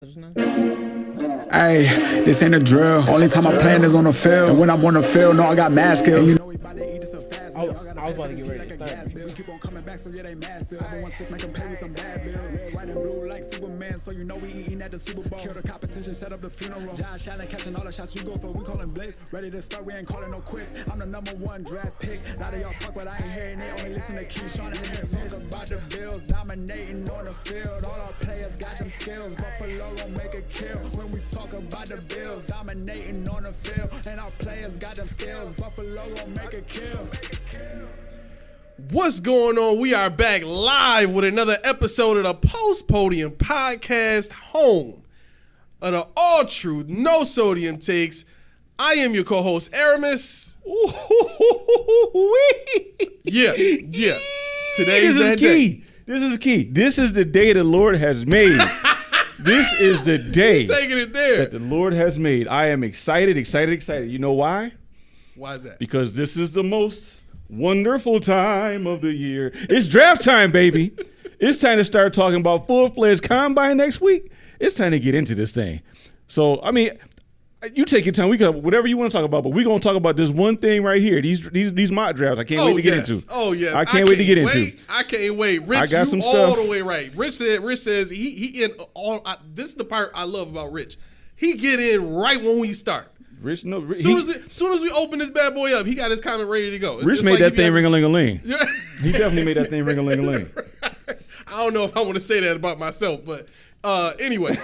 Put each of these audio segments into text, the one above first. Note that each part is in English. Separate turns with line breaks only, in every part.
Hey, this ain't a drill. Only time I'm playing is on the field. And when I'm on the field, no, I got mad skills. You know we about to eat this a fast meal.
I was about to get ready to start.
Keep on coming back, so yeah, they mad still. 716 make them pay me some bad bills. Red, white, and blue like Superman, so you know we eating at the Super Bowl. Kill the competition, set up the funeral. Josh Allen catching all the shots you go through. We callin' blitz. Ready to start, we ain't calling no quits. I'm the #1 draft pick. A lot of y'all talk, but I ain't hearing it. Only listen to Keyshon and talk about the Bills dominating on the field. All our players got them skills. Buffalo gon' make a kill when we talk about the Bills dominating on the field. And our players got them skills. Buffalo gon' make a kill.
What's going on? We are back live with another episode of the Post Podium Podcast, home of the all true, no sodium takes. I am your co-host, Aramis. Yeah. Today's that day.
This is key. This is the day the Lord has made. This is the day
Taking it there.
that the Lord has made. I am excited. You know why?
Why is that?
Because this is the most wonderful time of the year. It's draft time, baby. It's time to start talking about full-fledged combine next week. It's time to get into this thing. So, I mean, you take your time. We can whatever you want to talk about, but we're gonna talk about this one thing right here. These mock drafts. I can't wait to get into.
Oh yes,
I can't wait to get into.
I can't wait. Rich,
I got
you
some
all
stuff.
the way right. Rich says he in all. This is the part I love about Rich. He get in right when we start.
Rich, no.
Soon as we open this bad boy up, he got his comment ready to go. It's
Rich
just
made
like
that thing ring-a-ling-a-ling. He definitely made that thing ring-a-ling-a-ling.
I don't know if I want to say that about myself, but anyway.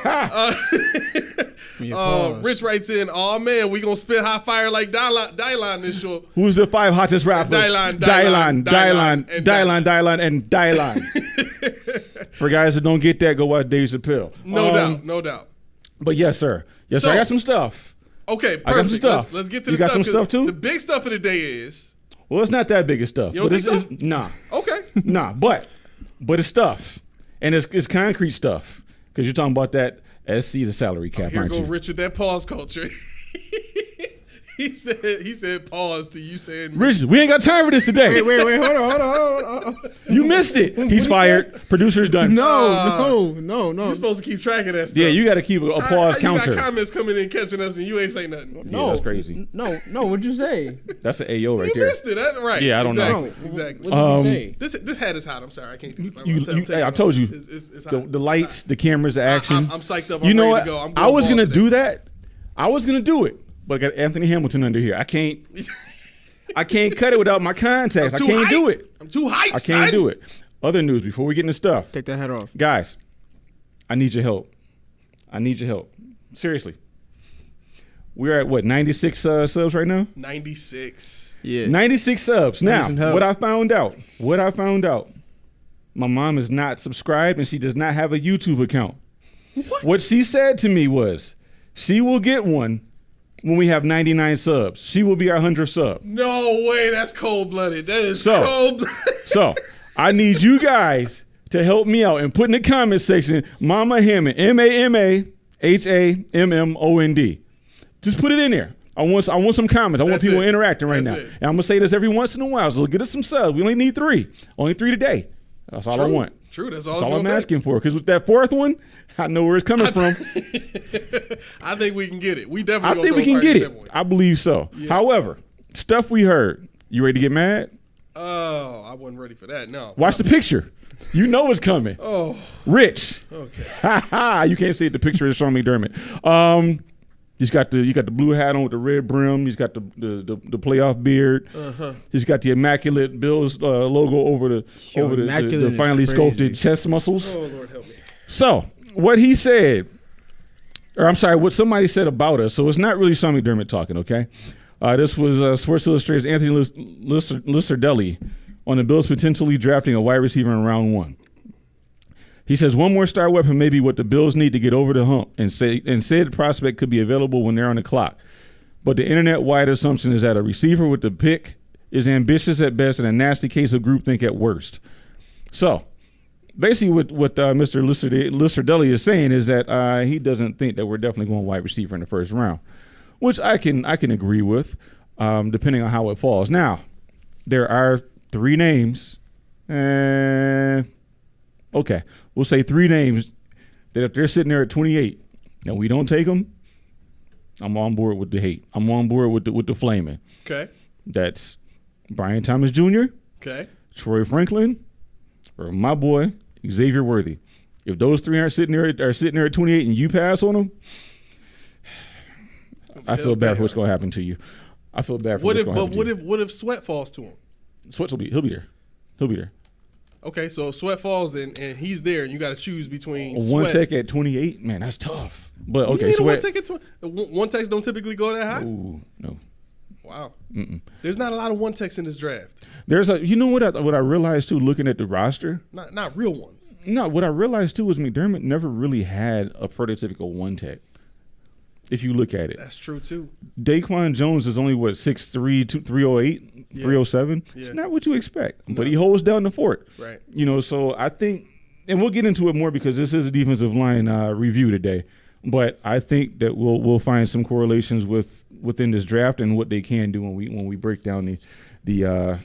Rich writes in, oh man, we gonna spit hot fire like Dylan this show.
Who's the 5 hottest rappers? Dylan, and Dylan. For guys that don't get that, go watch Dave Chappelle.
No doubt.
But yes, sir. Yes, sir. I got some stuff.
Okay, perfect.
I got some stuff.
Let's get to
you
the
got
stuff.
some stuff too?
The big stuff of the day is.
Well, it's not that big of stuff.
You don't think so?
Nah.
Okay.
Nah, but it's stuff. And it's concrete stuff. Because you're talking about that SC, the salary cap,
Here
aren't
go
you?
Rich with that pause culture. He said pause to you saying
Rich, we ain't got time for this today.
Wait, hold on.
You missed it. He's fired. Producer's done.
No.
You're supposed to keep track of that stuff.
Yeah, you got to keep a pause counter.
You got comments coming in catching us and you ain't say nothing.
Yeah, that's crazy.
No, what'd you say?
That's an AO right
You
there.
missed it. That's right.
Yeah, I don't
know.
No,
Exactly.
What did you say?
This hat is hot. I'm sorry. I can't do this.
Hey, I told you.
It's hot.
The lights, the cameras, the action.
I'm psyched up.
You know
ready
what?
to go.
I was
going
gonna
ball
do that. I was gonna do it, but I got Anthony Hamilton under here. I can't cut it without my contacts. I can't do it.
I'm too hyped.
I can't do it. Other news before we get into stuff.
Take that hat off.
Guys, I need your help. Seriously. We're at what, 96 subs right now?
96.
Yeah.
96 subs. Now,
some help.
what I found out, my mom is not subscribed and she does not have a YouTube account. What she said to me was, she will get one when we have 99 subs. She will be our 100th sub.
No way, that's cold-blooded. That is cold-blooded.
So, I need you guys to help me out and put in the comment section, Mama Hammond, MAMAHAMMOND. Just put it in there. I want some comments. I want people interacting right now. And I'm going to say this every once in a while, so get us some subs. We only need 3. Only 3 today. That's all I want.
True, that's
all I'm asking for. Because with that 4th one, I know where it's coming from.
I think we can get it. We definitely.
I think we can get it. I believe so. Yeah. However, stuff we heard. You ready to get mad?
Oh, I wasn't ready for that. No.
Watch the picture. You know it's coming.
Oh,
Rich.
Okay.
Ha ha! You can't see it. The picture is Sean McDermott. He's got the blue hat on with the red brim. He's got the playoff beard. He's got the immaculate Bills logo over the finely sculpted chest muscles.
Oh Lord, help me.
So what he said, or I'm sorry, what somebody said about us. So it's not really Sean McDermott talking. Okay, this was Sports Illustrated's Anthony Lisardelli on the Bills potentially drafting a wide receiver in round 1. He says one more star weapon may be what the Bills need to get over the hump, and said prospect could be available when they're on the clock. But the internet-wide assumption is that a receiver with the pick is ambitious at best and a nasty case of groupthink at worst. So basically what Mr. Lisardelli is saying is that he doesn't think that we're definitely going wide receiver in the first round, which I can agree with, depending on how it falls. Now, there are 3 names. Okay, we'll say 3 names that if they're sitting there at 28 Now we don't take him. I'm on board with the hate. I'm on board with the flaming.
Okay.
That's Brian Thomas Jr.,
Okay.
Troy Franklin, or my boy Xavier Worthy. If those three are sitting there at 28 and you pass on them, I feel bad for what's going to happen to you. I feel bad for what's going to happen to you.
What if Sweat falls to him?
Sweat he'll be there. He'll be there.
Okay, so Sweat falls and he's there, and you got to choose between
One
Sweat.
tech at 28, man, that's tough. But
What do
okay,
you mean
Sweat.
one techs don't typically go that high.
Ooh, no.
Wow. There's not a lot of one techs in this draft.
There's you know what I realized too, looking at the roster.
Not real ones.
No, what I realized too is McDermott never really had a prototypical one tech. If you look at it,
That's true too.
Daquan Jones is only 6'3", 308, 307. It's not what you expect, but he holds down the fort.
Right.
So I think, and we'll get into it more because this is a defensive line review today. But I think that we'll find some correlations within this draft and what they can do when we break down the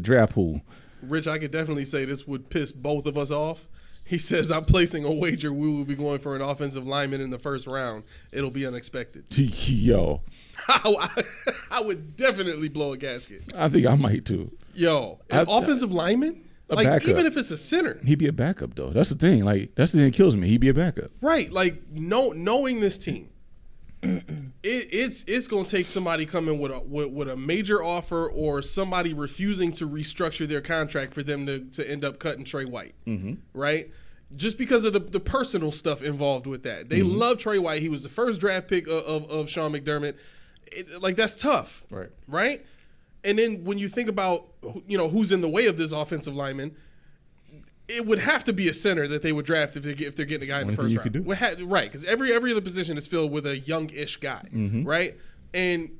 draft pool.
Rich, I could definitely say this would piss both of us off. He says, I'm placing a wager we will be going for an offensive lineman in the first round. It'll be unexpected.
Yo.
I would definitely blow a gasket.
I think I might too.
Yo, an offensive lineman? Like,
backup.
even if it's a center.
He'd be a backup, though. That's the thing. Like, that's the thing that kills me. He'd be a backup.
Right. Like, knowing this team, it's going to take somebody coming with a major offer or somebody refusing to restructure their contract for them to end up cutting Trey White. Mm-hmm. Right? Just because of the personal stuff involved with that. They love Trey White. He was the first draft pick of Sean McDermott. That's tough.
Right.
Right? And then when you think about, who's in the way of this offensive lineman, it would have to be a center that they would draft if they're getting a guy in the first round. Right, because every other position is filled with a young-ish guy, right? And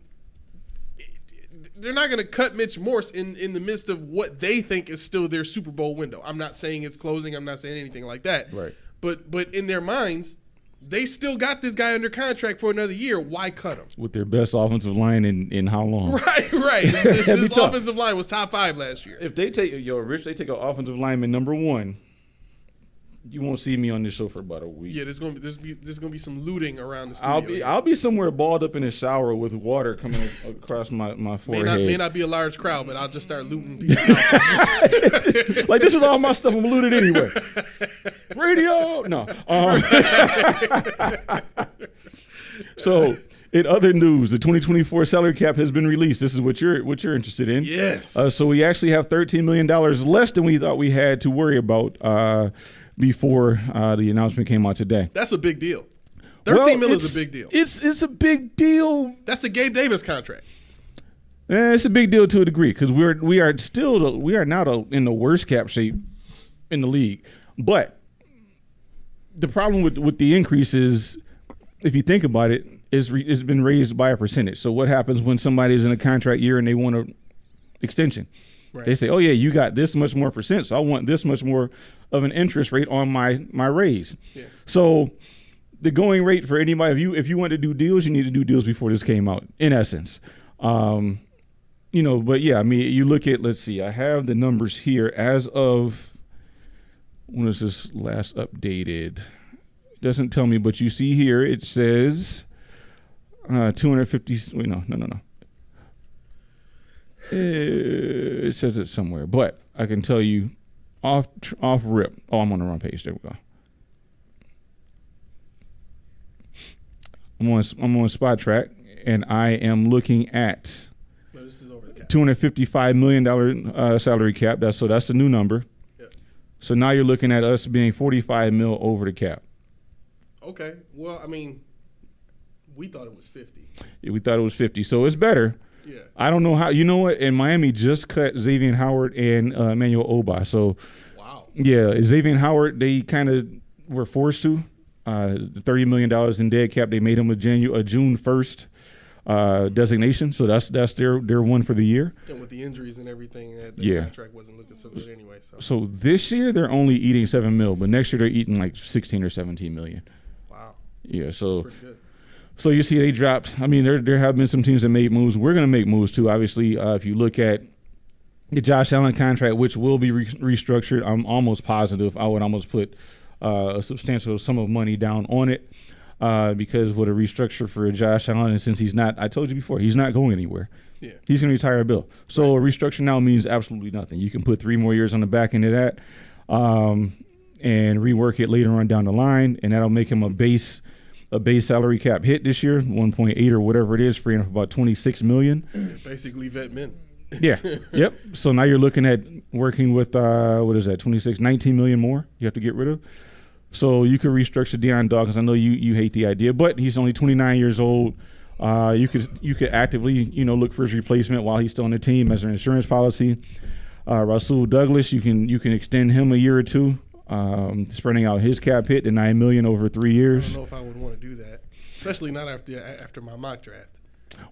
they're not going to cut Mitch Morse in the midst of what they think is still their Super Bowl window. I'm not saying it's closing. I'm not saying anything like that.
Right.
But in their minds, they still got this guy under contract for another year. Why cut him?
With their best offensive line in how long?
Right. This offensive line was top 5 last year.
If they take Rich, they take an offensive lineman number 1. You won't see me on this show for about a week.
Yeah, there's gonna be some looting around the studio.
I'll be somewhere balled up in a shower with water coming across my forehead.
May not be a large crowd, but I'll just start looting people's houses.
Like, this is all my stuff. I'm looted anyway. Radio, no. So, in other news, the 2024 salary cap has been released. This is what you're interested in.
Yes.
So we actually have $13 million less than we thought we had to worry about before the announcement came out today.
That's a big deal. $13 million is a big deal.
It's a big deal.
That's a Gabe Davis contract.
It's a big deal to a degree because we are now in the worst cap shape in the league. But the problem with the increase is, if you think about it, it's been raised by a percentage. So what happens when somebody's in a contract year and they want an extension? Right. They say, oh, yeah, you got this much more percent, so I want this much more of an interest rate on my raise. Yeah. So the going rate for anybody, if you want to do deals, you need to do deals before this came out, in essence. But yeah, I mean, you look at, let's see, I have the numbers here as of, when was this last updated? It doesn't tell me, but you see here, it says 250, wait, no. It says it somewhere, but I can tell you off rip. Oh, I'm on the wrong page. There we go. I'm on Spot Track, and I am looking at $255 million salary cap. That's the new number. Yep. So now you're looking at us being $45 million over the cap. Okay.
Well, I mean, we thought it was 50.
Yeah, we thought it was 50. So it's better. Yeah. I don't know how. You know what? And Miami just cut Xavier Howard and Emmanuel Oba. So,
wow.
Yeah, Xavier Howard, they kind of were forced to. The $30 million in dead cap, they made him a June 1st designation. So that's their one for the year.
And with the injuries and everything, the contract wasn't looking so good anyway.
So this year they're only eating $7 million, but next year they're eating like 16 or 17 million.
Wow.
Yeah. So
that's pretty good.
So you see they dropped. I mean, there have been some teams that made moves. We're going to make moves too. Obviously, if you look at the Josh Allen contract, which will be restructured, I'm almost positive I would almost put a substantial sum of money down on it because with a restructure for Josh Allen, and since he's not, I told you before, he's not going anywhere.
Yeah.
He's going to retire a bill. So a restructure now means absolutely nothing. You can put 3 more years on the back end of that and rework it later on down the line, and that'll make him a base salary cap hit this year, 1.8 or whatever it is, freeing up about $26 million.
Basically vet men.
Yeah. Yep. So now you're looking at working with what is that? 19 million more you have to get rid of. So you could restructure Deion Dawkins. I know you hate the idea, but he's only 29 years old. You could actively look for his replacement while he's still on the team as an insurance policy. Rasul Douglas, you can extend him a year or two, spreading out his cap hit to $9 million over 3 years.
I don't know if I would want to do that, especially not after my mock draft.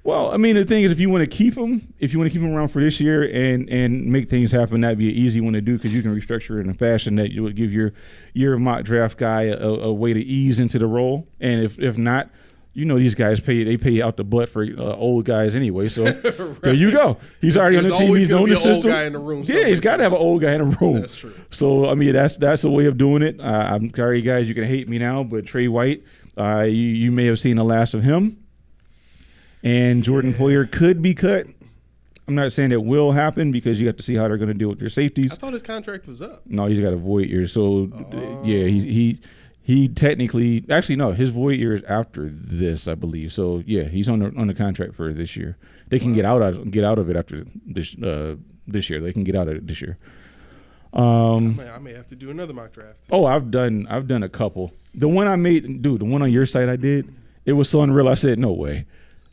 Well, I mean, the thing is, if you want to keep him around for this year and make things happen, that'd be an easy one to do because you can restructure it in a fashion that you would give your mock draft guy a way to ease into the role. And if not, these guys pay out the butt for old guys anyway. So right. There you go. He's already on the team. He's on the system. Old guy in the room. Yeah, he's got to have an old guy in the room.
That's true.
So I mean, that's a way of doing it. I'm sorry, guys, you can hate me now, but Trey White, you may have seen the last of him. And Jordan Poyer could be cut. I'm not saying it will happen because you have to see how they're going to deal with their safeties.
I thought his contract was up.
No, he's got a void year. So yeah, he technically no, his void year is after this, I believe. So yeah, he's on the contract for this year. They can get out of it after this year. They can get out of it this year.
I may have to do another mock draft.
Oh, I've done a couple. The one I made, dude, the one on your site I did, it was so unreal. I said no way.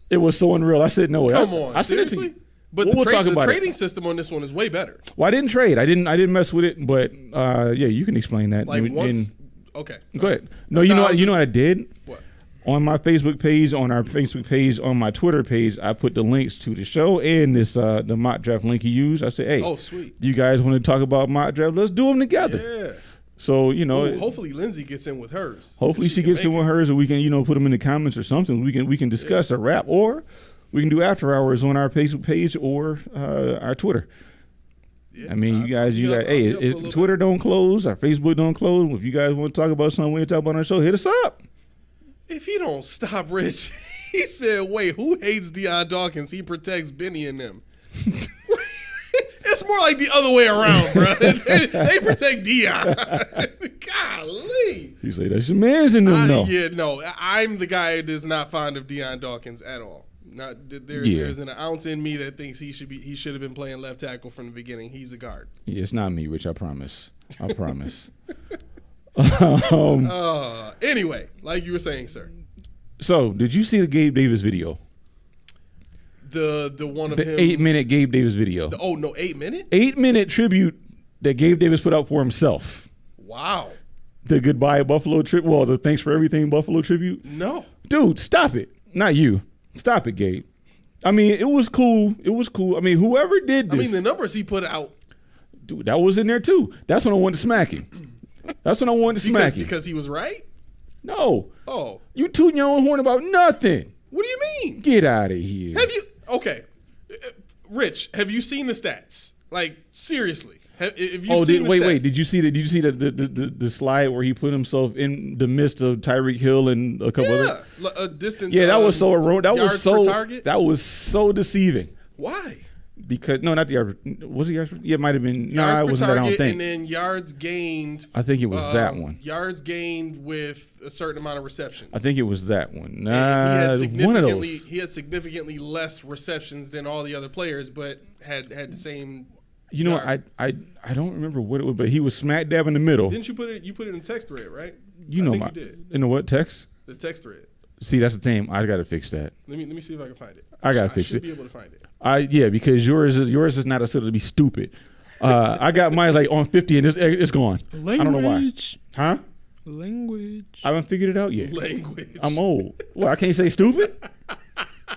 It was so unreal. I said no way.
Come on, seriously? But the trading system on this one is way better.
Well, I didn't trade. I didn't mess with it. But yeah, you can explain that.
Like once. Okay.
Go ahead. No, you know what I did?
What?
On my Facebook page, on our Facebook page, on my Twitter page, I put the links to the show and this the mock draft link you used. I said, hey,
oh sweet,
you guys want to talk about mock draft? Let's do them together.
Yeah.
So
hopefully Lindsay gets in with hers.
Hopefully she gets in with hers, or we can put them in the comments or something. We can discuss a wrap, or we can do after hours on our Facebook page or our Twitter. Yeah, I mean, you guys, hey, if Twitter don't close, our Facebook don't close. If you guys want to talk about something we ain't talk about on our show, hit us up.
If you don't stop, Rich, he said, "Wait, who hates Deion Dawkins? He protects Benny and them." It's more like the other way around, bro. They protect Deion. Golly.
You say that's your man's in them, though.
Yeah, no. I'm the guy that is not fond of Deion Dawkins at all. There's an ounce in me that thinks he should have been playing left tackle from the beginning. He's a guard.
Yeah, it's not me, Rich. I promise.
Anyway, like you were saying, sir.
So, did you see the Gabe Davis video?
The one of
the
him
8-minute Gabe Davis video.
8 minute?
8-minute tribute that Gabe Davis put out for himself.
Wow.
The goodbye Buffalo tribute. Well, the thanks for everything Buffalo tribute.
No.
Dude, stop it. Not you. Stop it, Gabe. I mean, it was cool. I mean, whoever did this.
I mean, the numbers he put out.
Dude, that was in there too. That's when I wanted to smack him. Because
he was right?
No.
Oh.
You tooting your own horn about nothing.
What do you mean?
Get out of here.
Okay. Rich, have you seen the stats? Like, seriously. Did you see the slide where he put himself in the midst of Tyreek Hill and a couple other? A distant.
Yeah, that was so erroneous. That was so deceiving.
Why?
Because not the yards. Was it yards? Yeah, it might have been.
Yards
it
per
wasn't
target,
that. I don't think.
And then yards gained.
I think it was that one.
Yards gained with a certain amount of receptions.
I think it was that one.
He had
one of those.
He had significantly less receptions than all the other players, but had the same.
You know, I don't remember what it was, but he was smack dab in the middle.
Didn't you put it? You put it in text thread, right?
You did. In the what text?
The text thread.
See, that's the thing. I got to fix that.
Let me see if I can find it.
I got to fix it.
I should be able to find it.
Yeah, because yours is not a sort of to be stupid. I got mine like on 50 and it's gone.
Language.
I don't know why. Huh?
Language.
I haven't figured it out yet.
Language.
I'm old. What? I can't say stupid?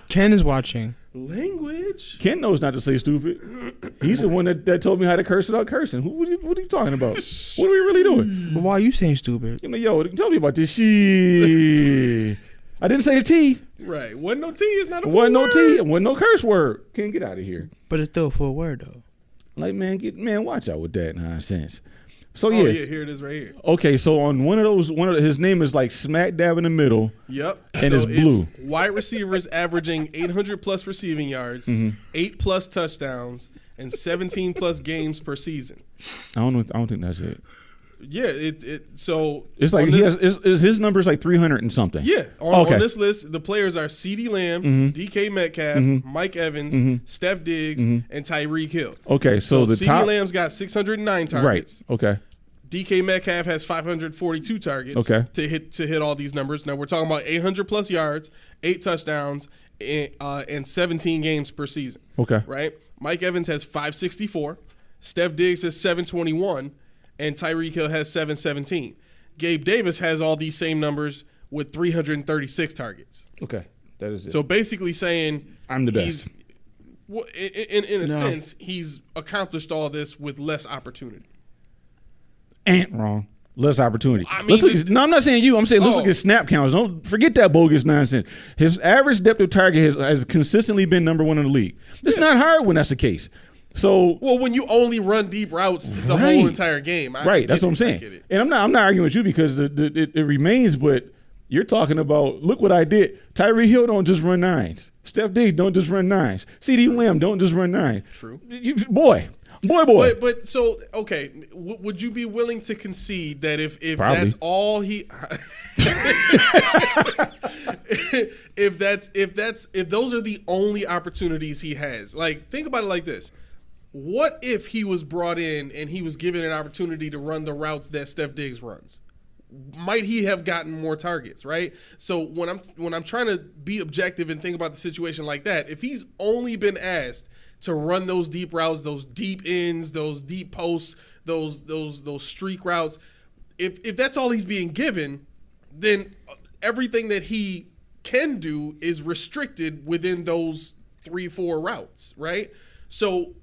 Ken is watching.
Language.
Ken knows not to say stupid. He's the one that told me how to curse without cursing. What are you talking about? What are we really doing?
But why are you saying stupid?
Tell me about this shit. I didn't say the T.
Right. Wasn't no T. It's not a full
word.
Wasn't
no T. Wasn't no curse word. Can't get out of here.
But it's still a full word though.
Like, man, watch out with that nonsense. So
Oh,
yes.
yeah, here it is right here.
Okay, so on his name is like smack dab in the middle.
Yep.
And
so
it's blue.
Wide receivers averaging 800 plus receiving yards, 8 plus touchdowns, and 17 plus games per season.
I don't think that's it.
Yeah, so
It's like
on
he
this-
has his number's like 300 and something.
Yeah, on this list, the players are CeeDee Lamb, DK Metcalf, Mike Evans, Steph Diggs, and Tyreek Hill.
Okay, so the
CeeDee
top
Lamb's got 609
right.
targets.
Okay.
DK Metcalf has 542 targets
Okay.
to hit all these numbers. Now we're talking about 800 plus yards, 8 touchdowns, and 17 games per season.
Okay.
Right? Mike Evans has 564, Steph Diggs has 721, and Tyreek Hill has 717. Gabe Davis has all these same numbers with 336 targets.
Okay. That is it.
So basically saying
I'm the best.
In a sense, he's accomplished all this with less opportunity.
Ain't wrong. Less opportunity.
I mean,
let's look at, no, I'm not saying you. I'm saying let's
Oh.
look at snap counts. Don't forget that bogus nonsense. His average depth of target has consistently been number 1 in the league. It's not hard when that's the case. So
Well, when you only run deep routes the
Right.
whole entire game, I
right,
get
that's what I'm
it, I
saying.
get it.
And I'm not arguing with you because it remains. But you're talking about look what I did. Tyreek Hill don't just run 9s. Steph Diggs don't just run 9s. CeeDee Lamb don't just run 9.
True.
Boy.
But so okay, would you be willing to concede that if
Probably.
that's all he, if those are the only opportunities he has, like think about it like this: what if he was brought in and he was given an opportunity to run the routes that Steph Diggs runs? Might he have gotten more targets, right? So when I'm trying to be objective and think about the situation like that, if he's only been asked to run those deep routes, those deep ends, those deep posts, those streak routes, if that's all he's being given, then everything that he can do is restricted within those 3-4 routes, right? So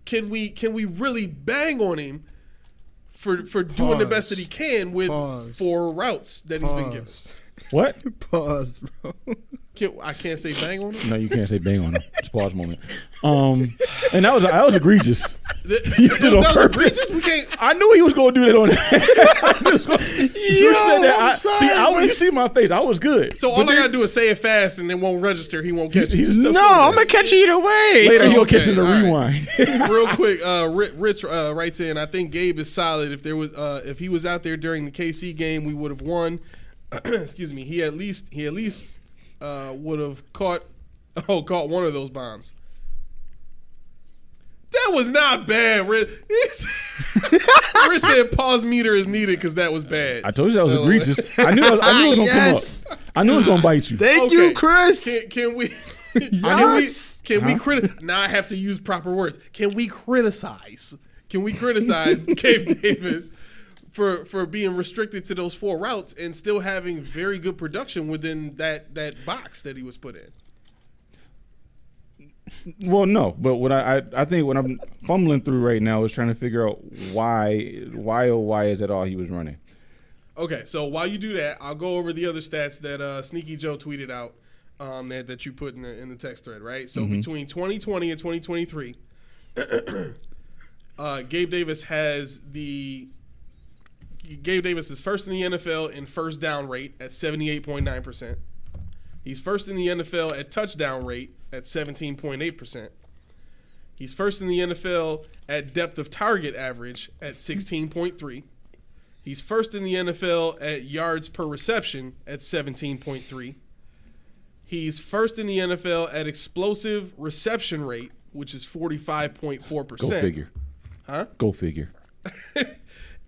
can we really bang on him for doing the best that he can with 4 routes that he's been given?
What?
Pause, bro.
I can't say bang on him.
No, you can't say bang on him. Just pause a moment. And that was egregious.
That was egregious. We can't.
I knew he was going to do that on that. You see my face. I was good.
So all I gotta do is say it fast, and it won't register. He won't catch it.
No, I'm gonna catch you either way.
Later, he'll catch
Okay,
in the
all right.
rewind.
Real quick, Rich writes in. I think Gabe is solid. If he was out there during the KC game, we would have won. Excuse me. He at least would have caught one of those bombs. That was not bad, Rich. Rich said pause meter is needed because that was bad.
I told you that was egregious. I knew it was going to
Yes.
come up. I knew it was going to bite you.
Thank you, Chris.
Can we?
Yes.
Can we criticize? Now I have to use proper words. Can we criticize? Can we criticize Gabe Davis for being restricted to those 4 routes and still having very good production within that box that he was put in?
Well, no, but what I think what I'm fumbling through right now is trying to figure out why is that all he was running.
Okay, so while you do that, I'll go over the other stats that Sneaky Joe tweeted out that you put in the text thread, right? So between 2020 and 2023, Gabe Davis is first in the NFL in first down rate at 78.9%. He's first in the NFL at touchdown rate at 17.8%. He's first in the NFL at depth of target average at 16.3. He's first in the NFL at yards per reception at 17.3. He's first in the NFL at explosive reception rate, which is 45.4%.
Go figure.
Huh?
Go figure.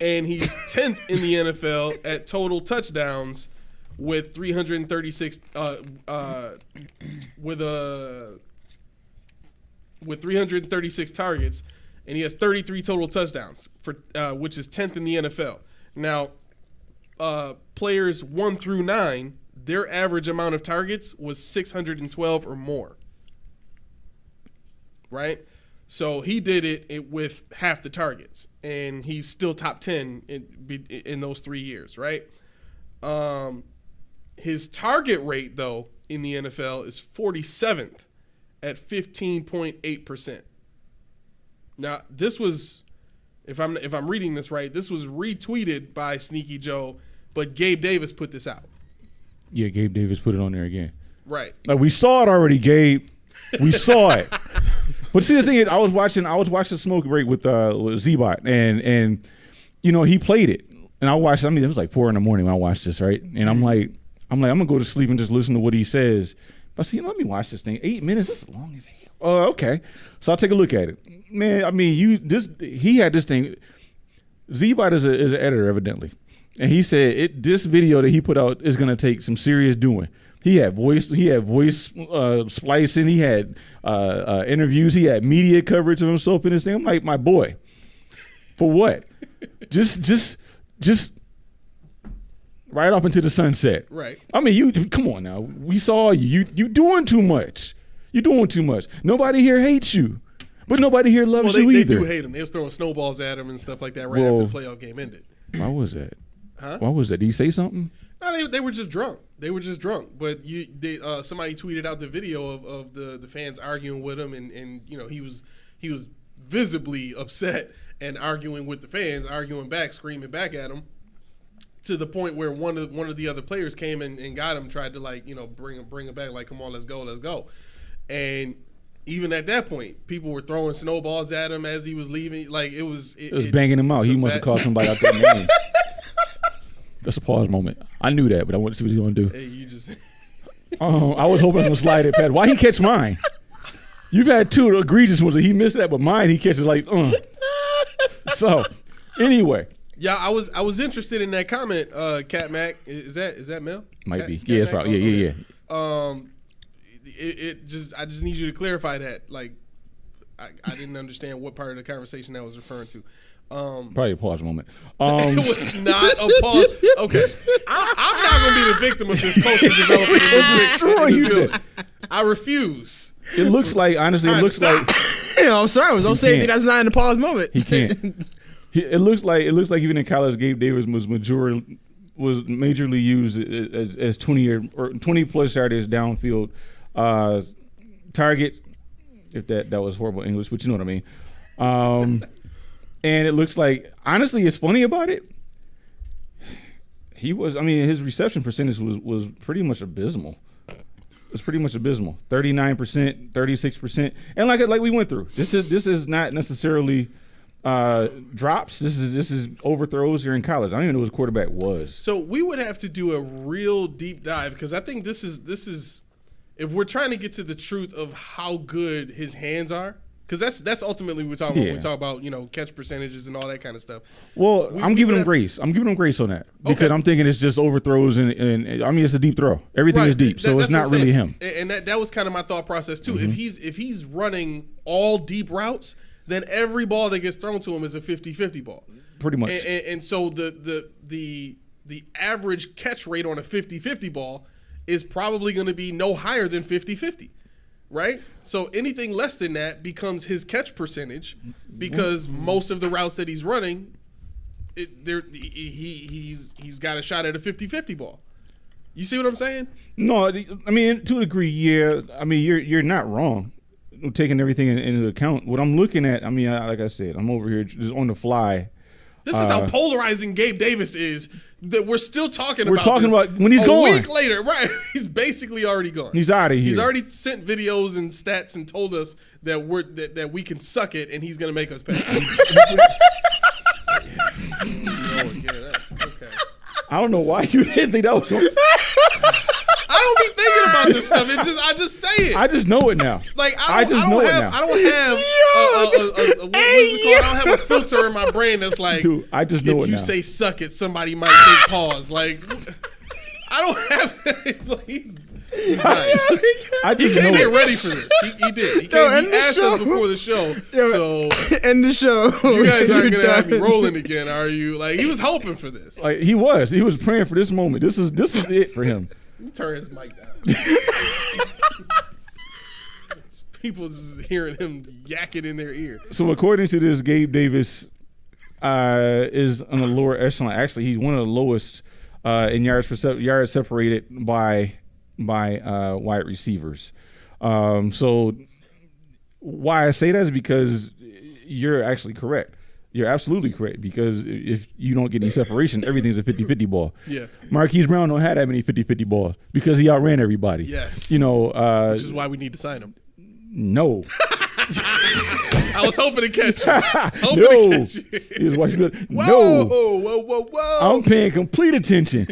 And he's 10th in the NFL at total touchdowns with 336 with 336 targets, and he has 33 total touchdowns for which is 10th in the NFL. Now, players 1 through 9, their average amount of targets was 612 or more. Right? So he did it with half the targets, and he's still top 10 in those 3 years, right? His target rate, though, in the NFL is 47th at 15.8%. Now, this was If I'm reading this right, this was retweeted by Sneaky Joe, but Gabe Davis put this out.
Yeah, Gabe Davis put it on there again.
Right.
Like, we saw it already, Gabe. We saw it. But see, the thing is, I was watching Smoke Break with Z-Bot, and you know, he played it, and I watched. I mean, it was like 4 a.m. when I watched this, right? And I'm like, I'm gonna go to sleep and just listen to what he says. But see, let me watch this thing. 8 minutes. That's long as hell. Okay. So I'll take a look at it. Man, I mean, he had this thing. Z-Bot is an editor, evidently. And he said this video that he put out is gonna take some serious doing. He had voice splicing, he had interviews, he had media coverage of himself in this thing. I'm like, my boy, for what? just right off into the sunset.
Right.
I mean, you come on now. We saw you doing too much. You're doing too much. Nobody here hates you, but nobody here loves you either.
They do hate him. They was throwing snowballs at him and stuff like that right after the playoff game ended.
Why was that?
Huh?
Why was that? Did he say something?
No, they were just drunk. They were just drunk. But somebody tweeted out the video of the fans arguing with him, and you know, he was visibly upset and arguing with the fans, arguing back, screaming back at him, to the point where one of the other players came and got him, tried to, like, you know, bring him back, like, come on, let's go. And even at that point, people were throwing snowballs at him as he was leaving. Like, it was
banging him out. He must have called somebody out their name. That's a pause moment. I knew that, but I wanted to see what he was going to do.
Hey, you just...
I was hoping to slide it past. Why he catch mine? You've had two egregious ones. He missed that, but mine he catches like, So, anyway.
Yeah, I was interested in that comment, Cat Mac. Is that Mel?
Might
Cat,
be.
Cat
Yeah, it's
Mac?
probably. Yeah.
I just need you to clarify that. Like, I didn't understand what part of the conversation that was referring to.
Probably a pause moment.
It was not a pause. Okay, I'm not gonna be the victim of this culture developing in this building. I refuse.
It looks like, honestly, it looks like.
I'm sorry, don't say anything that's not in the pause moment.
He can't. It looks like even in college, Gabe Davis was majorly used as 20 plus yardage downfield targets. If that was horrible English, but you know what I mean. And it looks like, honestly, it's funny about it. His reception percentage was pretty much abysmal. It's pretty much abysmal. 39%, 36%. And like we went through, this is not necessarily drops. This is overthrows. You're in college. I don't even know who his quarterback was.
So we would have to do a real deep dive, because I think this is if we're trying to get to the truth of how good his hands are. Because that's ultimately what we're talking about when we talk about, you know, catch percentages and all that kind of stuff.
Well, I'm giving him grace. I'm giving him grace on that because I'm thinking it's just overthrows and I mean, it's a deep throw. Everything is deep, so it's not really him.
And that was kind of my thought process too. Mm-hmm. If he's running all deep routes, then every ball that gets thrown to him is a 50-50 ball.
Pretty much.
And so the average catch rate on a 50-50 ball is probably going to be no higher than 50-50. Right? So anything less than that becomes his catch percentage, because most of the routes that he's running, he's got a shot at a 50-50 ball. You see what I'm saying?
No, I mean, to a degree, yeah. I mean, you're not wrong, taking everything into account. What I'm looking at, I mean, like I said, I'm over here just on the fly.
This is how polarizing Gabe Davis is. That we're still talking about.
We're talking about when he's
gone.
A
week later, right? He's basically already gone.
He's out of here.
He's already sent videos and stats and told us that that we can suck it, and he's going to make us pay. Okay.
I don't know why you didn't think that was going.
I don't be thinking about this stuff. I just say it.
I just know it now.
Like I don't have what is it called? I don't have a filter in my brain that's like,
dude, I just know it now.
If you say "suck it," somebody might take pause. Like, I don't have that. Like, he's he came here ready for this. He did. He asked us before the show. So
end the show.
You guys aren't gonna have me rolling again, are you? Like, he was hoping for this.
Like he was praying for this moment. This is it for him.
Let me turn his mic down. People just hearing him yakking in their ear.
So according to this, Gabe Davis is on the lower echelon. Actually, he's one of the lowest in yards separated by wide receivers. So why I say that is because you're actually correct. You're absolutely correct, because if you don't get any separation, everything's a 50-50 ball.
Yeah.
Marquise Brown don't have that many 50-50 balls because he outran everybody.
Yes.
You know,
which is why we need to sign him.
No.
I was hoping to catch you.
No. He was watching good.
Whoa,
No.
whoa.
I'm paying complete attention.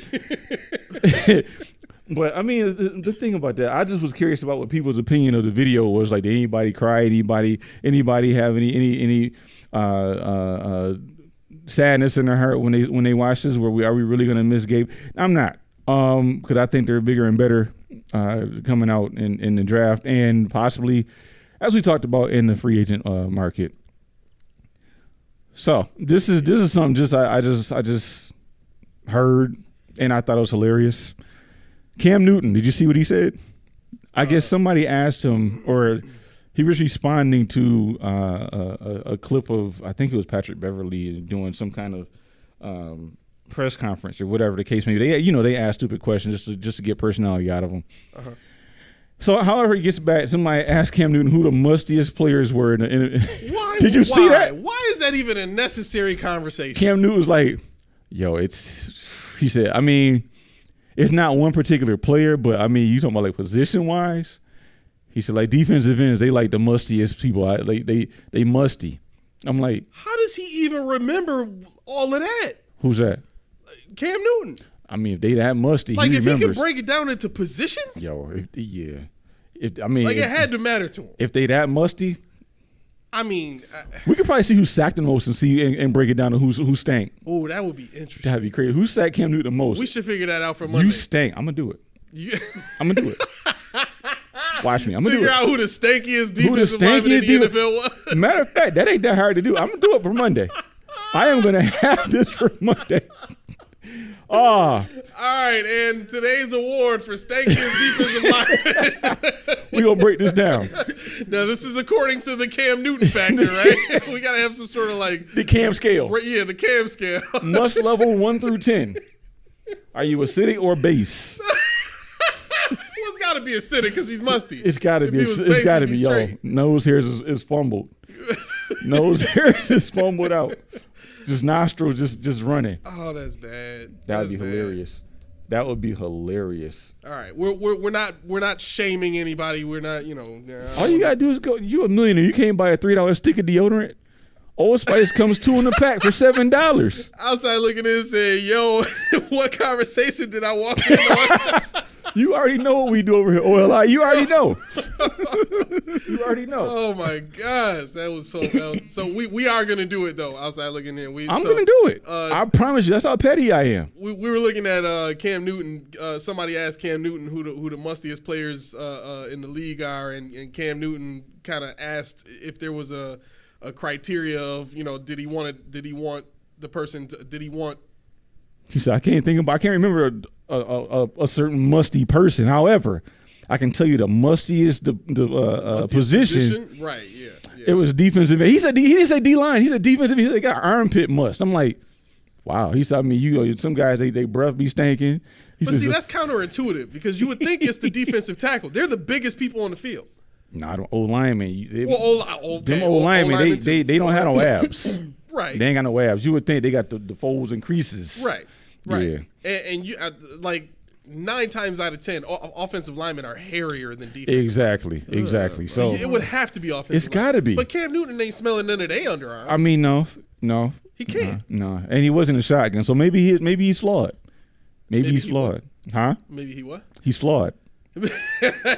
But I mean, the thing about that, I just was curious about what people's opinion of the video was. Like, did anybody cry? Anybody have any sadness in their heart when they watch this? Are we really going to miss Gabe? I'm not, because I think they're bigger and better coming out in the draft, and possibly, as we talked about, in the free agent market. So this is something I just heard, and I thought it was hilarious. Cam Newton, did you see what he said? I guess somebody asked him, or he was responding to a clip of, I think it was Patrick Beverly doing some kind of press conference or whatever the case may be. They ask stupid questions just to get personality out of them. Uh-huh. So, however, he gets back, somebody asked Cam Newton who the mustiest players were. Did you see that?
Why is that even a necessary conversation?
Cam Newton was like, he said, I mean, it's not one particular player, but I mean, you talking about like position-wise? He said, like, defensive ends, they like the mustiest people. They musty. I'm like,
how does he even remember all of that?
Who's that?
Cam Newton.
I mean, if they that musty,
like,
he
if
remembers.
he could break it down into positions?
It
had to matter to him.
If they that musty,
I mean,
we could probably see who sacked the most and break it down to who stank.
Oh, that would be interesting.
That'd be crazy. Who sacked Cam Newton the most?
We should figure that out for Monday.
You stank. I'm gonna do it. I'm gonna do it. Watch me. I'm gonna
figure
do it.
out who the stankiest defensive lineman in the NFL was.
Matter of fact, that ain't that hard to do. I'm gonna do it for Monday. I am gonna have this for Monday. All
right, and today's award for stankiest defensive lineman.
We're going to break this down.
Now, this is according to the Cam Newton factor, right? We got to have some sort of like...
The Cam scale.
Yeah, the Cam scale.
Must level 1 through 10. Are you acidic or base?
Well, it's got to be acidic because he's musty.
It's got to be. It's got to be, yo. Nose hairs is fumbled. Nose hairs is fumbled out. Just nostrils just running.
Oh, that's bad.
That would be hilarious. That would be hilarious.
All right, we're not shaming anybody. We're not,
all you gotta do is go. You a millionaire. You can't buy a $3 stick of deodorant. Old Spice comes 2 in a pack for $7.
Outside looking in and saying, "Yo, what conversation did I walk in on?"
You already know what we do over here, OLI. You already know. You already know.
Oh my gosh, that was fun. So we are gonna do it though. Outside looking in,
I'm gonna do it. I promise you. That's how petty I am.
We were looking at Cam Newton. Somebody asked Cam Newton who the mustiest players in the league are, and Cam Newton kind of asked if there was a criteria of did he want the person did he want.
He said, I can't remember a certain musty person. However, I can tell you the mustiest position.
Right, yeah.
It was defensive. He didn't say D-line. He said defensive. He said they got armpit must. I'm like, wow. He said, I mean, some guys, they breath be stinking.
That's counterintuitive because you would think it's the defensive tackle. They're the biggest people on the field.
Nah, the old linemen. Them
old
linemen, they don't have no abs.
Right.
They ain't got no abs. You would think they got the folds and creases.
Right. Right.
Yeah.
And you like 9 times out of 10, offensive linemen are hairier than defensive.
Exactly. So
it would have to be offensive.
It's got to be.
But Cam Newton ain't smelling none of their underarms.
I mean, no.
He can't.
No. And he wasn't a shotgun, so maybe he's flawed. Maybe he's flawed. Huh?
Maybe he what?
He's flawed.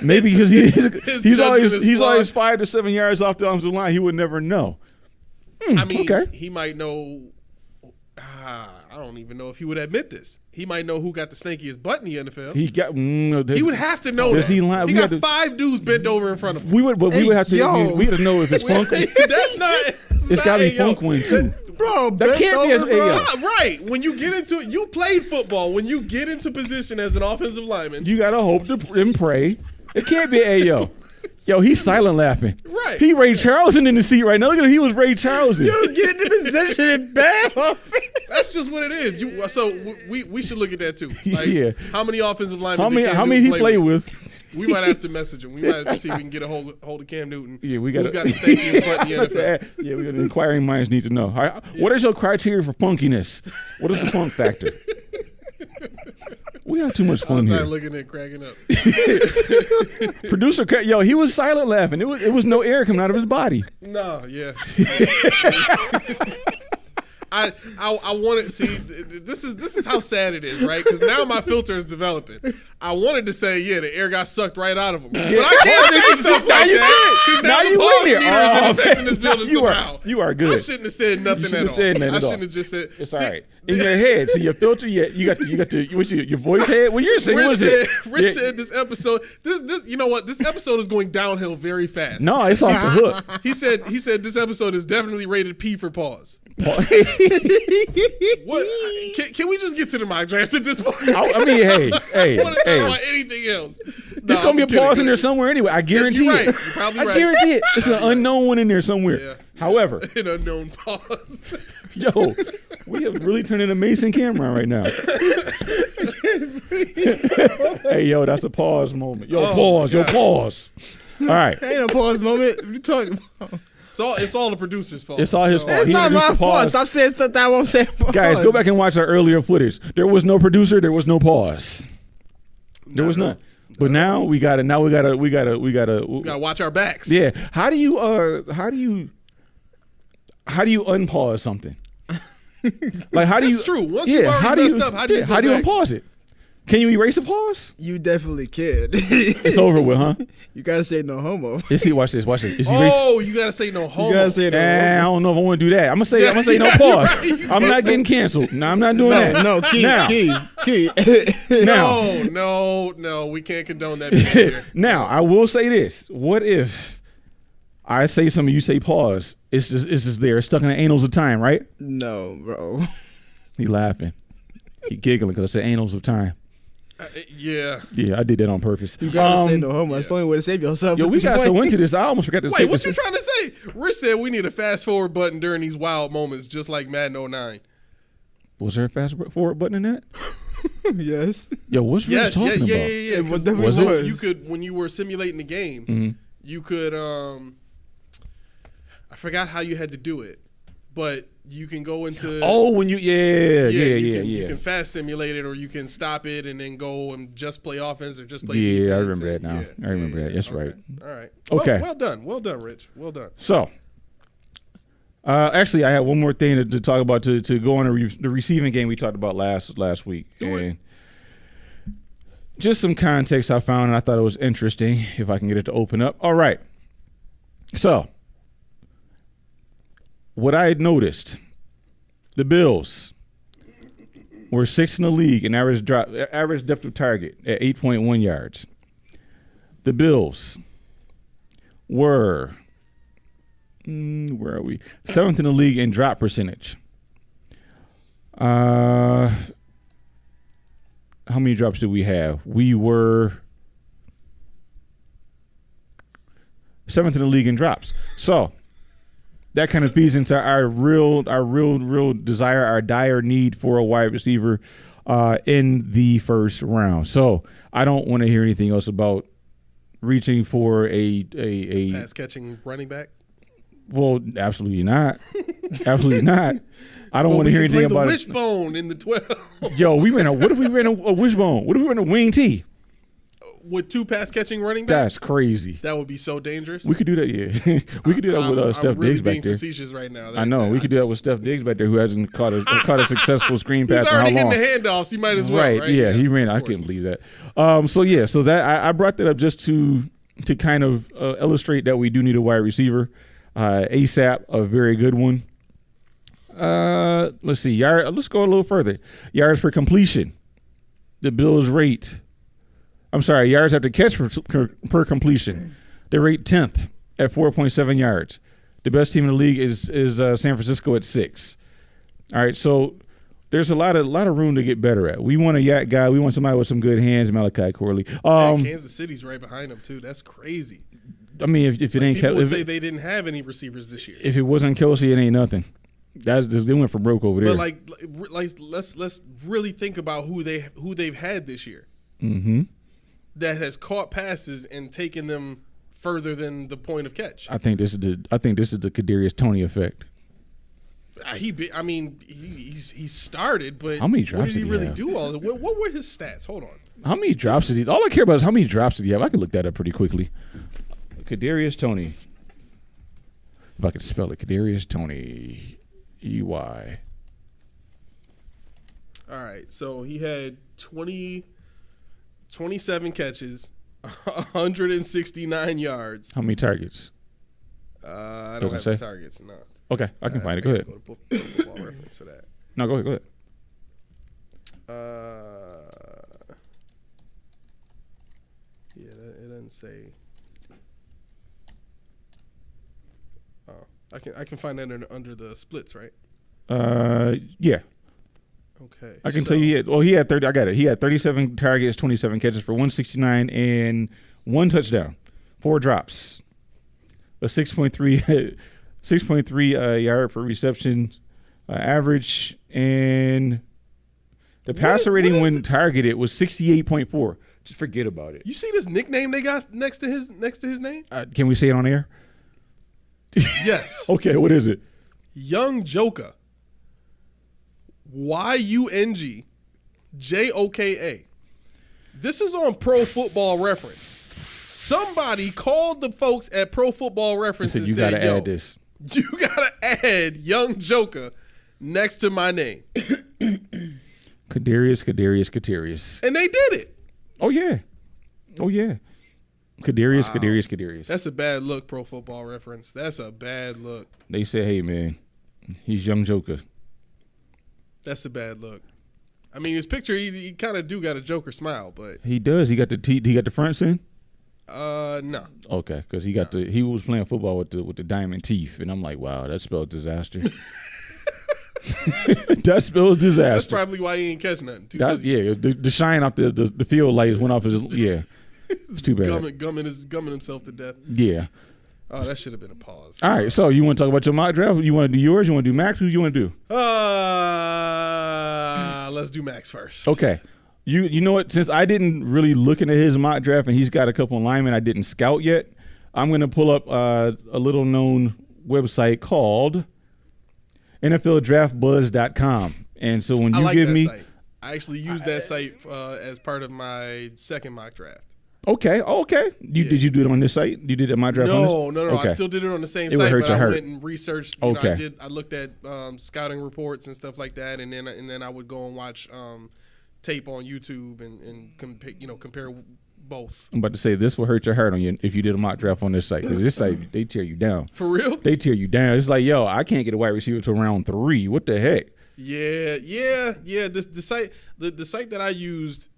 Maybe because he's always 5 to 7 yards off the offensive line. He would never know.
I mean,
okay.
He might know. I don't even know if he would admit this. He might know who got the stankiest butt in the NFL. He would have to know that. He got 5 dudes bent over in front of him.
We would have to know if it's funk.
That's not.
It's got to be funk one too.
Bro,
that can't be
right. When you get into you played football. When you get into position as an offensive lineman,
you gotta hope and pray. It can't be Ayo. Yo, he's silent laughing.
Right.
He Ray Charleson in the seat right now. Look at him. He was Ray Charleson.
You get into position and bam.
That's just what it is. So we should look at that too. Like,
yeah.
How many offensive linemen?
How many he played with?
We might have to message him. We might have to see if we can get a hold of Cam Newton.
Yeah, we got.
Who's got the stankiest butt in the NFL?
Yeah, we got inquiring minds need to know. What is your criteria for funkiness? What is the funk factor? We have too much fun here.
Looking at cracking up.
Producer, he was silent laughing. It was no air coming out of his body.
No, yeah. I wanted to see. This is how sad it is, right? Because now my filter is developing. I wanted to say, the air got sucked right out of him, but I can't say stuff like that because now the pause meter is in effect in this building somehow.
You are good.
I shouldn't have said nothing at all. I shouldn't have just said.
It's all right. In your head, so your filter, you got your voice head. Well, you're saying,
Rich said this episode. This you know what? This episode is going downhill very fast.
No, it's off the hook.
He said this episode is definitely rated P for pause. What? Can we just get to the mock draft at this point?
I mean, hey.
I want to talk about anything else.
There's gonna be a pause in there somewhere anyway. I guarantee
you're
it.
You're probably right.
I guarantee it. It's an unknown one in there somewhere.
Yeah.
However,
an unknown pause.
Yo, we have really turned into Mason Cameron right now. Hey, yo, that's a pause moment. Yo, pause. Yo, pause. All right.
Ain't a pause moment. What you talking about?
It's all the producer's fault.
It's all his fault.
It's not my fault. Stop saying stuff that I won't say.
Guys, go back and watch our earlier footage. There was no producer. There was no pause. There was none. But now we gotta
watch our backs.
Yeah. How do you unpause something? Like how do you?
That's true. Once you've already messed up, how do you
unpause it? Can you erase a pause?
You definitely can.
It's over with, huh?
You gotta say no homo.
Let's see. Watch this.
You gotta say no homo.
You gotta say no homo.
I don't know if I want to do that. I'm gonna say no pause. Right. I'm not getting canceled. No, I'm not doing that.
No, key.
No, we can't condone that behavior.
Now, I will say this. What if I say something, you say pause? It's just there. It's stuck in the annals of time, right?
No, bro.
He laughing. He giggling because I said annals of time.
Yeah,
I did that on purpose.
You gotta say no homo. That's the only way to save yourself.
Yo, we got so into this. I almost forgot to say
Wait, what you trying to say? Rich said we need a fast forward button during these wild moments, just like Madden 09.
Was there a fast forward button in that?
Yes.
Yo, what's Rich talking about?
Yeah.
Was
you could, when you were simulating the game, you could. I forgot how you had to do it, but you can go into.
Oh, when you
You can fast simulate it, or you can stop it and then go and just play offense or just play defense.
Yeah, I remember that now. I remember that. That's right.
All right.
Okay.
Well done, Rich. Well done.
So, actually, I have one more thing to talk about to go on the receiving game we talked about last week. Just some context I found, and I thought it was interesting. If I can get it to open up. All right. So, what I had noticed, the Bills were 6th in the league in average depth of target at 8.1 yards. The Bills were, where are we? 7th in the league in drop percentage. How many drops did we have? We were 7th in the league in drops. So that kind of feeds into our real desire, our dire need for a wide receiver in the first round. So I don't want to hear anything else about reaching for a
pass catching running back.
Well, absolutely not. Absolutely not. I don't want to hear anything about
the wishbone in the 12.
Yo, what if we ran a wishbone? What if we ran a wing T?
With 2 pass catching running backs?
That's crazy.
That would be so dangerous.
We could do that, yeah. We could do that with Steph
really
Diggs back there.
being facetious right now.
I know. We could do that with Steph Diggs back there, who hasn't caught a successful screen pass in how long.
He's already getting the handoffs. He might as well, right?
Yeah, he ran. I couldn't believe that. So that I brought that up just to kind of illustrate that we do need a wide receiver. ASAP, a very good one. Let's see. Let's go a little further. Yards per completion. The Bills rate. I'm sorry, yards after catch per completion. They rate 10th at 4.7 yards. The best team in the league is San Francisco at 6. All right, so there's a lot of room to get better at. We want a yak guy. We want somebody with some good hands. Malachi Corley.
Kansas City's right behind them too. That's crazy.
I mean, if it ain't
people would say they didn't have any receivers this year.
If it wasn't Kelsey, it ain't nothing. They went for broke over there.
But let's really think about who they've had this year.
Mm-hmm.
that has caught passes and taken them further than the point of catch.
I think this is the Kadarius Toney effect.
He started, but
how many
what
drops
did he really
have?
do? All what were his stats? Hold on.
How many drops did he? All I care about is how many drops did he have. I could look that up pretty quickly. Kadarius Toney. If I could spell it, Kadarius Toney, EY.
All right, so he had 27 catches, 169 yards.
How many targets?
I don't
Doesn't
have
say?
his targets. No.
Okay, I can find it. Go ahead.
Go to Football Reference for that.
No, go ahead. Go ahead.
Yeah, it doesn't say. Oh, I can find that under the splits, right?
Yeah.
Okay.
I can tell you. He had 30. I got it. He had 37 targets, 27 catches for 169 and 1 touchdown, 4 drops, a 6.3 yard per reception average, and the passer rating when targeted was 68.4. Just forget about it.
You see this nickname they got next to his name?
Can we say it on air?
Yes.
Okay. What is it?
Young Joker. YUNGJOKA. This is on Pro Football Reference. Somebody called the folks at Pro Football Reference and
you
said,
gotta add this.
You gotta add Young Joker next to my name.
Kadarius.
And they did it.
Oh yeah. Kadarius.
That's a bad look, Pro Football Reference. That's a bad look.
They said, hey man, he's Young Joker.
That's a bad look. I mean, his picture, he kind of do got a Joker smile, but
He does. He got the fronts in.
no.
Okay, because he was playing football with the diamond teeth, and I'm like, wow, that spelled disaster. That spells disaster.
That's probably why he ain't catch nothing.
The shine off the field lights went off his It's too bad.
Gumming himself to death.
Yeah.
Oh, that should have been a pause.
All right, so you want to talk about your mock draft? You want to do yours? You want to do Max? Who you want to do?
Let's do Max first.
Okay. You know what? Since I didn't really look into his mock draft and he's got a couple of linemen I didn't scout yet, I'm going to pull up a little known website called NFLDraftBuzz.com. And so when you give me,
site. I actually used that site as part of my second mock draft.
Okay. Did you do it on this site? You did it my draft?
No.
Okay.
I still did it on the same
It would
site,
hurt
but
to
I
hurt.
went and researched.
Okay.
I looked at scouting reports and stuff like that, and then I would go and watch tape on YouTube and compare both.
I'm about to say this will hurt your heart on you if you did a mock draft on this site, because this site they tear you down.
For real?
They tear you down. It's like, yo, I can't get a wide receiver to round 3. What the heck?
Yeah. The site that I used,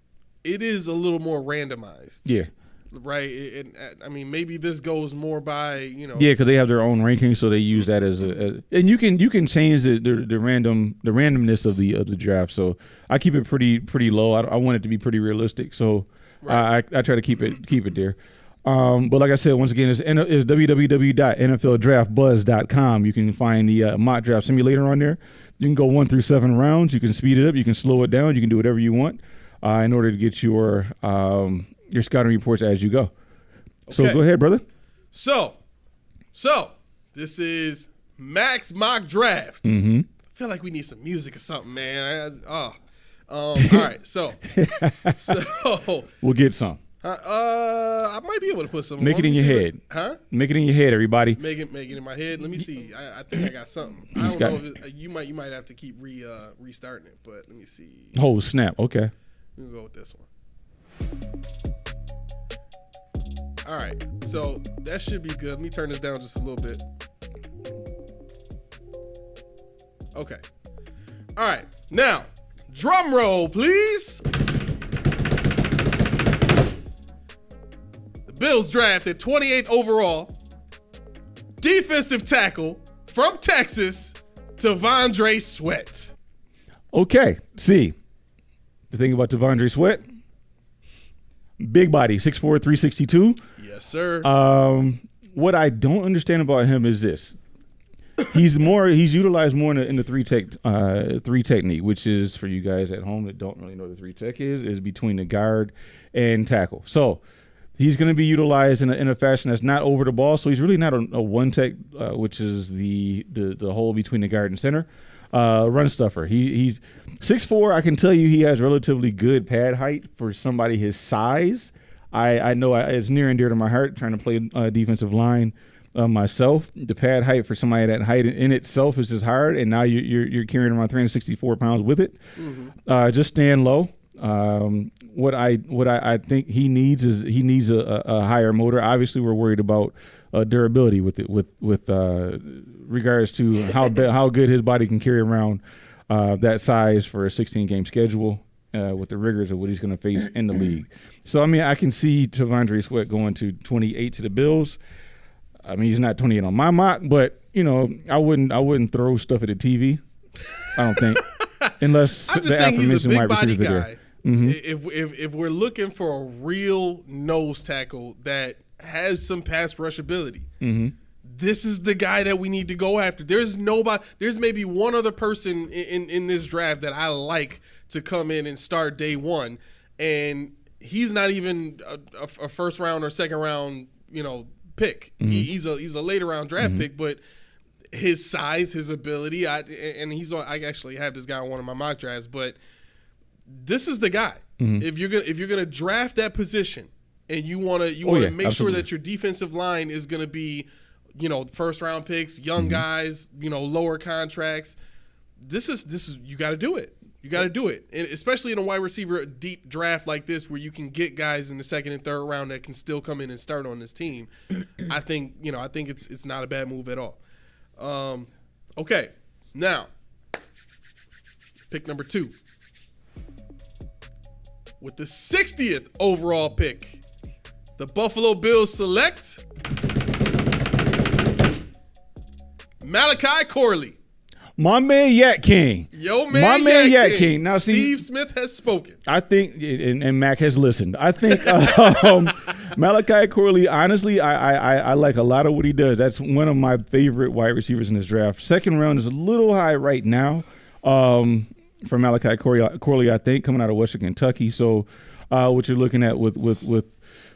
it is a little more randomized.
Yeah.
Right. I mean, maybe this goes more by
Yeah, because they have their own ranking, so they use that as and you can change the randomness of the draft. So I keep it pretty low. I want it to be pretty realistic. So right. I try to keep it there. But like I said, once again, it's www.nfldraftbuzz.com. You can find the mock draft simulator on there. You can go 1 through 7 rounds. You can speed it up. You can slow it down. You can do whatever you want in order to get your scouting reports as you go. Okay. So go ahead, brother.
So this is Max mock draft.
Mm-hmm.
I feel like we need some music or something, man. All right. So
we'll get some.
I might be able to put some.
Make it in your head.
Huh?
Make it in your head, everybody.
Make it in my head. Let me see. I think I got something. I don't know. You might have to keep restarting it, but let me see.
Oh snap! Okay.
We'll go with this one. All right, so that should be good. Let me turn this down just a little bit. Okay. All right, now, drum roll, please. The Bills drafted 28th overall, defensive tackle from Texas, T'Vondre Sweat.
Okay, see, the thing about T'Vondre Sweat, big body, 6'4", 362.
Yes, sir.
What I don't understand about him is this. He's utilized more in the three technique, which is, for you guys at home that don't really know what the three tech is between the guard and tackle. So he's going to be utilized in a fashion that's not over the ball. So he's really not a one tech, which is the hole between the guard and center. Run stuffer. He's 6'4". I can tell you he has relatively good pad height for somebody his size. I know it's near and dear to my heart trying to play defensive line myself. The pad height for somebody that height in itself is just hard, and now you're carrying around 364 pounds with it. Mm-hmm. Just stand low. What I think he needs is a higher motor. Obviously, we're worried about durability with regards to how good his body can carry around that size for a 16-game schedule with the rigors of what he's going to face in the league. So I mean, I can see Tavondre Sweat going to 28 to the Bills. I mean, he's not 28 on my mock, but you know, I wouldn't throw stuff at the TV. I don't think, unless
I'm just
the
saying he's a
aforementioned
big
wide
body
receivers are
guy.
there. Mm-hmm.
If we're looking for a real nose tackle that has some pass rush ability,
Mm-hmm.
this is the guy that we need to go after. There's maybe one other person in this draft that I like to come in and start day one, and he's not even a first round or second round, pick. Mm-hmm. He's a later round draft mm-hmm. pick, but his size, his ability, I actually have this guy on one of my mock drafts, but this is the guy. Mm-hmm. If you're gonna draft that position and you wanna make
absolutely.
sure that your defensive line is gonna be, first round picks, young mm-hmm. guys, lower contracts. This is you got to do it. You got to do it, and especially in a wide receiver deep draft like this, where you can get guys in the second and third round that can still come in and start on this team. I think it's not a bad move at all. Okay, now pick number 2 with the 60th overall pick, the Buffalo Bills select Malachi Corley.
My man Yak King.
Yo, man, Yak King.
Now, see,
Steve Smith has spoken.
I think, and Mac has listened. I think Malachi Corley, honestly, I like a lot of what he does. That's one of my favorite wide receivers in this draft. Second round is a little high right now for Malachi Corley, I think, coming out of Western Kentucky. So what you're looking at with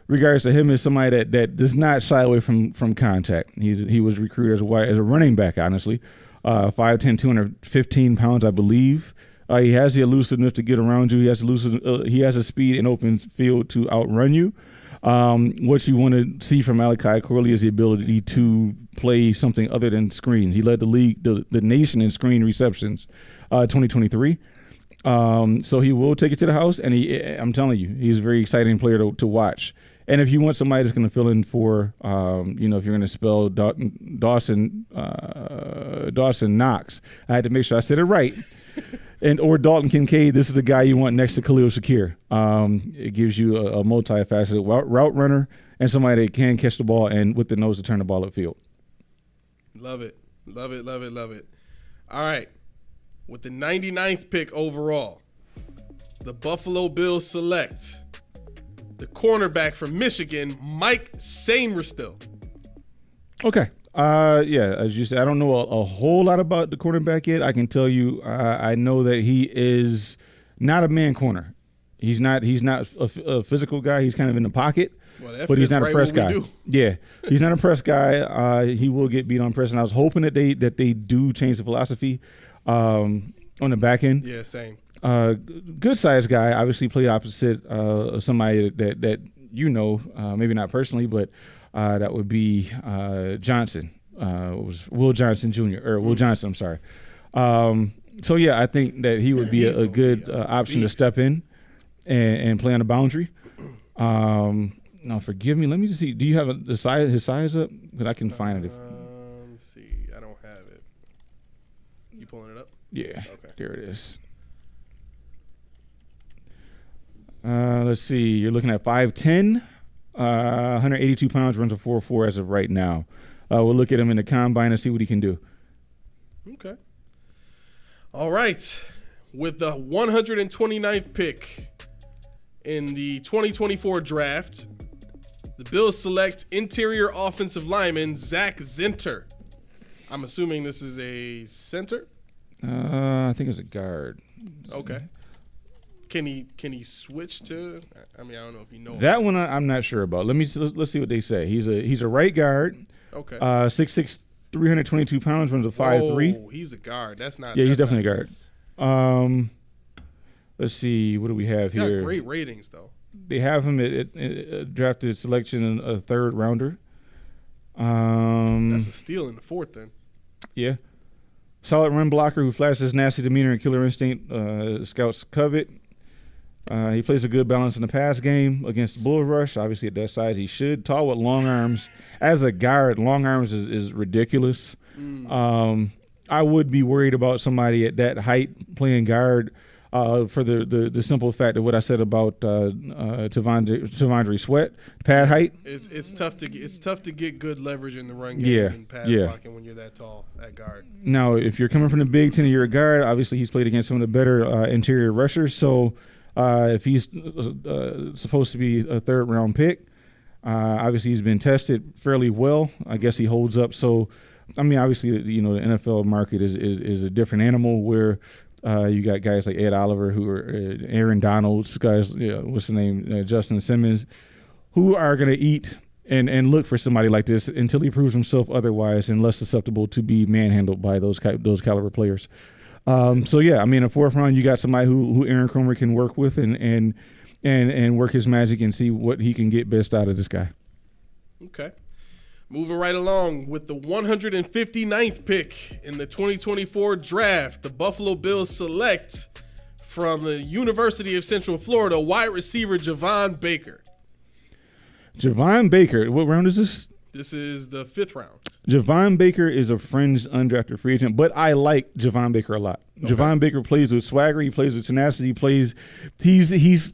regards to him is somebody that does not shy away from contact. He was recruited as a running back, honestly. 5'10", 215 pounds, I believe. He has the elusiveness to get around you. He has a speed in open field to outrun you. What you want to see from Malachi Corley is the ability to play something other than screens. He led the league, the nation in screen receptions, 2023. So he will take it to the house, and I'm telling you, he's a very exciting player to watch. And if you want somebody that's going to fill in for, if you're going to spell Dawson Knox, I had to make sure I said it right. or Dalton Kincaid, this is the guy you want next to Khalil Shakir. It gives you a multifaceted route runner and somebody that can catch the ball and with the nose to turn the ball upfield.
Love it. Love it, love it, love it. All right. With the 99th pick overall, the Buffalo Bills select the cornerback from Michigan, Mike Sainristil.
Okay. As you said, I don't know a whole lot about the cornerback yet. I can tell you, I know that he is not a man corner. He's not a physical guy. He's kind of in the pocket, but he's not a press guy. Yeah, he's not a press guy. He will get beat on press, and I was hoping that they do change the philosophy on the back end.
Yeah, same.
Good sized guy. Obviously, played opposite of somebody that maybe not personally, but that would be Johnson. It was Will Johnson Jr. or Will Johnson. I'm sorry. So yeah, I think that he would be a good option to step in and play on the boundary. Now, forgive me. Let me just see. Do you have his size up? That I can find it.
Let me see. I don't have it. You pulling it up?
Yeah.
Okay.
There it is. Let's see. You're looking at 5'10", 182 pounds, runs a 4.4 as of right now. We'll look at him in the combine and see what he can do.
Okay. All right. With the 129th pick in the 2024 draft, the Bills select interior offensive lineman Zach Zinter. I'm assuming this is a center.
I think it's a guard.
Okay. Can he switch to? I mean, I don't know if you know
that one. I'm not sure about. Let's see what they say. He's a right guard.
Okay.
6'6", 322 pounds, runs a 5'3".
Oh, he's a guard. That's not.
Yeah, he's
that's
definitely a guard. Let's see. What do we have
He's
here?
got great ratings though.
They have him at drafted selection in a third rounder.
That's a steal in the fourth then.
Yeah. Solid run blocker who flashes nasty demeanor and killer instinct. Scouts covet. He plays a good balance in the pass game against bull rush. Obviously, at that size, he should. Tall with long arms. As a guard, long arms is ridiculous. I would be worried about somebody at that height playing guard for the simple fact of what I said about Tavondre Sweat, pad height.
It's tough to get good leverage in the run game and pass blocking when you're that tall at guard.
Now, if you're coming from the Big Ten and you're a guard, obviously he's played against some of the better interior rushers. So if he's supposed to be a third-round pick, obviously he's been tested fairly well. I guess he holds up. So, I mean, obviously, the NFL market is a different animal where you got guys like Ed Oliver, who are Aaron Donalds, guys, what's the name, Justin Simmons, who are going to eat and look for somebody like this until he proves himself otherwise and less susceptible to be manhandled by those caliber players. So yeah, I mean, in fourth round, you got somebody who Aaron Cromer can work with and work his magic and see what he can get best out of this guy.
Okay. Moving right along with the 159th pick in the 2024 draft, the Buffalo Bills select from the University of Central Florida wide receiver Javon Baker.
Javon Baker, what round is this?
This is the 5th round. Javon
Baker is a fringe undrafted free agent, but I like Javon Baker a lot. Okay. Javon Baker plays with swagger. He plays with tenacity. He's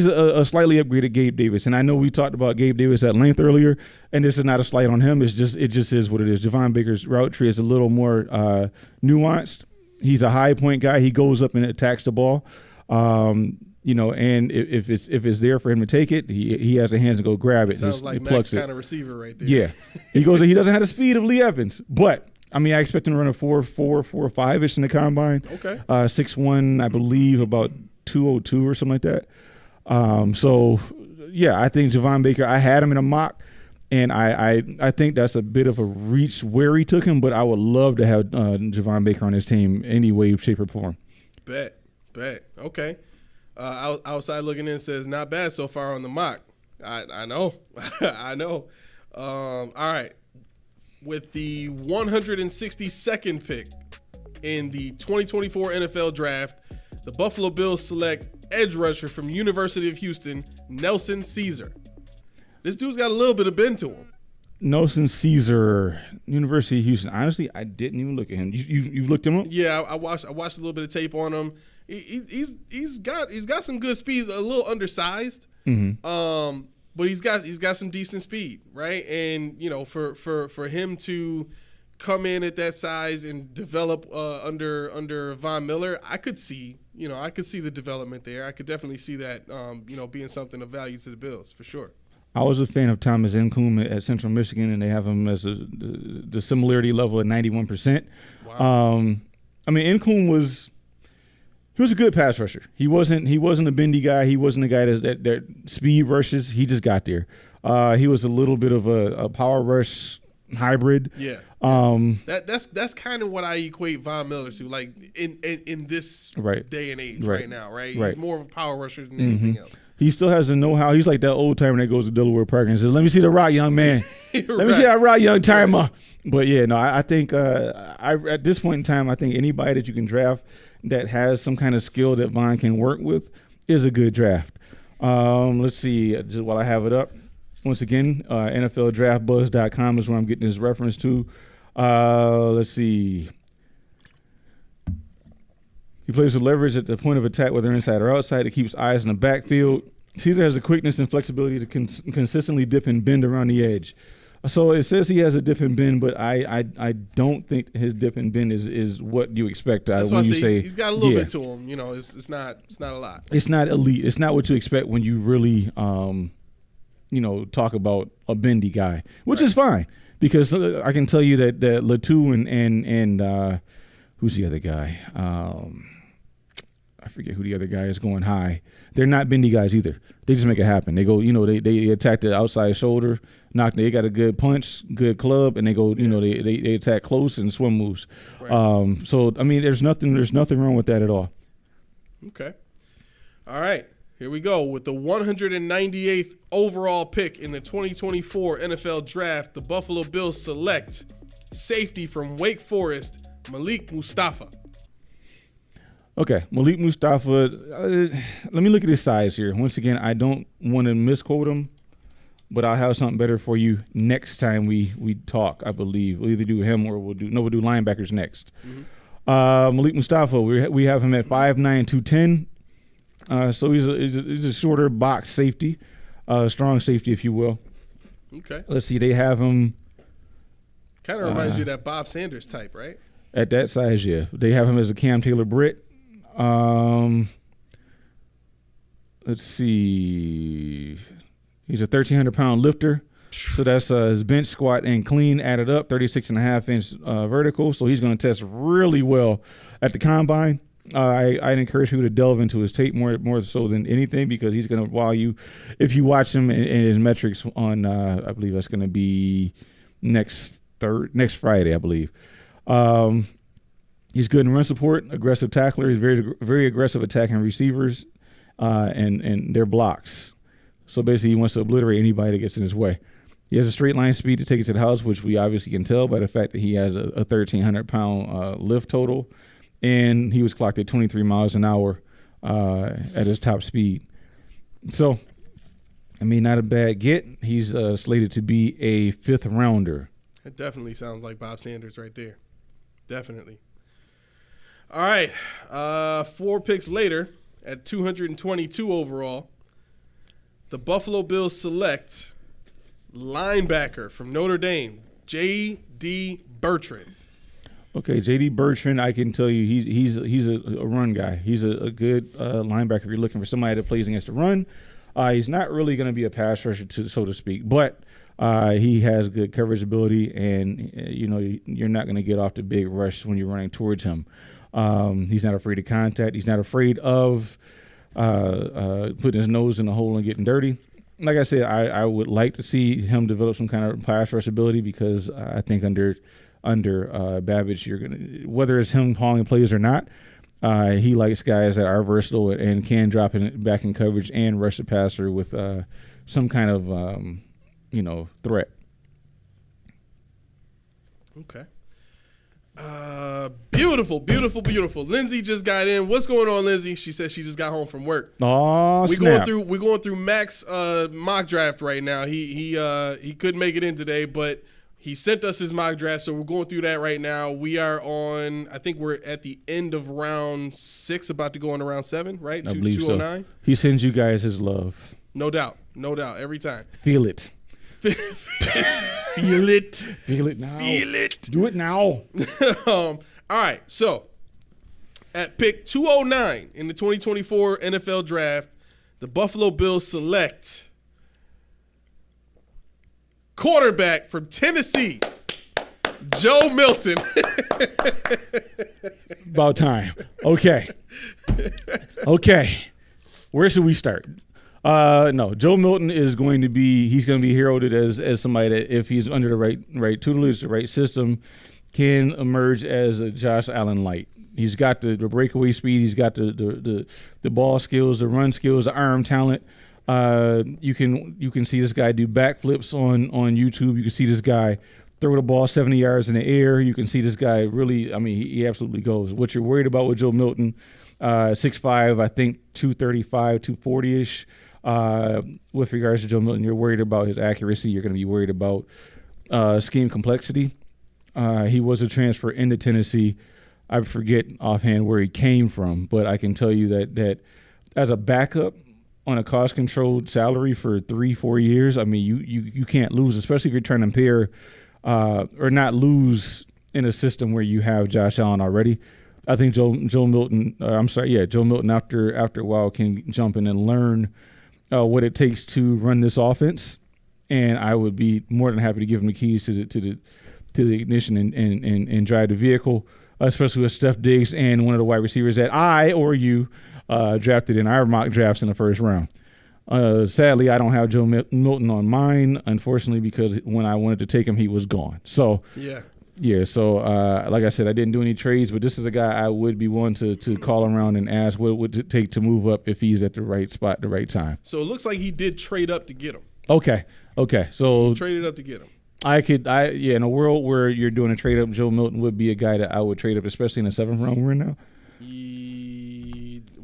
a slightly upgraded Gabe Davis, and I know we talked about Gabe Davis at length earlier, and this is not a slight on him. It just is what it is. Javon Baker's route tree is a little more nuanced. He's a high point guy. He goes up and attacks the ball. And if it's there for him to take it, he has the hands to go grab it.
Sounds like Max kind of receiver right there.
Yeah, he goes. He doesn't have the speed of Lee Evans, but I mean, I expect him to run a 4.4, 4.5-ish in the combine.
Okay.
6'1", I believe, about 202 or something like that. So yeah, I think Javon Baker. I had him in a mock, and I think that's a bit of a reach where he took him, but I would love to have Javon Baker on his team any way, shape, or form.
Bet. Okay. Outside looking in says not bad so far on the mock. I know. I know. All right. With the 162nd pick in the 2024 NFL Draft, the Buffalo Bills select edge rusher from University of Houston, Nelson Caesar. This dude's got a little bit of bend to him.
Nelson Caesar, University of Houston. Honestly, I didn't even look at him. You looked him up?
Yeah, I watched a little bit of tape on him. He's got some good speed. He's a little undersized, but he's got some decent speed, right? And for him to come in at that size and develop under Von Miller, I could see the development there. I could definitely see that being something of value to the Bills for sure.
I was a fan of Thomas Nkoum at Central Michigan, and they have him as the similarity level at 91%.
Wow.
I mean, Nkoum was a good pass rusher. He wasn't a bendy guy. He wasn't a guy that speed rushes. He just got there. He was a little bit of a power rush hybrid.
Yeah. That's kind of what I equate Von Miller to, like in this day and age right now, right? He's more of a power rusher than anything else.
He still has the know-how. He's like that old timer that goes to Delaware Park and says, "Let me see the rock, young man. Let me see that rock, young timer." But yeah, no, I think at this point in time, I think anybody that you can draft that has some kind of skill that Von can work with is a good draft. Let's see, just while I have it up. Once again, NFLDraftBuzz.com is where I'm getting this reference to. Let's see. He plays with leverage at the point of attack, whether inside or outside. It keeps eyes in the backfield. Caesar has the quickness and flexibility to consistently dip and bend around the edge. So it says he has a dip and bend, but I don't think his dip and bend is what you expect.
That's
when
why
you
say he's got a little bit to him. It's not a lot.
It's not elite. It's not what you expect when you really talk about a bendy guy, which is fine. because I can tell you that Latu and who's the other guy? I forget who the other guy is going high. They're not bendy guys either. They just make it happen. They go, they attack the outside shoulder, they got a good punch, good club, and they go, they attack close and swim moves. Right. So I mean, there's nothing wrong with that at all.
Okay. All right. Here we go with the 198th overall pick in the 2024 NFL Draft. The Buffalo Bills select safety from Wake Forest, Malik Mustafa.
Okay, Malik Mustafa. Let me look at his size here. Once again, I don't want to misquote him, but I'll have something better for you next time we talk. I believe we'll either do him or we'll do linebackers next. Mm-hmm. Malik Mustafa. We have him at 5'9", 210. So he's a shorter box safety, strong safety, if you will.
Okay.
Let's see. They have him.
Kind of reminds you of that Bob Sanders type, right?
At that size, yeah. They have him as a Cam Taylor-Britt. Let's see. He's a 1,300-pound lifter. So that's his bench, squat, and clean added up, 36.5-inch vertical. So he's going to test really well at the combine. I'd encourage people to delve into his tape more so than anything, because he's going to wow you if you watch him in his metrics on. I believe that's going to be next Friday, I believe. He's good in run support, aggressive tackler. He's very very aggressive attacking receivers and their blocks. So basically, he wants to obliterate anybody that gets in his way. He has a straight line speed to take it to the house, which we obviously can tell by the fact that he has a 1,300-pound lift total. And he was clocked at 23 miles an hour at his top speed. So, I mean, not a bad get. He's slated to be a 5th rounder.
It definitely sounds like Bob Sanders right there. Definitely. All right. 4 picks later, at 222 overall, the Buffalo Bills select linebacker from Notre Dame, J.D. Bertrand.
Okay, J.D. Bertrand, I can tell you he's a run guy. He's a good linebacker if you're looking for somebody that plays against the run. He's not really going to be a pass rusher, so to speak, but he has good coverage ability, and you're not going to get off the big rush when you're running towards him. He's not afraid of contact. He's not afraid of putting his nose in the hole and getting dirty. Like I said, I would like to see him develop some kind of pass rush ability, because I think under Babbage, you're gonna, whether it's him calling plays or not, he likes guys that are versatile and can drop back in coverage and rush the passer with some kind of threat. Okay.
Beautiful. Lindsay just got in. What's going on, Lindsay? She said she just got home from work.
Oh,
we're going through Mac's mock draft right now. He couldn't make it in today, but he sent us his mock draft, so we're going through that right now. We are I think we're at the end of round 6, about to go into round 7, right?
I believe
209.
So. He sends you guys his love.
No doubt, every time.
Feel it.
Feel it.
Feel it now.
Feel it.
Do it now.
All right, so at pick 209 in the 2024 NFL Draft, the Buffalo Bills select quarterback from Tennessee, Joe Milton.
About time. Okay. Where should we start? No, Joe Milton is going to be heralded as somebody that, if he's under the right tutelage, the right system, can emerge as a Josh Allen light. He's got the breakaway speed. He's got the ball skills, the run skills, the arm talent. You can see this guy do backflips on YouTube. You can see this guy throw the ball 70 yards in the air. You can see this guy really, he absolutely goes. What you're worried about with Joe Milton, 6'5", I think 235, 240-ish. With regards to Joe Milton, you're worried about his accuracy. You're going to be worried about scheme complexity. He was a transfer into Tennessee. I forget offhand where he came from, but I can tell you that as a backup on a cost-controlled salary for 3-4 years, you can't lose, especially if you're trying to pair or not lose in a system where you have Josh Allen already. I think Joe Milton after a while can jump in and learn what it takes to run this offense. and I would be more than happy to give him the keys to the ignition and drive the vehicle, especially with Steph Diggs and one of the wide receivers that I or you drafted in our mock drafts in the first round. Sadly, I don't have Joe Milton on mine, unfortunately, because when I wanted to take him, he was gone. So so like I said, I didn't do any trades, but this is a guy I would be willing to call around and ask what would it take to move up if he's at the right spot at the right time.
So it looks like he did trade up to get him.
Okay. So
he traded up to get him.
In a world where you're doing a trade up, Joe Milton would be a guy that I would trade up, especially in the 7th round we're in now.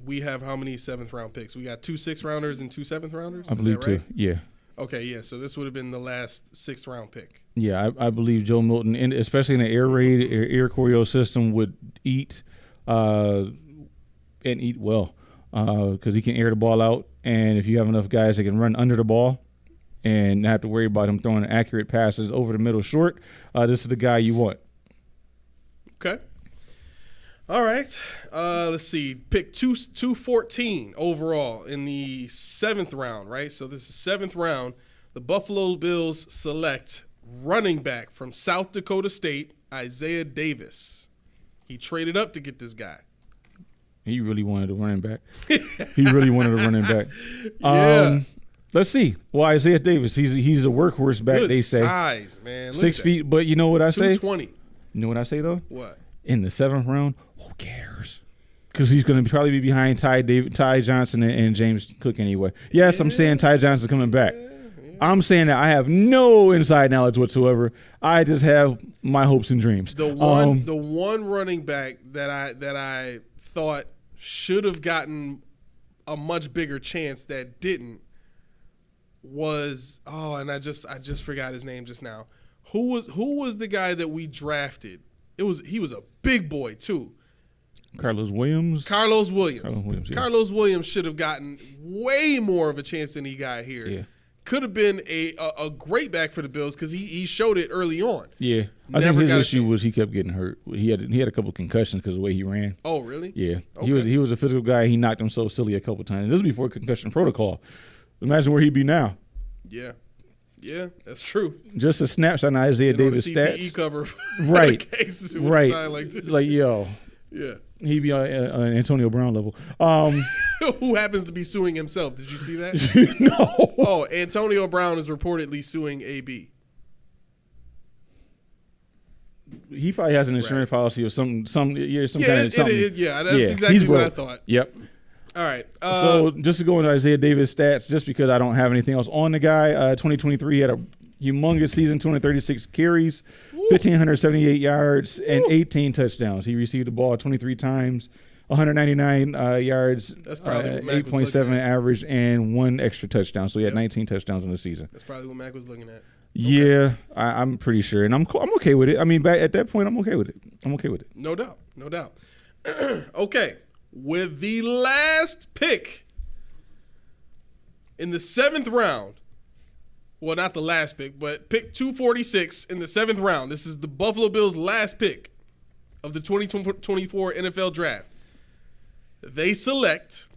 We have how many 7th round picks? We got 2 6th rounders and 2 7th rounders?
I believe 2. Yeah.
Okay, yeah. So this would have been the last 6th round pick.
Yeah, I believe Joe Milton, especially in the air raid, air choreo system, would eat and eat well because he can air the ball out. And if you have enough guys that can run under the ball and not have to worry about him throwing accurate passes over the middle short, this is the guy you want.
Okay. All right. Let's see. Pick 214 overall in the 7th round, right? So this is 7th round. The Buffalo Bills select running back from South Dakota State, Isaiah Davis. He traded up to get this guy.
He really wanted a running back.
Yeah.
Let's see. Well, Isaiah Davis, he's a workhorse back,
Good
they say.
size, man. Look
6 feet, but you know what I say?
220.
You know what I say, though?
What?
In the 7th round, who cares? Because he's going to probably be behind Ty Johnson and James Cook anyway. Yes, I'm saying Ty Johnson's coming back. I'm saying that I have no inside knowledge whatsoever. I just have my hopes and dreams.
The one running back that I thought should have gotten a much bigger chance that didn't was and I just forgot his name just now. Who was the guy that we drafted? He was a big boy too.
Carlos Williams.
Carlos Williams.
Yeah.
Carlos Williams should have gotten way more of a chance than he got here.
Yeah.
Could have been a great back for the Bills because he showed it early on.
Yeah, I think his issue was he kept getting hurt. He had a couple concussions because of the way he ran.
Oh, really?
Yeah,
Okay.
he was a physical guy. He knocked himself silly a couple times. This was before concussion protocol. Imagine where he'd be now.
Yeah, that's true.
Just a snapshot on Isaiah Davis'
on the CTE
stats.
cover,
Right,
cases
right.
Like
yo,
yeah.
He'd be on Antonio Brown level.
Who happens to be suing himself? Did you see that?
No.
Oh, Antonio Brown is reportedly suing AB.
He probably has an insurance policy or some kind of something.
That's exactly what I thought.
Yep.
All right.
So just to go into Isaiah Davis' stats, just because I don't have anything else on the guy, 2023 he had a humongous season, 236 carries, 1,578 yards, and 18 touchdowns. He received the ball 23 times, 199 yards,
That's probably what Mac was
8.7 average, and 1 extra touchdown. So he had 19 touchdowns in the season.
That's probably what Mac was looking at.
Yeah, I'm pretty sure, and I'm okay with it. I mean, back at that point, I'm okay with it.
No doubt. Okay, with the last pick in the 7th round. Well, not the last pick, but pick 246 in the 7th round. This is the Buffalo Bills' last pick of the 2024 NFL Draft. They select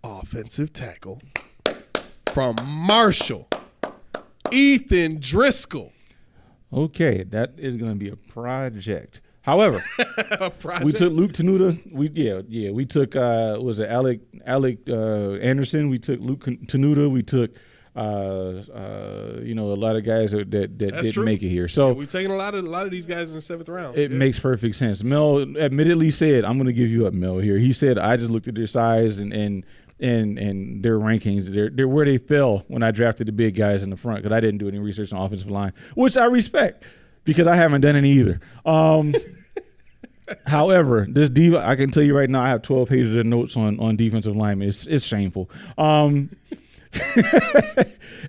offensive tackle from Marshall, Ethan Driscoll.
Okay, that is going to be a project. However,
Project?
we took Luke Tenuta. We took was it Alec Anderson? We took Luke Tenuta. We took a lot of guys that didn't make it here. So
we've taken a lot of these guys in the 7th round.
It makes perfect sense. Mel admittedly said, "I'm going to give you up, Mel." Here, he said, "I just looked at their size and their rankings. They're where they fell when I drafted the big guys in the front because I didn't do any research on offensive line, which I respect." Because I haven't done any either. However, this diva, I can tell you right now, I have 12 pages of notes on defensive linemen. It's shameful. And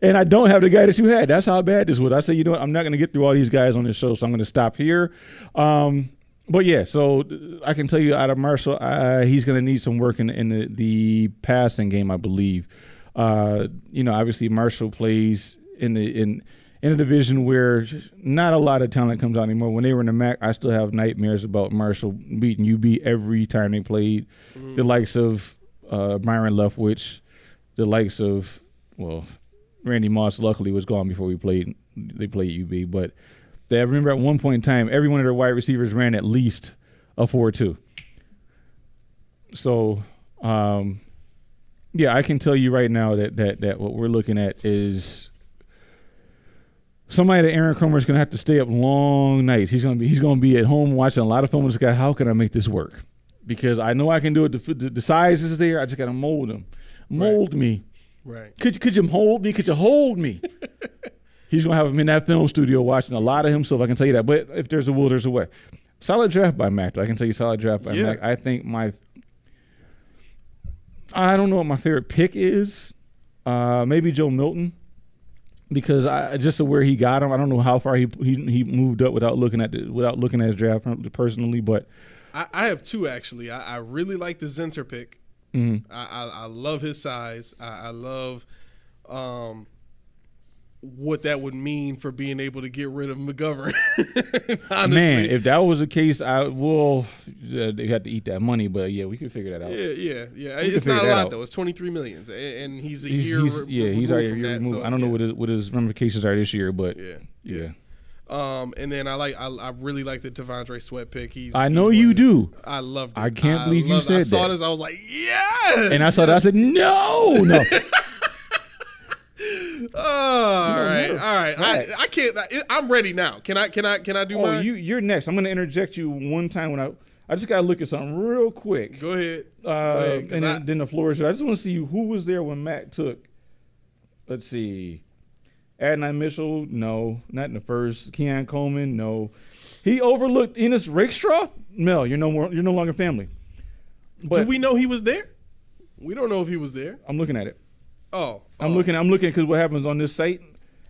I don't have the guy that you had. That's how bad this was. I said, you know what? I'm not going to get through all these guys on this show, so I'm going to stop here. But yeah, so I can tell you out of Marshall, he's going to need some work in the passing game, I believe. Obviously Marshall plays in a division where not a lot of talent comes out anymore. When they were in the MAC, I still have nightmares about Marshall beating UB every time they played. The likes of Byron Leftwich, the likes of, well, Randy Moss luckily was gone before they played UB, but I remember at one point in time, every one of their wide receivers ran at least a 4.2. So, yeah, I can tell you right now that what we're looking at is somebody that Aaron Cromer is going to have to stay up long nights. He's going to be at home watching a lot of film with this guy. How can I make this work? Because I know I can do it. The size is there. I just got to mold him. Mold me.
Right.
Could you hold me? Could you hold me? He's going to have him in that film studio watching a lot of himself. I can tell you that. But if there's a will, there's a way. Solid draft by Mac. I can tell you solid draft by Mac. I think I don't know what my favorite pick is. Maybe Joe Milton. Because just where he got him, I don't know how far he moved up without looking at his draft personally. But
I have two actually. I really like the Zinter pick.
Mm-hmm.
I love his size. I love what that would mean for being able to get rid of McGovern. Honestly.
Man, if that was the case, they had to eat that money. But yeah, we could figure that out.
Yeah. It's not a lot though. It's $23 million, and he's a year. He's already a year removed.
So, I don't know what his ramifications are this year, but
yeah. And then I really like the T'Vondre Sweat pick.
I know you do.
I loved it.
I can't believe you said that. I
saw this. I was like, yes.
And I saw that. I said, no.
All right. I can't. I'm ready now. Can I do mine?
You're next. I'm going to interject you one time when I just got to look at something real quick.
Go ahead.
And then the floor is yours. I just want to see who was there when Matt took. Let's see. Adonai Mitchell, no, not in the first. Keon Coleman, no. He overlooked Enos Rakestraw. Mel, you're no longer family. But
do we know he was there? We don't know if he was there.
I'm looking at it.
Oh.
I'm looking because what happens on this site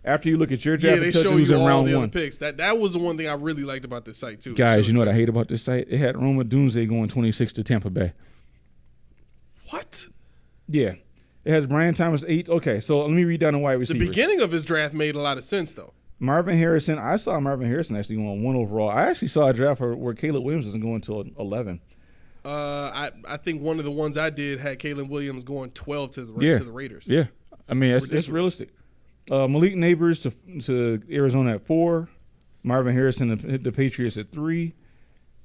after you look at your draft,
they show you all the other picks. That was the one thing I really liked about this site too.
Guys, you know what I hate about this site? It had Roma Dunze going 26 to Tampa Bay.
What?
Yeah. It has Brian Thomas 8. Okay, so let me read down the wide receivers.
The beginning of his draft made a lot of sense, though.
Marvin Harrison. I saw Marvin Harrison actually going 1 overall. I actually saw a draft where Caleb Williams doesn't go until 11.
I think one of the ones I did had Caleb Williams going 12 to the Raiders.
Yeah, I mean it's realistic. Malik Neighbors to Arizona at 4. Marvin Harrison to the Patriots at 3.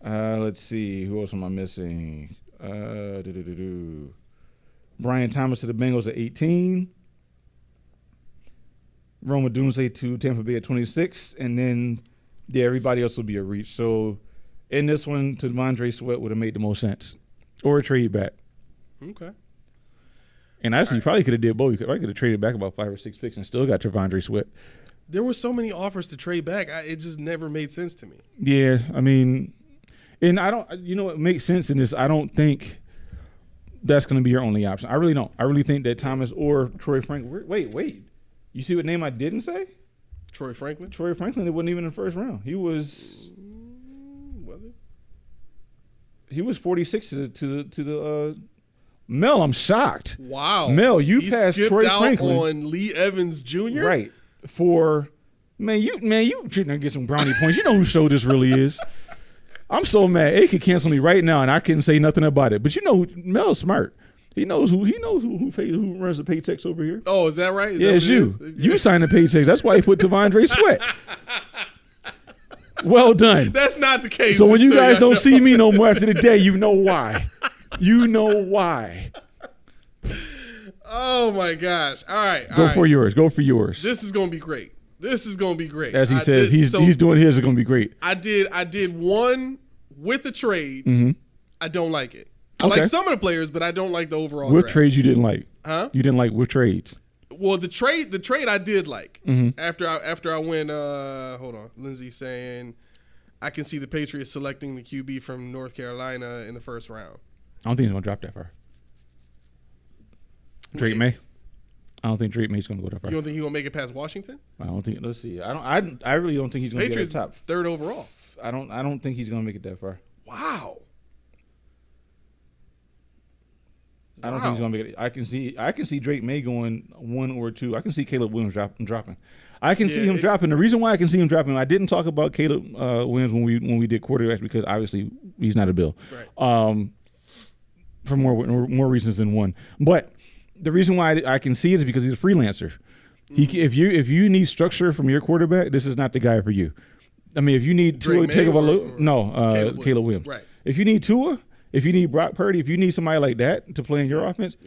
Let's see, who else am I missing? Brian Thomas to the Bengals at 18. Roma Dunze to Tampa Bay at 26. And then, everybody else will be a reach. So, in this one, T'Vondre Sweat would have made the most sense. Or a trade back.
Okay.
And actually, you probably could have did both. You could have traded back about 5 or 6 picks and still got T'Vondre Sweat.
There were so many offers to trade back. It just never made sense to me.
Yeah, I mean, and I don't, what makes sense in this, I don't think that's going to be your only option. I really don't. I really think that Thomas or Troy Franklin. Wait. You see what name I didn't say?
Troy Franklin?
Troy Franklin, it wasn't even in the first round. He was.
Was it?
He was 46 to the. Mel, I'm shocked.
Wow.
Mel, you passed Troy Franklin
on Lee Evans Jr.
Right. For you gonna get some brownie points. You know whose show this really is. I'm so mad. It could cancel me right now, and I couldn't say nothing about it. But Mel's smart. He knows who runs the paychecks over here.
Oh, is that right?
It's you. You signed the paychecks. That's why he put T'Vondre Sweat. Well done.
That's not the case.
So when you guys don't see me no more after the day, you know why. You know why.
Oh my gosh! All right.
Go for yours.
This is gonna be great.
As he says, he's doing his. It's gonna be great.
I did one with the trade.
Mm-hmm.
I don't like it. I like some of the players, but I don't like the overall.
What
draft.
trades you didn't like?
Huh?
You didn't like what trades?
Well, the trade I did like.
Mm-hmm.
After I went. Hold on, Lindsay saying, I can see the Patriots selecting the QB from North Carolina in the first round.
I don't think he's gonna drop that far. Drake May. I don't think Drake May's gonna go that far.
You don't think he's gonna make it past Washington?
I don't think. Let's see. I really don't think he's gonna
Patriots
get top
3rd overall.
I don't think he's gonna make it that far.
Wow.
I don't think he's gonna make it. I can see Drake May going 1 or 2. I can see Caleb Williams dropping. I can see him dropping. The reason why I can see him dropping, I didn't talk about Caleb Williams when we did quarterbacks because obviously he's not a Bill.
Right.
for more reasons than one. But the reason why I can see it is because he's a freelancer. If you need structure from your quarterback, this is not the guy for you. I mean, if you need Tua Tagovailoa, Caleb Williams.
Right.
If you need Tua, if you need Brock Purdy, if you need somebody like that to play in your offense,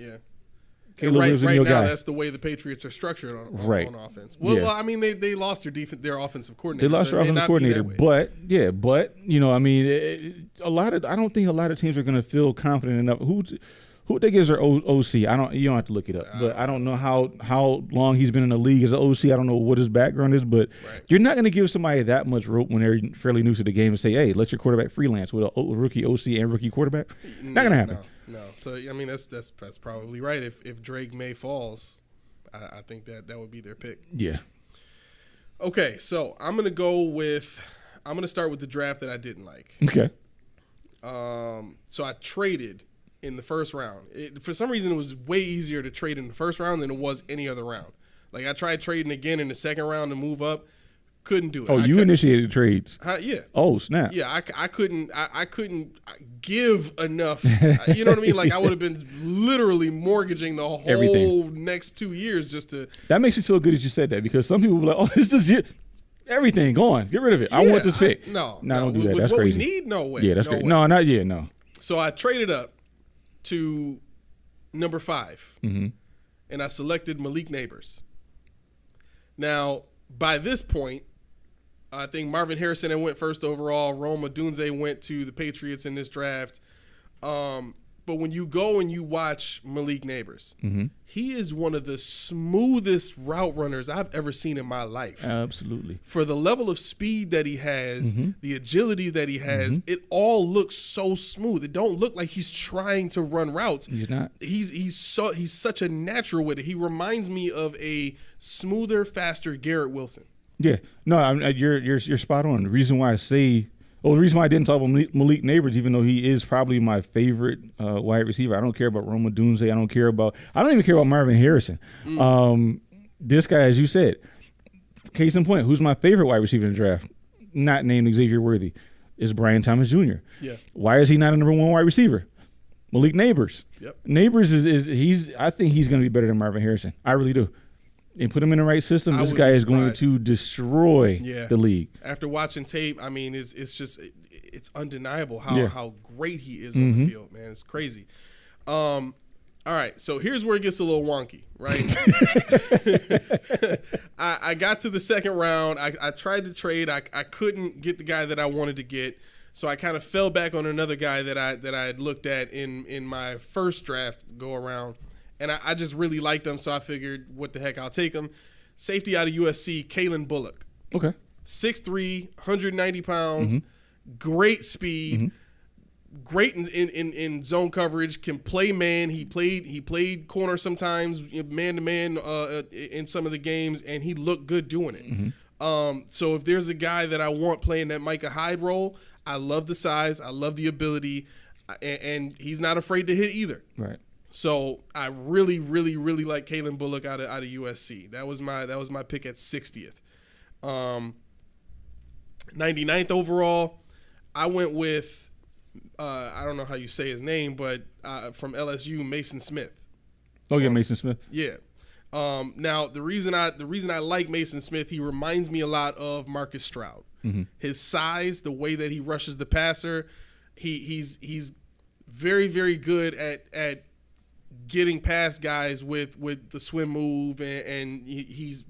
Caleb Williams is your
now,
guy.
that's the way the Patriots are structured on offense.
Yeah.
Well, I mean, they lost their offensive coordinator.
They lost their offensive coordinator, but I mean, I don't think a lot of teams are going to feel confident enough. Who they is their OC? You don't have to look it up, but I don't know how long he's been in the league as an OC. I don't know what his background is, but you're not going to give somebody that much rope when they're fairly new to the game and say, "Hey, let your quarterback freelance with a rookie OC and rookie quarterback." Not going to happen.
No. So I mean, that's probably right. If Drake May falls, I think that would be their pick.
Yeah.
Okay, so I'm gonna start with the draft that I didn't like.
Okay.
So I traded in the first round. For some reason, it was way easier to trade in the first round than it was any other round. Like I tried trading again in the second round to move up, couldn't do it.
Oh, you initiated trades?
Yeah.
Oh, snap.
Yeah, I couldn't give enough. You know what I mean? Like I would have been literally mortgaging the whole next 2 years just to.
That makes me feel good that you said that because some people will be like, "Oh, it's just everything gone. Get rid of it. I want this pick."
No,
don't do that.
With
That's
what
crazy.
we need, no way.
Yeah, that's crazy. No, not yet. No.
So I traded up to number 5,
mm-hmm.
and I selected Malik Neighbors. Now, by this point, I think Marvin Harrison had went first overall. Rome Odunze went to the Patriots in this draft. But when you go and you watch Malik Neighbors,
mm-hmm.
he is one of the smoothest route runners I've ever seen in my life.
Absolutely.
For the level of speed that he has,
mm-hmm.
the agility that he has,
mm-hmm.
it all looks so smooth. It don't look like he's trying to run routes.
He's not.
He's such a natural with it. He reminds me of a smoother, faster Garrett Wilson.
Yeah. No, you're spot on. The reason why I didn't talk about Malik Neighbors, even though he is probably my favorite wide receiver. I don't care about Rome Odunze. I don't even care about Marvin Harrison. This guy, as you said, case in point, who's my favorite wide receiver in the draft? Not named Xavier Worthy, is Brian Thomas Jr.
Yeah.
Why is he not a number 1 wide receiver? Malik Neighbors.
Yep.
Neighbors I think he's going to be better than Marvin Harrison. I really do. And put him in the right system, this guy is going to destroy the league.
After watching tape, I mean, it's undeniable how great he is
mm-hmm.
on the field, man. It's crazy. All right, so here's where it gets a little wonky, right? I got to the second round. I tried to trade. I couldn't get the guy that I wanted to get, so I kind of fell back on another guy that I had looked at in my first draft go around. And I just really liked him, so I figured, what the heck, I'll take him. Safety out of USC, Kalen Bullock.
Okay.
6'3", 190 pounds,
mm-hmm. great
speed,
mm-hmm.
great in zone coverage, can play man. He played corner sometimes, man-to-man in some of the games, and he looked good doing it.
Mm-hmm.
So if there's a guy that I want playing that Micah Hyde role, I love the size, I love the ability, and he's not afraid to hit either.
Right.
So I really, really, really like Kalen Bullock out of USC. That was my pick at 60th. 99th overall, I went with I don't know how you say his name, but from LSU, Mason Smith.
Oh yeah, Mason Smith.
Yeah. Now the reason I like Mason Smith, he reminds me a lot of Marcus Stroud.
Mm-hmm.
His size, the way that he rushes the passer, he's very, very good at getting past guys with the swim move, and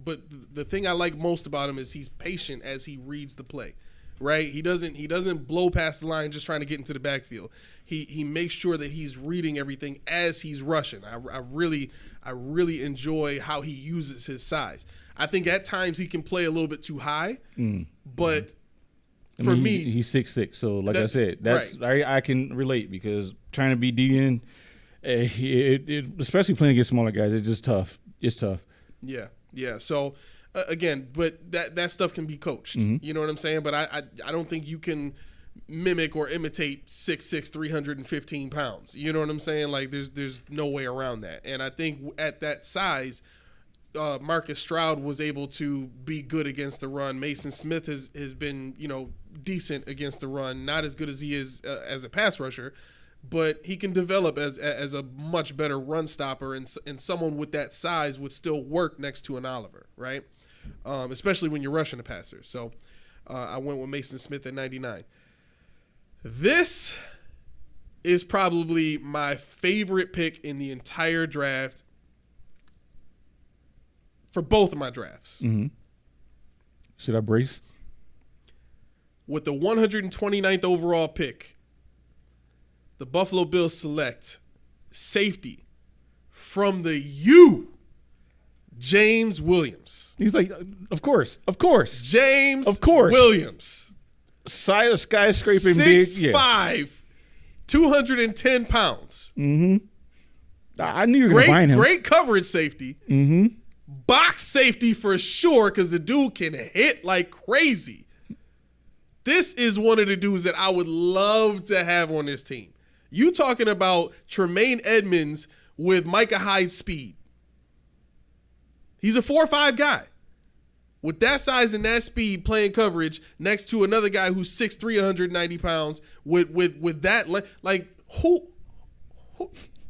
but the thing I like most about him is he's patient as he reads the play, right? He doesn't blow past the line just trying to get into the backfield. He makes sure that he's reading everything as he's rushing. I really enjoy how he uses his size. I think at times he can play a little bit too high, but for me,
he's 6'6", so like I said, that's right. I can relate because trying to be DN. Especially playing against smaller guys, it's just tough. It's tough.
Yeah. So again, but that stuff can be coached.
Mm-hmm.
You know what I'm saying? But I don't think you can mimic or imitate 6'6", 315 pounds. You know what I'm saying? Like there's no way around that. And I think at that size, Marcus Stroud was able to be good against the run. Mason Smith has been decent against the run, not as good as he is as a pass rusher. but he can develop as a much better run stopper, and someone with that size would still work next to an Oliver, right? Especially when you're rushing the passer. So I went with Mason Smith at 99. This is probably my favorite pick in the entire draft for both of my drafts.
Mm-hmm. Should I brace?
With the 129th overall pick, the Buffalo Bills select safety from the U, James Williams.
He's like, of course.
James
Of course.
Williams.
Side of skyscraping big.
6'5", 210 pounds.
Mm-hmm. I knew you were going to find him.
Great coverage safety.
Mm-hmm.
Box safety for sure, because the dude can hit like crazy. This is one of the dudes that I would love to have on this team. You talking about Tremaine Edmonds with Micah Hyde's speed. He's a 4'5" guy. With that size and that speed playing coverage next to another guy who's 6'3", 190 pounds with that, like who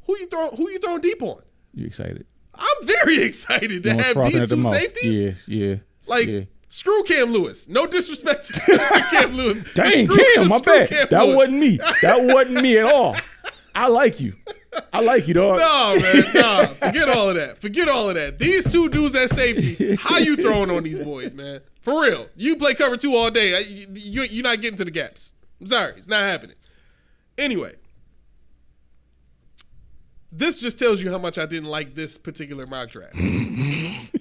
you throwing deep on?
You excited?
I'm very excited to have these two safeties.
Yeah.
Screw Cam Lewis. No disrespect to Cam Lewis.
Dang, Cam, my bad. That wasn't me. That wasn't me at all. I like you, dog.
No, man, no. Forget all of that. These two dudes at safety, how you throwing on these boys, man? For real. You play cover 2 all day. You're not getting to the gaps. I'm sorry. It's not happening. Anyway. This just tells you how much I didn't like this particular mock draft.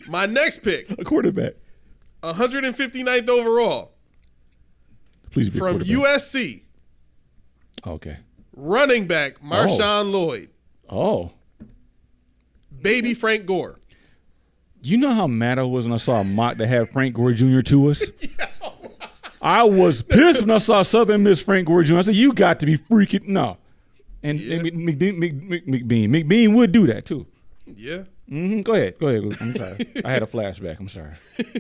My next pick.
A quarterback.
159th overall.
Please be
from USC.
Okay.
Running back Marshawn Lloyd.
Oh.
Baby Frank Gore.
You know how mad I was when I saw a mock that had Frank Gore Jr. to us? I was pissed when I saw Southern Miss Frank Gore Jr. I said, you got to be freaking no. And McBean would do that too.
Yeah.
Mm-hmm. Go ahead. I'm sorry. I had a flashback. I'm sorry.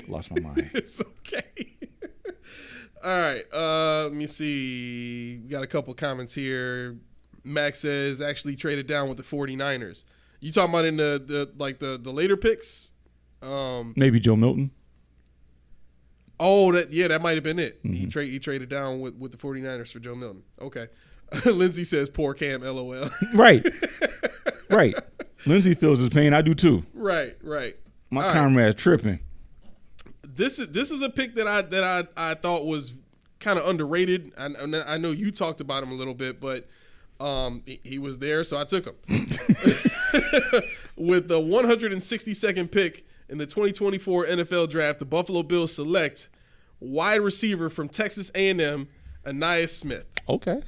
Lost my mind.
It's okay. All right. Let me see. We got a couple comments here. Max says actually traded down with the 49ers. You talking about in the later picks?
Maybe Joe Milton.
Oh, that might have been it.
Mm-hmm.
He traded down with the 49ers for Joe Milton. Okay. Lindsay says, poor Cam, LOL.
Right. Lindsay feels his pain. I do too.
Right.
My comrade's tripping.
This is a pick that I thought was kind of underrated. I know you talked about him a little bit, but he was there, so I took him. With the 162nd pick in the 2024 NFL Draft, the Buffalo Bills select wide receiver from Texas A&M, Ainias Smith.
Okay.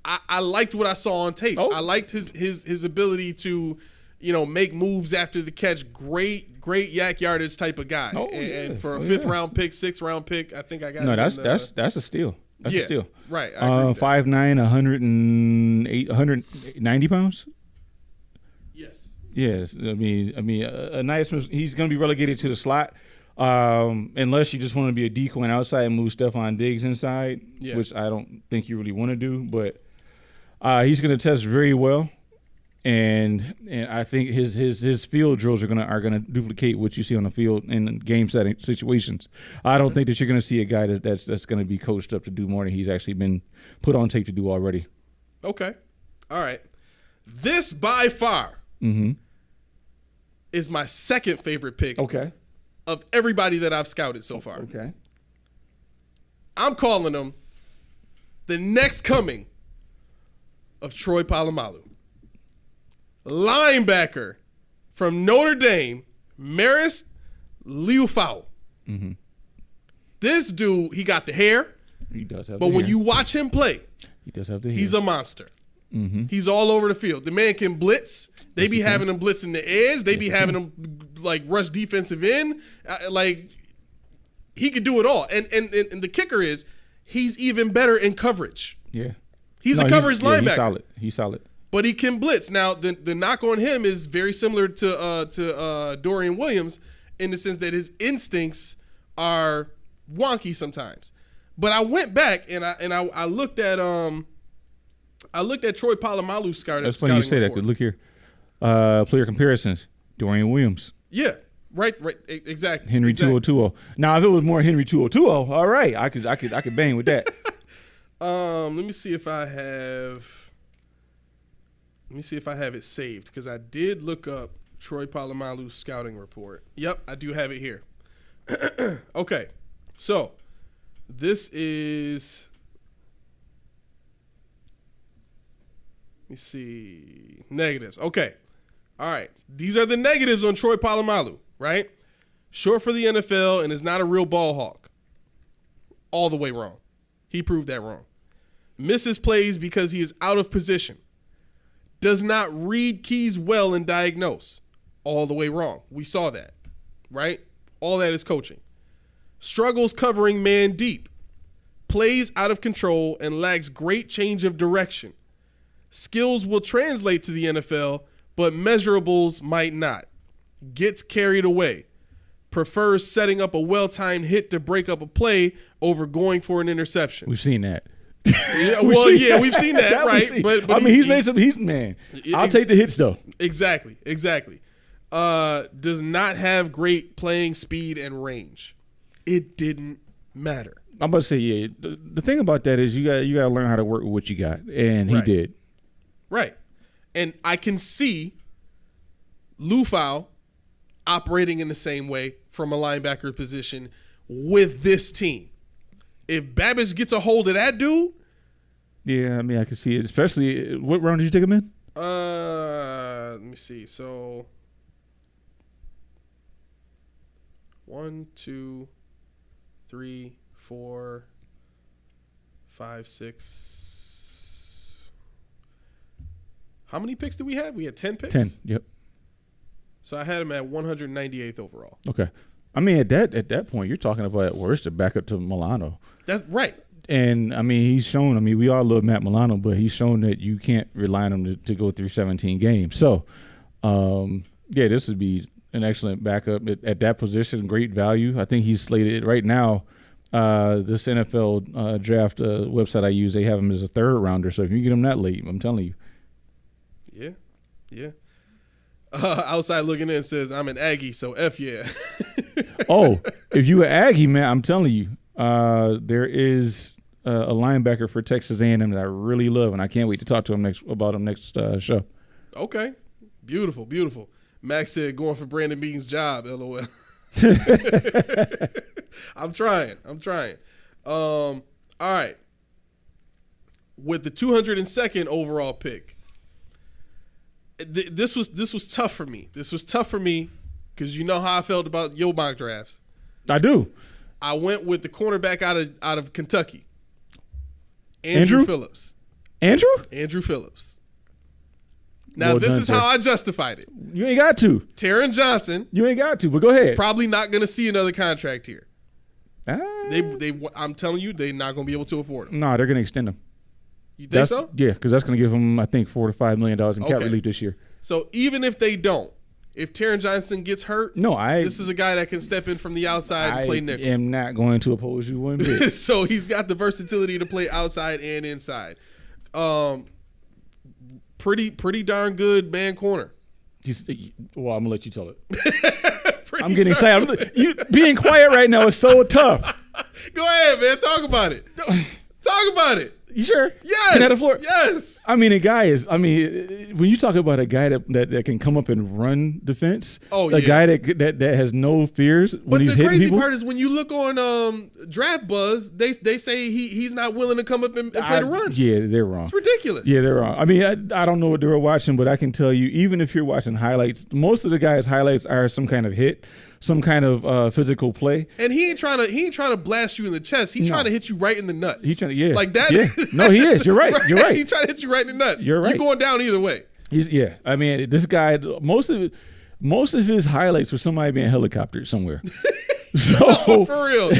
I liked what I saw on tape.
Oh.
I liked his ability to, make moves after the catch. Great yak yardage type of guy.
Oh,
and for a 5th round pick, 6th round pick, I think I got.
No, that's a steal. That's a steal.
Right.
5'9", 190 pounds.
Yes.
Yes. I mean, Ainias, he's going to be relegated to the slot. Unless you just want to be a decoy and outside and move Stephon Diggs inside, which I don't think you really want to do. But he's going to test very well, and I think his field drills are gonna duplicate what you see on the field in game setting situations. I don't think that you're going to see a guy that's going to be coached up to do more than he's actually been put on tape to do already.
Okay, all right. This by far is my second favorite pick.
Okay.
Of everybody that I've scouted so far.
Okay.
I'm calling him the next coming of Troy Polamalu. Linebacker from Notre Dame, Maris Liufau.
Mm-hmm.
This dude, he got the hair.
He does have
but
the hair.
when you watch him play,
he does have the hair.
He's a monster.
Mm-hmm.
He's all over the field. The man can blitz. They be having him blitzing the edge. They be having him like rush defensive end. He could do it all. And the kicker is he's even better in coverage.
Yeah.
He's a coverage linebacker.
He's solid.
But he can blitz. Now the knock on him is very similar to Dorian Williams in the sense that his instincts are wonky sometimes. But I went back and I looked at I looked at Troy Polamalu's scouting.
That's funny you say that.
report.
Cause look here, player comparisons. Dorian Williams,
Yeah, right, exactly.
Henry
exactly.
2020. Now, if it was more Henry 2020, all right, I could bang with that.
Let me see if I have. Let me see if I have it saved because I did look up Troy Polamalu's scouting report. Yep, I do have it here. Okay, so this is. Let me see. Negatives. Okay. All right. These are the negatives on Troy Polamalu, right? Short for the NFL and is not a real ball hawk. All the way wrong. He proved that wrong. Misses plays because he is out of position. Does not read keys well and diagnose. All the way wrong. We saw that, right? All that is coaching. Struggles covering man deep. Plays out of control and lacks great change of direction. Skills will translate to the NFL, but measurables might not. Gets carried away. Prefers setting up a well-timed hit to break up a play over going for an interception.
We've seen that.
Yeah, well, yeah, we've seen that, right? But
I mean, he's made some. I'll take the hits though.
Exactly. Does not have great playing speed and range. It didn't matter.
I'm about to say, yeah. The thing about that is you got to learn how to work with what you got, and he
Right.
did.
Right. And I can see Lufau operating in the same way from a linebacker position with this team. If Babbage gets a hold of that dude.
Yeah, I mean, I can see it. Especially, what round did you take him in?
Let me see. So 1, 2, 3, 4, 5, 6. How many picks did we have? We had 10 picks?
10, yep.
So I had him at 198th overall.
Okay. I mean, at that point, you're talking about at worst a backup to Milano.
That's right.
And, I mean, he's shown, I mean, we all love Matt Milano, but he's shown that you can't rely on him to go through 17 games. So, yeah, this would be an excellent backup at that position, great value. I think he's slated right now. This NFL draft website I use, they have him as a third rounder. So if you get him that late, I'm telling you.
Yeah. Outside looking in says, I'm an Aggie, so F yeah.
Oh, if you an Aggie, man, I'm telling you, there is a linebacker for Texas A&M that I really love, and I can't wait to talk to him about him next show.
Okay. Beautiful. Max said going for Brandon Bean's job, LOL. I'm trying. All right. With the 202nd overall pick, this was tough for me. This was tough for me because you know how I felt about your mock drafts.
I do.
I went with the cornerback out of Kentucky, Andrew Phillips. Andrew Phillips. Now,
Well
this
done,
is
sir.
how I justified it.
You ain't got to.
Taron Johnson
You ain't got to, but go ahead.
probably not going to see another contract here.
Ah.
I'm telling you, they're not going to be able to afford him.
No, they're going to extend him.
You think so?
Yeah, because that's going to give him, I think, $4 to $5 million in cap
Okay.
relief this year.
So even if they don't, if Taron Johnson gets hurt, this is a guy that can step in from the outside and play nickel.
I am not going to oppose you one bit.
So he's got the versatility to play outside and inside. Pretty darn good man corner.
Well, I'm going to let you tell it.
Pretty
I'm getting
darn-
excited. You being quiet right now is so tough.
Go ahead, man. Talk about it. Talk about it.
You sure?
Yes.
Can I have the floor?
Yes.
I mean, when you talk about a guy that can come up and run defense, a guy that has no fears when
But
he's
the
hitting
crazy
people.
part is when you look on Draft Buzz, they say he's not willing to come up and play the run.
Yeah, they're wrong.
It's ridiculous.
Yeah, they're wrong. I mean, I don't know what they were watching, but I can tell you, even if you're watching highlights, most of the guys' highlights are some kind of hit, some kind of physical play.
And he ain't trying to blast you in the chest. He's trying to hit you right in the nuts. Like that.
Yeah. No, he is. You're right. You're right.
He's trying to hit you right in the nuts.
You're right.
You're going down either way.
I mean, this guy, most of his highlights were somebody being helicoptered somewhere. So
For real.
and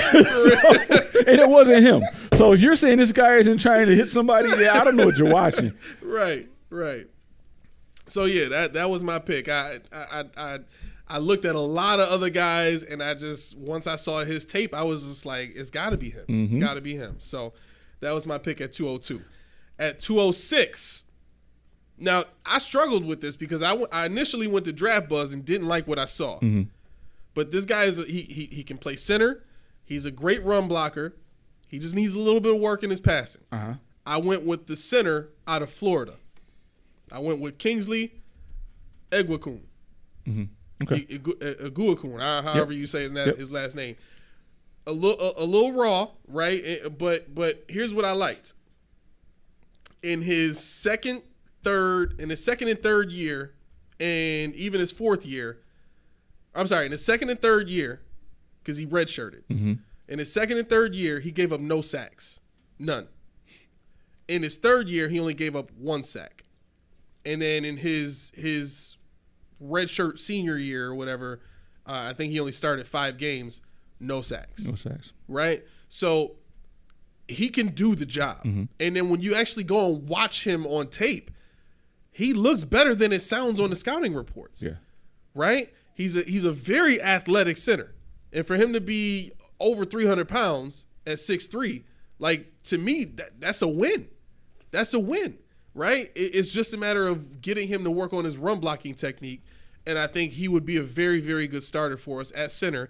it wasn't him. So if you're saying this guy isn't trying to hit somebody, I don't know what you're watching.
Right. So yeah, that was my pick. I looked at a lot of other guys, and once I saw his tape, I was just like, it's got to be him.
Mm-hmm.
It's got to be him. So that was my pick at 202. at 206. Now, I struggled with this because I initially went to Draft Buzz and didn't like what I saw.
Mm-hmm.
But this guy he can play center. He's a great run blocker. He just needs a little bit of work in his passing.
Uh-huh.
I went with the center out of Florida. I went with Kingsley Eguakun.
Mm-hmm. Okay.
Eguakun, however you say his last name. A little raw, right? But here's what I liked. In his second and third year, and even his fourth year, in his second and third year, because he redshirted.
Mm-hmm.
In his second and third year, he gave up no sacks. None. In his third year, he only gave up 1 sack. And then in his redshirt senior year or whatever, I think he only started 5 games, no sacks.
No sacks.
Right? So he can do the job.
Mm-hmm.
And then when you actually go and watch him on tape, he looks better than it sounds on the scouting reports.
Yeah.
Right? He's a very athletic center. And for him to be over 300 pounds at 6'3", like, to me, that's a win. That's a win, right? It's just a matter of getting him to work on his run blocking technique, and I think he would be a very, very good starter for us at center,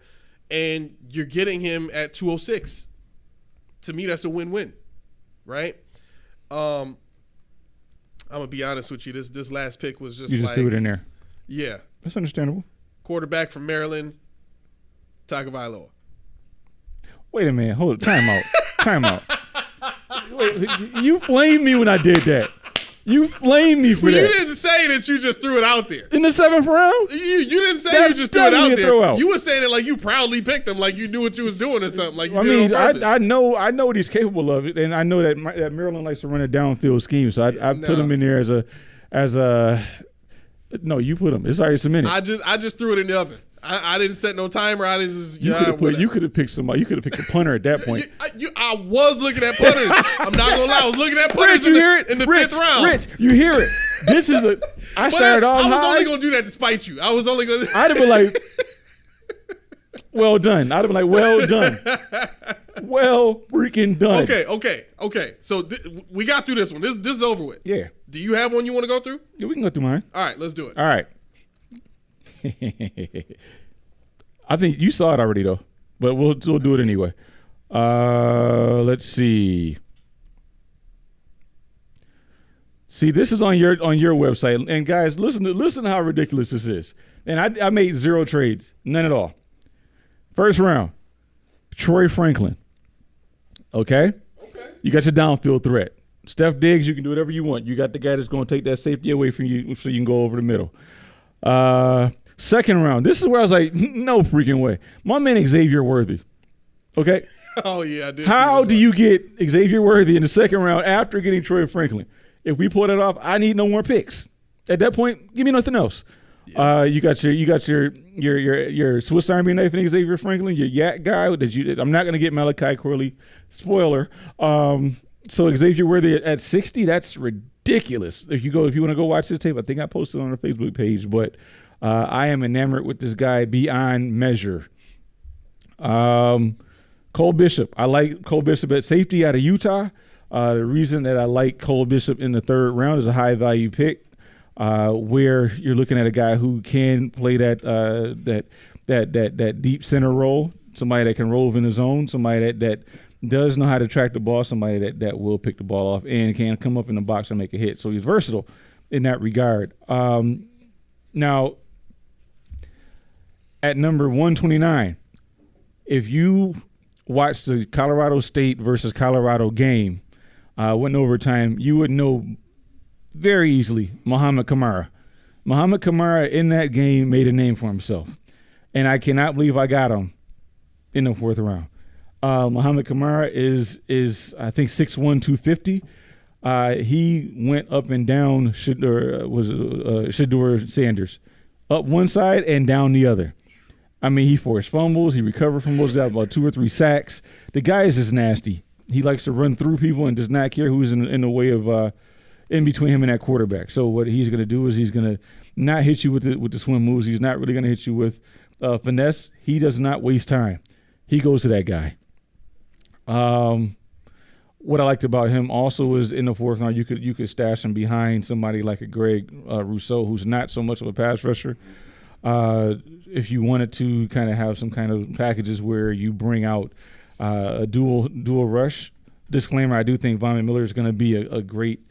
and you're getting him at 206. To me, that's a win-win, right? I'm going to be honest with you. This last pick was just
You just threw it in there.
Yeah.
That's understandable.
Quarterback from Maryland, Tagovailoa.
Wait a minute. Hold it. Time out. Wait, you flamed me when I did that. You flamed me for
Well,
that.
you didn't say that you just threw it out there.
In the 7th round?
You didn't say
That's
you just threw it out
definitely a throw
there.
out.
You were saying it like you proudly picked him, like you knew what you was doing or something. Like you
I
did
mean,
it on purpose.
I know what he's capable of, and I know that Maryland likes to run a downfield scheme, so I put him in there as a. No, you put him. It's already cemented.
I just threw it in the oven. I didn't set no timer. I didn't just.
You could have picked somebody. You could have picked a punter at that point.
I was looking at punters. I'm not gonna lie. I was looking at punters
Rich,
in the
Rich,
5th round.
Rich, you hear it. This is a. I started off high.
I was only gonna do that to spite you. I was only gonna.
I'd have been like, well done. I'd have been like, well done. Well freaking done.
Okay. So we got through this one. This is over with.
Yeah.
Do you have one you want to go through?
Yeah, we can go through mine.
All right, let's do it.
All right. I think you saw it already though, but we'll do it anyway. Let's see. See, this is on your website, and guys, listen to how ridiculous this is. And I made 0 trades, none at all. First round, Troy Franklin. Okay. You got your downfield threat. Steph Diggs, you can do whatever you want. You got the guy that's going to take that safety away from you so you can go over the middle. Second round, this is where I was like, no freaking way. My man Xavier Worthy. Okay.
Oh yeah, I did.
How do you get Xavier Worthy in the second round after getting Troy Franklin? If we pull that off, I need no more picks. At that point, give me nothing else. Yeah. You got your Swiss Army knife and Xavier Franklin, your yak guy I'm not going to get Malachi Corley. Spoiler. So Xavier Worthy at 60, that's ridiculous. If you want to go watch this tape, I think I posted on our Facebook page, but I am enamored with this guy beyond measure. Cole Bishop. I like Cole Bishop at safety out of Utah. The reason that I like Cole Bishop in the 3rd round is a high value pick, where you're looking at a guy who can play that deep center role, somebody that can rove in his zone, somebody that does know how to track the ball, somebody that will pick the ball off and can come up in the box and make a hit. So he's versatile in that regard. Now, at number 129, if you watch the Colorado State versus Colorado game, went in overtime, you would know very easily Muhammad Kamara. Muhammad Kamara in that game made a name for himself, and I cannot believe I got him in the 4th round. Muhammad Kamara is I think 6'1", 250. He went up and down Shedeur Sanders, up one side and down the other. I mean, he forced fumbles. He recovered fumbles. Got about 2 or 3 sacks. The guy is just nasty. He likes to run through people and does not care who's in the way of in between him and that quarterback. So what he's going to do is he's going to not hit you with the swim moves. He's not really going to hit you with finesse. He does not waste time. He goes to that guy. What I liked about him also is in the fourth round, you could stash him behind somebody like a Greg Rousseau, who's not so much of a pass rusher. If you wanted to kind of have some kind of packages where you bring out a dual rush. Disclaimer: I do think Von Miller is going to be a great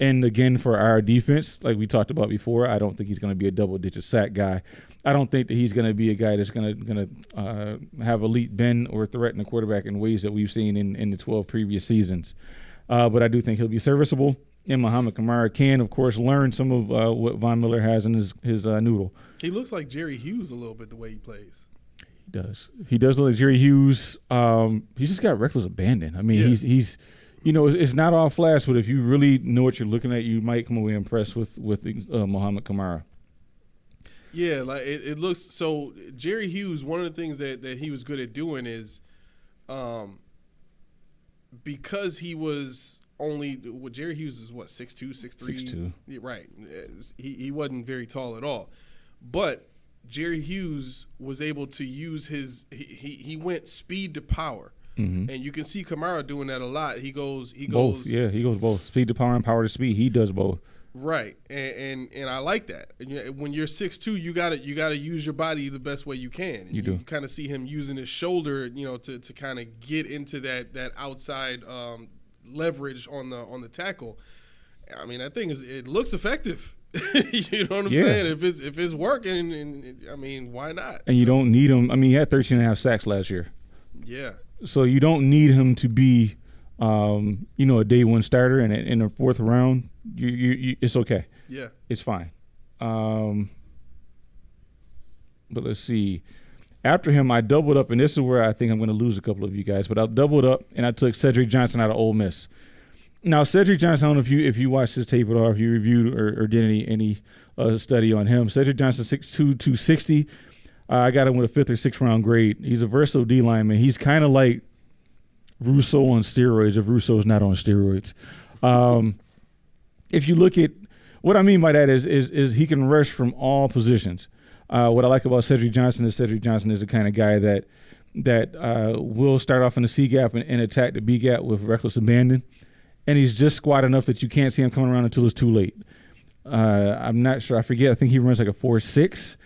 end again for our defense, like we talked about before. I don't think he's going to be a double-digit sack guy. I don't think that he's going to be a guy that's going to have elite bend or threaten the quarterback in ways that we've seen in the 12 previous seasons. But I do think he'll be serviceable. And Muhammad Kamara can, of course, learn some of what Von Miller has in his noodle.
He looks like Jerry Hughes a little bit the way he plays.
He does. He does look like Jerry Hughes. He's just got reckless abandon. I mean, he's it's not all flash, but if you really know what you're looking at, you might come away impressed with Muhammad Kamara.
Yeah, like it looks so. Jerry Hughes, one of the things that he was good at doing is, because he was Jerry Hughes is what 6'2", 6'3",
6'2".
Yeah, right. He wasn't very tall at all, but Jerry Hughes was able to use he went speed to power. Mm-hmm. And you can see Kamara doing that a lot. He goes
both. Yeah, he goes both. Speed to power and power to speed. He does both.
Right. And I like that. And when you're 6'2", you gotta use your body the best way you can. And you kind of see him using his shoulder, to kind of get into that outside leverage on the tackle. I mean, that thing it looks effective. You know what I'm saying? If it's working, and I mean, why not?
And you don't need him. I mean, he had 13.5 sacks last year.
Yeah. So
you don't need him to be, a day one starter. And in the fourth round, you it's okay.
Yeah.
It's fine. But let's see. After him, I doubled up, and this is where I think I'm going to lose a couple of you guys. But I doubled up, and I took Cedric Johnson out of Ole Miss. Now, Cedric Johnson, I don't know if you watched his tape at all, if you reviewed or did any study on him. Cedric Johnson, 6'2", 260. I got him with a 5th or 6th round grade. He's a versatile D lineman. He's kind of like Rousseau on steroids, if Rousseau's not on steroids. If you look at what I mean by that is he can rush from all positions. What I like about Cedric Johnson is the kind of guy that will start off in the C gap and attack the B gap with reckless abandon. And he's just squat enough that you can't see him coming around until it's too late. I'm not sure. I forget. I think he runs like a 4.6.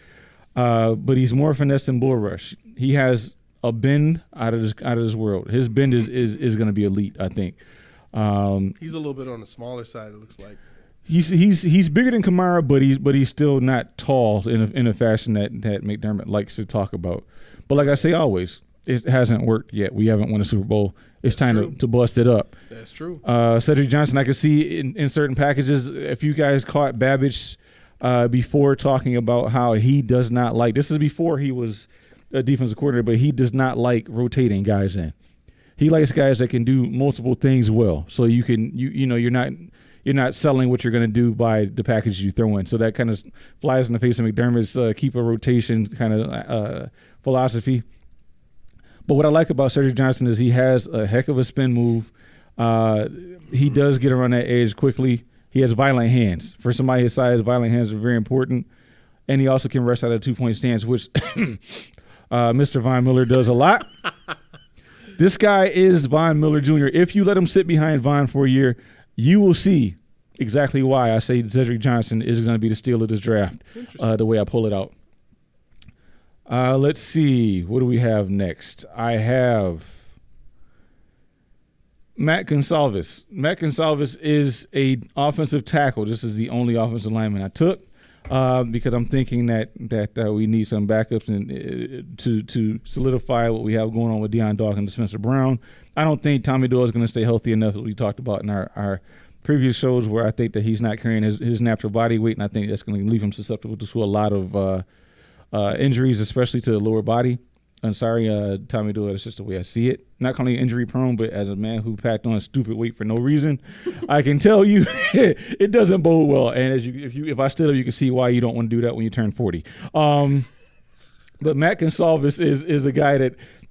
But he's more finesse than bull rush. He has a bend out of this world. His bend is going to be elite, I think.
He's a little bit on the smaller side. It looks like
he's bigger than Kamara, but he's still not tall in a fashion that McDermott likes to talk about. But like I say always, it hasn't worked yet. We haven't won a Super Bowl. It's time to bust it up.
That's true.
Cedric Johnson, I could see in certain packages. If you guys caught Babbage before talking about how he does not like, this is before he was a defensive coordinator, but he does not like rotating guys in. He likes guys that can do multiple things well. So you're not selling what you're going to do by the package you throw in. So that kind of flies in the face of McDermott's keep a rotation kind of philosophy. But what I like about Cedric Johnson is he has a heck of a spin move. He does get around that edge quickly. He has violent hands. For somebody his size, violent hands are very important. And he also can rush out of a 2-point stance, which Mr. Von Miller does a lot. This guy is Von Miller Jr. If you let him sit behind Von for a year, you will see exactly why I say Cedric Johnson is going to be the steal of this draft, the way I pull it out. Let's see. What do we have next? I have Matt Gonsalves. Matt Gonsalves is a offensive tackle. This is the only offensive lineman I took because I'm thinking that we need some backups and to solidify what we have going on with Deion Dawkins and Spencer Brown. I don't think Tommy Doyle is going to stay healthy enough, as we talked about in our previous shows, where I think that he's not carrying his natural body weight, and I think that's going to leave him susceptible to a lot of injuries, especially to the lower body. I'm sorry, Tommy Doyle, that's just the way I see it. Not calling you injury prone, but as a man who packed on stupid weight for no reason, I can tell you it doesn't bode well. And if I stood up, you can see why you don't want to do that when you turn 40. But Matt Gonsalves is a guy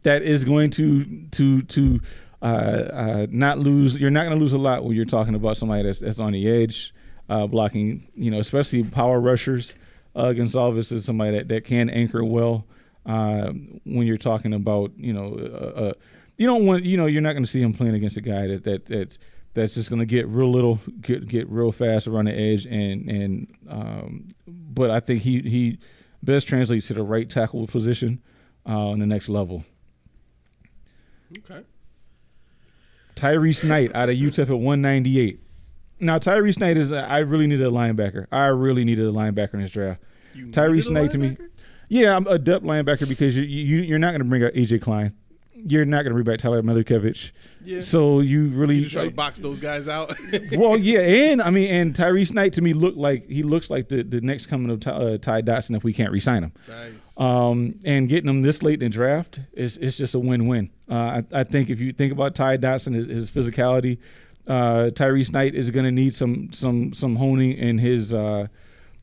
that is going to not lose. You're not going to lose a lot when you're talking about somebody that's on the edge, blocking. Especially power rushers. Gonsalves is somebody that can anchor well. When you're talking about, you don't want, you're not going to see him playing against a guy that's just going to get real real fast around the edge, but I think he best translates to the right tackle position on the next level.
Okay.
Tyrese Knight out of UTEP at 198. Now Tyrese Knight I really needed a linebacker. I really needed a linebacker in this draft. Tyrese Knight to me. Yeah, I'm a depth linebacker because you're not going to bring out AJ Klein. You're not going to bring back Tyler Milikovich. Yeah. So you really
try to box those guys out.
Well, yeah, and Tyrese Knight to me looks like the next coming of Ty Dotson if we can't re-sign him.
Nice.
And getting him this late in the draft is just a win-win. I think if you think about Ty Dotson, his physicality, Tyrese Knight is going to need some honing in his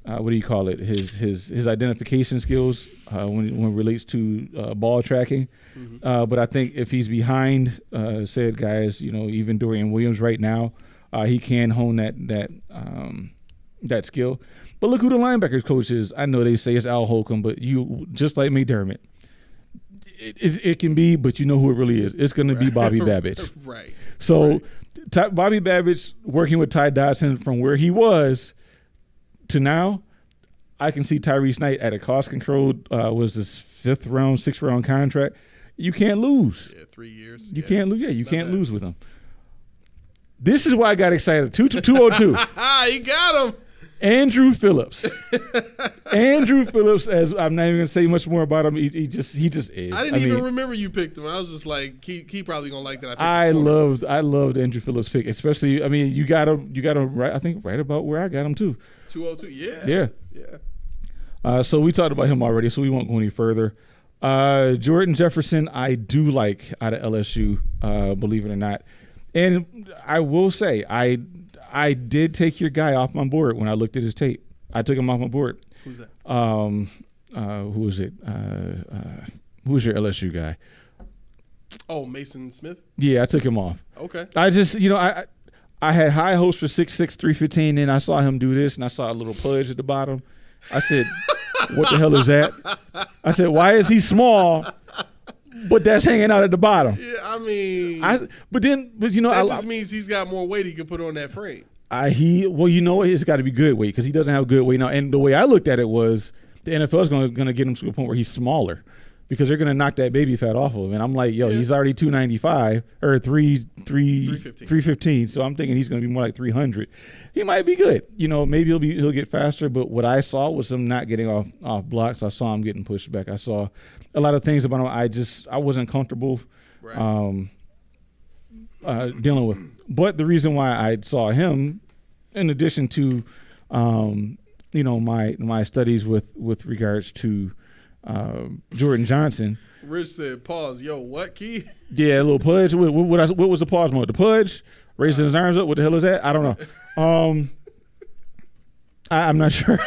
what do you call it? His identification skills when it relates to ball tracking. Mm-hmm. But I think if he's behind said guys, even Dorian Williams right now, he can hone that skill. But look who the linebackers coach is. I know they say it's Al Holcomb, but you just like McDermott. It can be, but you know who it really is. It's going to be Bobby Babbitt.
Right.
So Bobby Babbitt's working with Ty Dotson from where he was to now. I can see Tyrese Knight at a cost-controlled, was this 6th round contract. You can't lose.
Yeah, 3 years.
You can't lose. Yeah, you can't lose with him. This is why I got excited. 202.
You got him.
Andrew Phillips. Andrew Phillips, as I'm not even going to say much more about him. He just is.
I didn't even remember you picked him. I was just like, he probably going to like that.
I loved Andrew Phillips' pick, especially, you got him right, I think right about where I got him too.
202, yeah.
Yeah.
Yeah.
So we talked about him already, so we won't go any further. Jordan Jefferson, I do like out of LSU, believe it or not. And I will say, I did take your guy off my board when I looked at his tape. I took him off my board.
Who's that?
Who is it? Who's your LSU guy?
Oh, Mason Smith?
Yeah, I took him off.
Okay.
I just, I had high hopes for 6'6", 315, and I saw him do this, and I saw a little pudge at the bottom. I said, what the hell is that? I said, why is he small, but that's hanging out at the bottom?
Yeah,
that
just means he's got more weight he can put on that frame.
It's got to be good weight because he doesn't have good weight now. And the way I looked at it was the NFL is going to get him to a point where he's smaller because they're going to knock that baby fat off of him. And I'm like, he's already 295 or 315. So I'm thinking he's going to be more like 300. He might be good. Maybe he'll get faster. But what I saw was him not getting off blocks. I saw him getting pushed back. I saw a lot of things about him I wasn't comfortable dealing with. But the reason why I saw him, in addition to my studies with regards to Jordan Johnson.
Rich said, "Pause, yo, what, Key?"
Yeah, a little pudge. What was the pause mode? The pudge, raising his arms up. What the hell is that? I don't know. I'm not sure.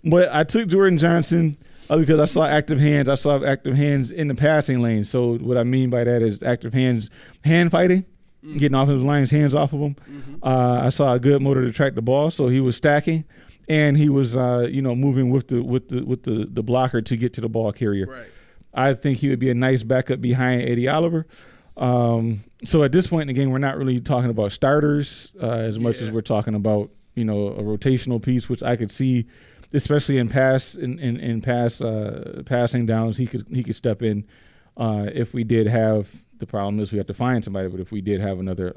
But I took Jordan Johnson because I saw active hands. I saw active hands in the passing lane. So what I mean by that is active hands, hand fighting, getting offensive line's hands off of him. Mm-hmm. I saw a good motor to track the ball, so he was stacking. And he was, moving with the blocker to get to the ball carrier.
Right.
I think he would be a nice backup behind Eddie Oliver. So at this point in the game, we're not really talking about starters as much as we're talking about, a rotational piece, which I could see, especially in passing downs. He could step in if we did have. The problem is we have to find somebody, but if we did have another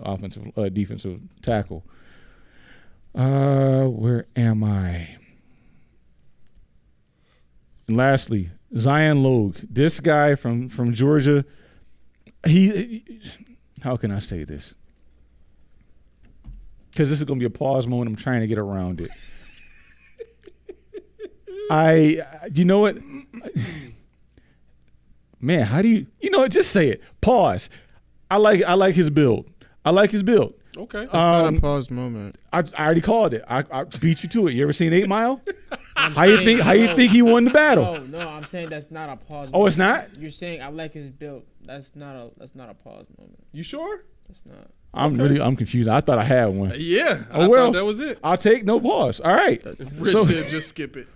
defensive tackle. Where am I? And lastly, Zion Logue. This guy from Georgia, how can I say this? Because this is going to be a pause moment. I'm trying to get around it. You know what? Man, how do you what? Just say it. Pause. I like his build.
Okay.
It's not a pause moment.
I already called it. I beat you to it. You ever seen 8 Mile? How you think he won the battle?
No, I'm saying that's not a pause moment.
Oh, it's not?
You're saying I like his build. That's not a pause moment.
You sure?
It's not.
I'm confused. I thought I had one.
Yeah.
I
thought that was it.
I'll take no pause. All right.
Rich said just skip it.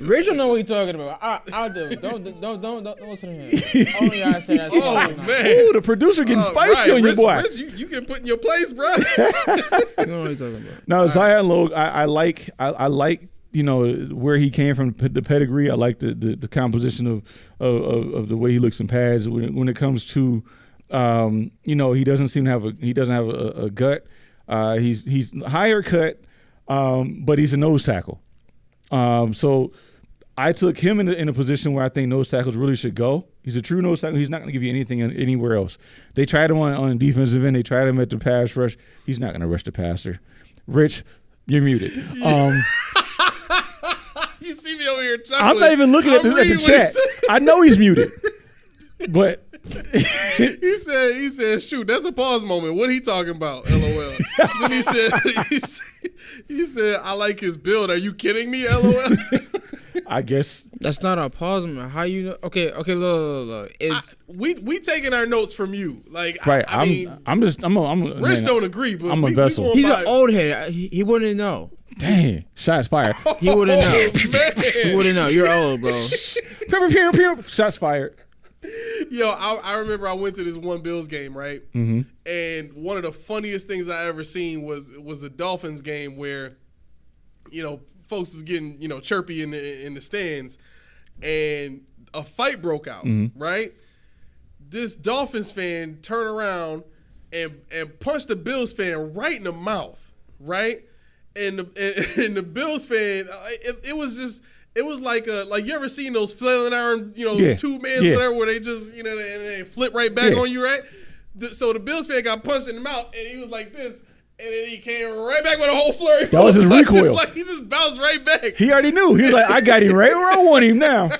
Rich don't know what he's talking about. I'll do. Don't listen to him. Only I say that's
Oh man,
Ooh, the producer getting spicy
right.
on your
Rich,
boy.
Rich, you get put in your place, bro.
You know what he's talking about.
No, Zion Logue, I like where he came from, the pedigree. I like the composition of the way he looks in pads. When it comes to he doesn't seem to have a gut. He's higher cut, but he's a nose tackle. So I took him in a position where I think nose tackles really should go. He's a true nose tackle. He's not going to give you anything anywhere else. They tried him on defensive end. They tried him at the pass rush. He's not going to rush the passer. Rich, you're muted.
You see me over here chuckling.
I'm not even looking at the chat. I know he's muted, but
he said, shoot, that's a pause moment. What he talking about? LOL. Then he said, I like his build. Are you kidding me? LOL.
I guess
That's not a pause, man. How you know? Okay, look.
We taking our notes from you. Like,
right.
I mean,
Rich
don't agree, but
I'm a vessel.
He's an old head. He wouldn't know.
Dang, shots fired.
He wouldn't know.
Man.
He wouldn't know. You're old, bro.
Pew. Shots fired.
Yo, I remember I went to this one Bills game, right? Mm-hmm. And one of the funniest things I ever seen was a Dolphins game where, folks is getting, chirpy in the stands, and a fight broke out, right? This Dolphins fan turned around and punched the Bills fan right in the mouth, right? And the Bills fan, it was like you ever seen those flailing arm, two mans, whatever, where they just, and they flip right back on you, right? So the Bills fan got punched in the mouth, and he was like this, and then he came right back with a whole flurry.
That was his recoil.
He just bounced right back.
He already knew. He was like, I got him right where I want him now.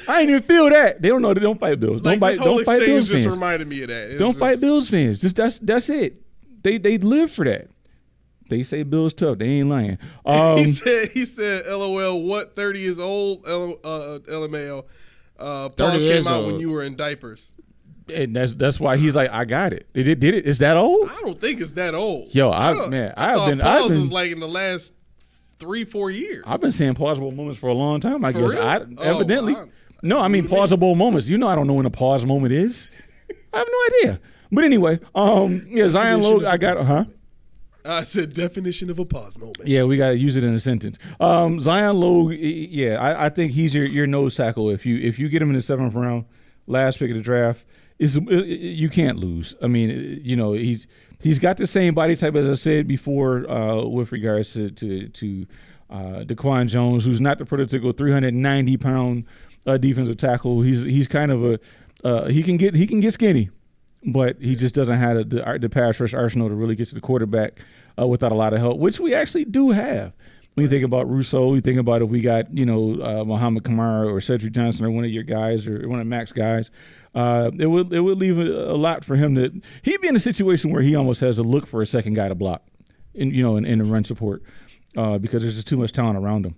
I ain't even feel that. They don't know. They don't fight Bills.
Like,
don't fight Bills
just
fans.
reminded me of that.
Don't fight Bills fans. Just that's it. They live for that. They say Bills tough. They ain't lying.
He said, LOL, what 30 years old? LMAO. Pause came out when you were in diapers.
And that's why he's like, I got it. Did it? Is that old?
I don't think it's that old.
Yo,
I thought pause was like in the last 3-4 years.
I've been saying plausible moments for a long time. I
For
guess
real?
evidently.
Wow.
No, I mean plausible moments. I don't know when a pause moment is. I have no idea. But anyway, Zion Logue, I got
I said definition of a pause moment.
Yeah, we got to use it in a sentence. Zion Logue, I think he's your nose tackle. If you get him in the 7th round, last pick of the draft, you can't lose. I mean, he's got the same body type as I said before with regards to Daquan Jones, who's not the prototypical 390-pound defensive tackle. He's kind of he can get skinny, but he just doesn't have the pass rush arsenal to really get to the quarterback without a lot of help, which we actually do have. When you think about Rousseau, you think about if we got, Muhammad Kamara or Cedric Johnson or one of your guys or one of Mac's guys, it would leave a lot for him he'd be in a situation where he almost has to look for a second guy to block in the run support because there's just too much talent around him.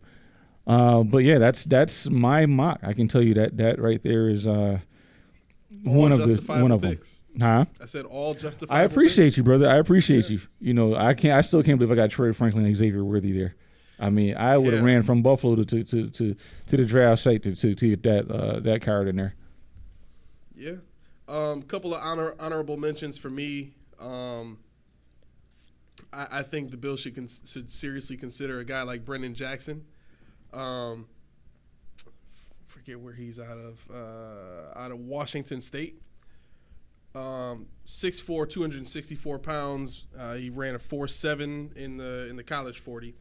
But yeah, that's my mock. I can tell you that right there is one of them. Huh?
I said all justifiable.
I appreciate
picks.
you, brother. I appreciate you. I still can't believe I got Troy Franklin and Xavier Worthy there. I mean, I would have ran from Buffalo to the draft site to get that card in there.
Yeah. Couple of honorable mentions for me. I think the Bills should seriously consider a guy like Brendan Jackson. Forget where he's out of Washington State. 6'4", 264 pounds. He ran a 4.7 in the college 40,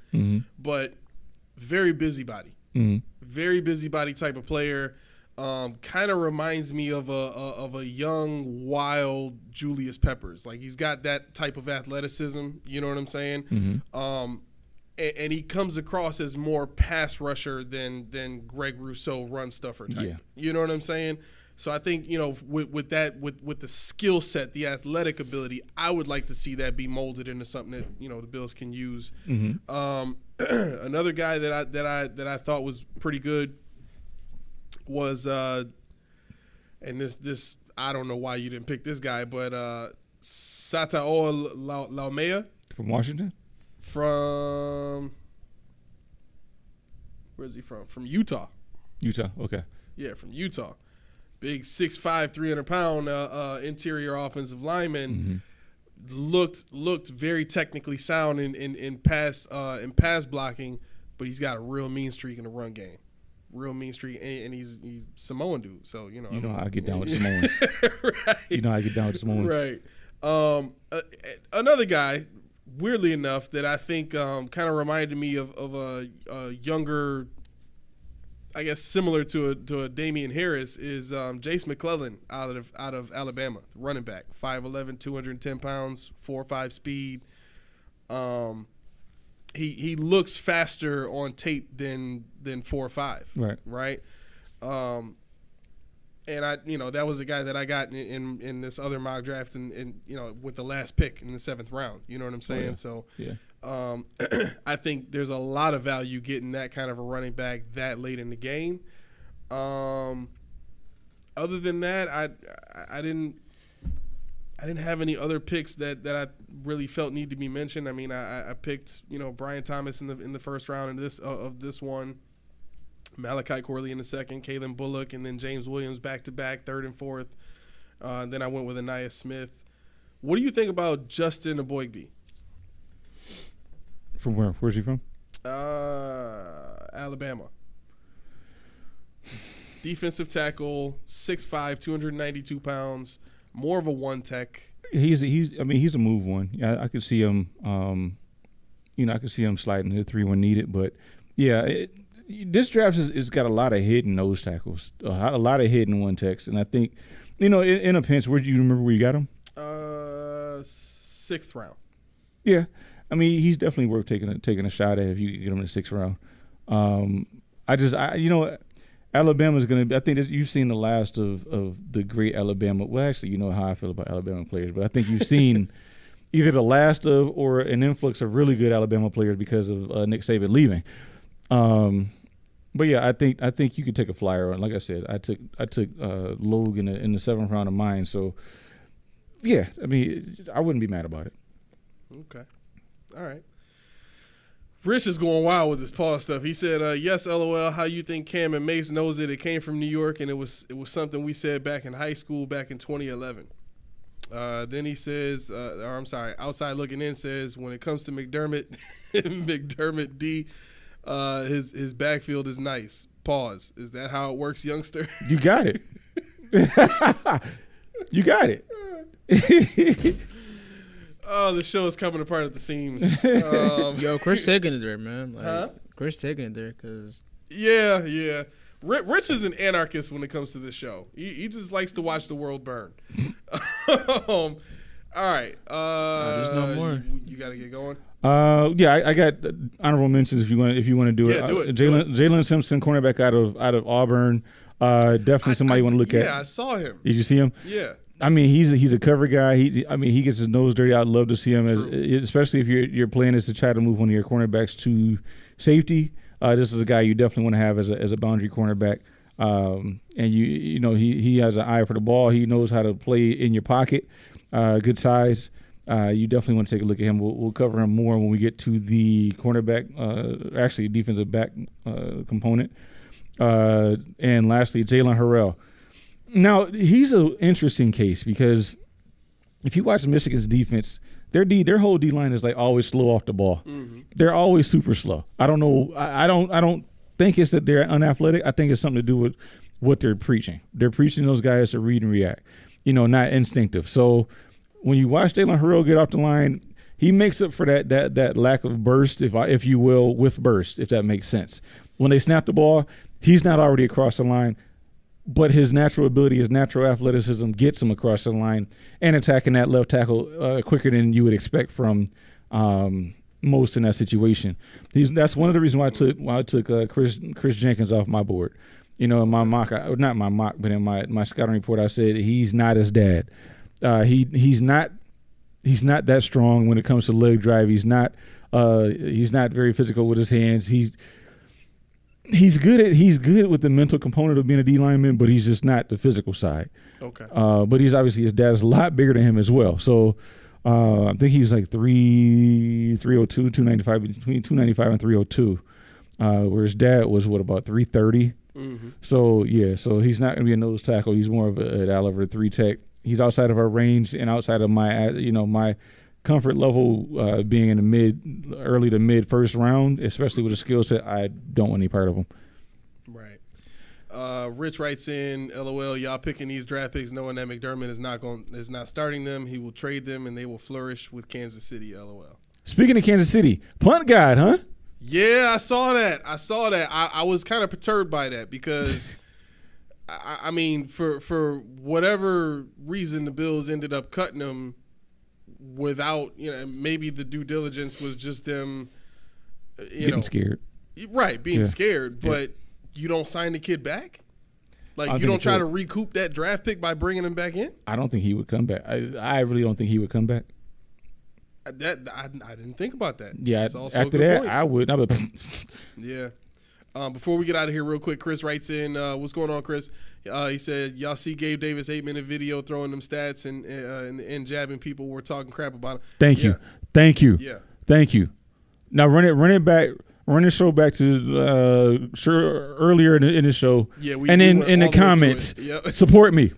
but very busybody, very busybody type of player. Kind of reminds me of a young, wild Julius Peppers. Like he's got that type of athleticism. You know what I'm saying? And he comes across as more pass rusher than Greg Rousseau run stuffer type.
Yeah.
You know what I'm saying? So I think, with the skill set, the athletic ability, I would like to see that be molded into something that, the Bills can use. Another guy that I thought was pretty good was and this I don't know why you didn't pick this guy, but Satao Laumea
From Washington?
from Where's he from? From Utah.
Utah. Okay.
Yeah, from Utah. Big 6'5", 300-pound interior offensive lineman. Looked very technically sound in pass blocking, but he's got a real mean streak in the run game. Real mean streak, and he's Samoan dude. So you know
how I get down with Samoans.
Right.
You know how I get down with Samoans.
Right. Another guy, weirdly enough, that I think kind of reminded me of a younger, I guess similar to a Damian Harris, is Jace McClellan out of Alabama, running back, 5'11", 210 pounds, 4.5 speed. He looks faster on tape than 4.5. Right. And that was a guy that I got in this other mock draft and with the last pick in the 7th round. You know what I'm saying?
Oh, yeah.
So I think there's a lot of value getting that kind of a running back that late in the game. Other than that, I didn't have any other picks that I really felt need to be mentioned. I mean, I picked Brian Thomas in the first round of this one, Malachi Corley in the second, Kalen Bullock, and then James Williams back to back, 3rd and 4th. Then I went with Aniyah Smith. What do you think about Justin Aboigbe?
From where? Where's he from?
Alabama. Defensive tackle, 6'5", 292 pounds. More of a one tech.
He's a move one. Yeah, I could see him. I could see him sliding to the 3 when needed. But yeah, this draft has got a lot of hidden nose tackles, a lot of hidden one techs, and I think, in a pinch, where do you remember where you got him?
6th round.
Yeah, I mean he's definitely worth taking a shot at if you get him in the 6th round. Alabama's going to – I think that you've seen the last of the great Alabama – well, actually, you know how I feel about Alabama players, but I think you've seen either the last of or an influx of really good Alabama players because of Nick Saban leaving. But, yeah, I think you could take a flyer on. Like I said, I took Logue in the 7th round of mine. So, yeah, I mean, I wouldn't be mad about it.
Okay. All right. Rich is going wild with this Paul stuff. He said, yes, LOL, how you think Cam and Mace knows it? It came from New York, and it was something we said back in high school back in 2011. Then he says, Outside Looking In says, when it comes to McDermott, McDermott D, his backfield is nice. Pause. Is that how it works, youngster?
You got it. You got it.
Oh, the show is coming apart at the seams.
Yo, Chris taking it there, man. Chris taking it there because.
Yeah. Rich is an anarchist when it comes to this show. He just likes to watch the world burn. All right.
There's no more.
You got to get going.
Yeah, I got honorable mentions if you want to do it.
Yeah, do it.
Jalen Simpson, cornerback out of Auburn. Definitely somebody you want to look at.
Yeah, I saw him.
Did you see him?
Yeah.
I mean, he's a cover guy. He gets his nose dirty. I'd love to see him, especially if your plan is to try to move one of your cornerbacks to safety. This is a guy you definitely want to have as a boundary cornerback. And he has an eye for the ball. He knows how to play in your pocket. Good size. You definitely want to take a look at him. We'll cover him more when we get to the cornerback, defensive back component. And lastly, Jalen Harrell. Now, he's an interesting case because if you watch Michigan's defense, their whole D-line is like always slow off the ball. Mm-hmm. They're always super slow. I don't know. I don't think it's that they're unathletic. I think it's something to do with what they're preaching. They're preaching those guys to read and react, not instinctive. So when you watch Jalen Harrell get off the line, he makes up for that lack of burst, if you will, with burst, if that makes sense. When they snap the ball, he's not already across the line. But his natural ability, his natural athleticism gets him across the line and attacking that left tackle quicker than you would expect from most in that situation. That's one of the reasons why I took Chris Jenkins off my board. In my mock, not my mock, but in my scouting report, I said he's not his dad. He's not that strong when it comes to leg drive. He's not very physical with his hands. He's good with the mental component of being a D lineman, but he's just not the physical side.
Okay.
But he's obviously, his dad's a lot bigger than him as well. So I think he's like 302, 295, between 295 and 302. where his dad was about 330.
Mm-hmm.
So so he's not going to be a nose tackle. He's more of an Oliver 3 tech. He's outside of our range and outside of my my comfort level, being in the early to mid first round, especially with a skill set. I don't want any part of him.
Right. Rich writes in, LOL, y'all picking these draft picks knowing that McDermott is not starting them. He will trade them and they will flourish with Kansas City, LOL.
Speaking of Kansas City, punt guide, huh?
Yeah, I saw that. I was kind of perturbed by that because, I mean, for whatever reason, the Bills ended up cutting him without, maybe the due diligence was just them,
getting scared.
Right, being scared, but you don't sign the kid back? Like, you don't try to recoup that draft pick by bringing him back in?
I don't think he would come back. I really don't think he would come back.
I didn't think about that.
Yeah,
that's also
after
a good
that,
point.
I would.
Yeah. Before we get out of here real quick, Chris writes in, what's going on, Chris? He said, y'all see Gabe Davis 8-minute video throwing them stats and jabbing people. We're talking crap about him.
Thank you.
Yeah.
Thank you. Now run it back. Run the show back to earlier in the show.
Yeah,
and then in the comments, support me.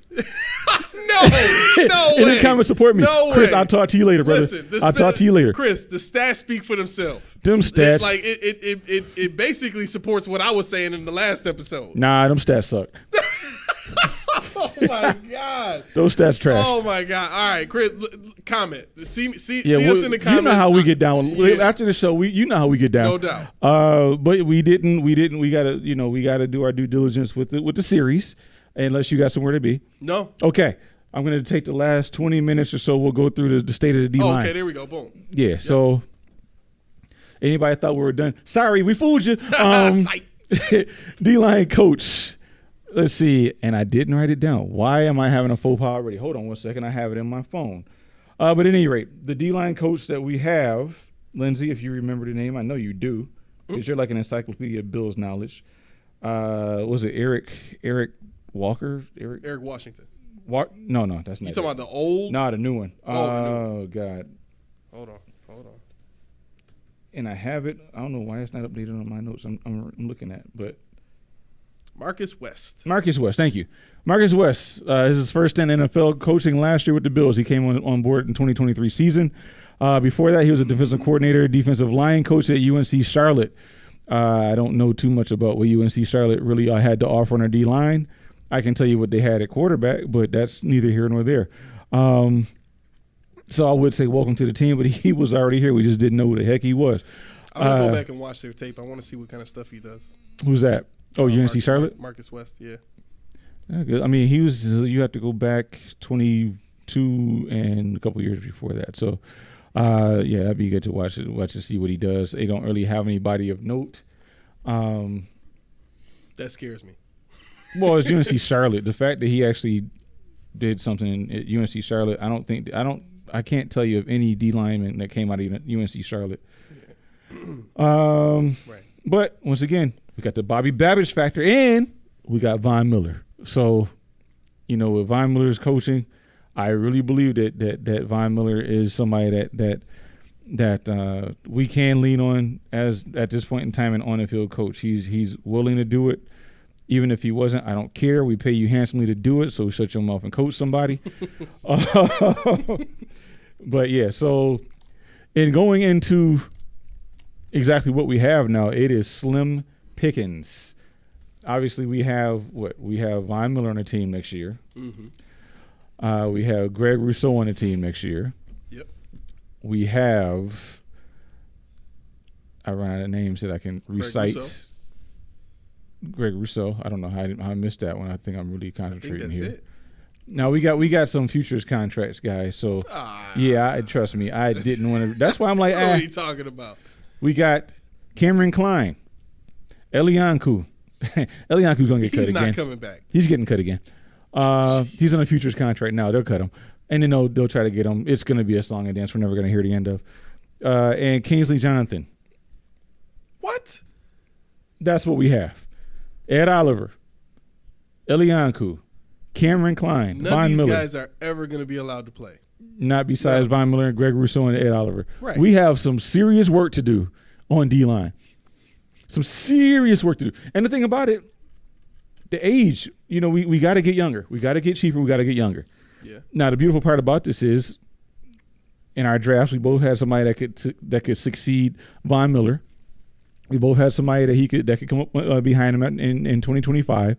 No way.
In the comments, support me.
No
Chris,
way.
I'll talk to you later, brother.
Listen,
I'll talk to you later.
Chris, the stats speak for themselves.
Them stats.
It basically supports what I was saying in the last episode.
Nah, them stats suck.
Oh my God.
Those stats trash.
Oh my God. All right, Chris, comment. See us in the comments.
You know how we get down. After the show, you know how we get down.
No doubt.
But we didn't. We gotta do our due diligence with the series, unless you got somewhere to be.
No.
Okay. I'm going to take the last 20 minutes or so. We'll go through the state of the D-line.
Okay, there we go. Boom.
Yeah, yep. So anybody thought we were done? Sorry, we fooled you. D-line coach. Let's see. And I didn't write it down. Why am I having a faux pas already? Hold on one second. I have it in my phone. But at any rate, the D-line coach that we have, Lindsay, if you remember the name, I know you do, because you're like an encyclopedia of Bills knowledge. Was it Eric Walker?
Eric Washington.
What? No, that's not.
You talking about the old?
No, the new one.
The new
Oh, God.
Hold on.
And I have it. I don't know why it's not updated on my notes. I'm looking at, but
Marcus West.
Thank you. Marcus West is his first in NFL coaching last year with the Bills. He came on board in 2023 season. Before that, he was a defensive coordinator, defensive line coach at UNC Charlotte. I don't know too much about what UNC Charlotte really had to offer on their D-line. I can tell you what they had at quarterback, but that's neither here nor there. So I would say welcome to the team, but he was already here. We just didn't know who the heck he was.
I'm going to go back and watch their tape. I want to see what kind of stuff he does.
Who's that? Oh, UNC Charlotte?
Marcus West, yeah.
Good. I mean, you have to go back 22 and a couple years before that. So, that'd be good to watch to see what he does. They don't really have anybody of note.
That scares me.
Well, it's UNC Charlotte. The fact that he actually did something at UNC Charlotte, I can't tell you of any D lineman that came out of UNC Charlotte. Right. But once again, we got the Bobby Babbage factor, and we got Von Miller. So, with Von Miller's coaching, I really believe that Von Miller is somebody that we can lean on as at this point in time an on the field coach. He's willing to do it. Even if he wasn't, I don't care. We pay you handsomely to do it, so shut your mouth and coach somebody. But yeah, so in going into exactly what we have now, it is slim pickings. Obviously, we have Von Miller on the team next year. Mm-hmm. We have Greg Rousseau on the team next year.
Yep.
We have. I run out of names that I can recite. Greg Rousseau. I don't know how I missed that one. I think I'm really concentrating here.
It.
Now we got some futures contracts, guys. So trust me, I didn't want to. That's why I'm like,
what are you talking about?
We got Cameron Klein, Elianku. Elianku's gonna get cut again.
He's not coming back.
He's getting cut again. He's on a futures contract now. They'll cut him, and then they'll try to get him. It's gonna be a song and dance we're never gonna hear the end of. And Kingsley Jonathan.
What?
That's what we have. Ed Oliver, Elianku, Cameron Klein,
None
Von
of these
Miller.
guys are ever going to be allowed to play.
Not besides Von Miller and Greg Rousseau and Ed Oliver.
Right.
We have some serious work to do on D-line. Some serious work to do. And the thing about it, the age, we got to get younger. We got to get cheaper. We got to get younger.
Yeah.
Now, the beautiful part about this is, in our drafts, we both had somebody that could succeed Von Miller. We both had somebody that could come up behind him in 2025.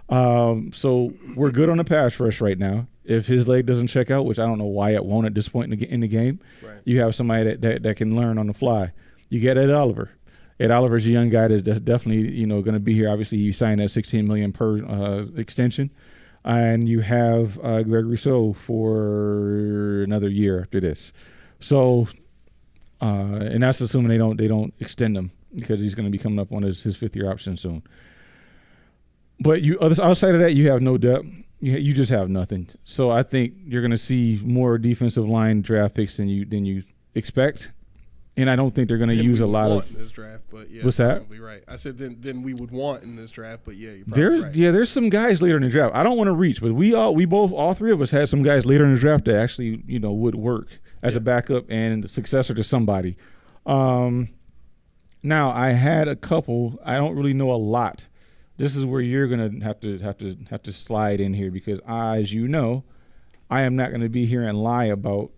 Mm-hmm. So we're good on the pass rush right now. If his leg doesn't check out, which I don't know why it won't at this point in the game, right. You have somebody that can learn on the fly. You get Ed Oliver. Ed Oliver's a young guy that's definitely going to be here. Obviously, you signed that $16 million per extension, and you have Greg Rousseau for another year after this. So, and that's assuming they don't extend him because he's going to be coming up on his 5th-year option soon. But outside of that, you have no depth. You just have nothing. So I think you're going to see more defensive line draft picks than you expect. And I don't think they're going to use a lot of
in this draft, but yeah,
what's that?
Probably right. I said then we would want in this draft, but yeah, you're probably right.
Yeah, there's some guys later in the draft. I don't want to reach, but all three of us had some guys later in the draft that actually would work as a backup and a successor to somebody. Now I had a couple. I don't really know a lot. This is where you're gonna have to slide in here because as you know, I am not going to be here and lie about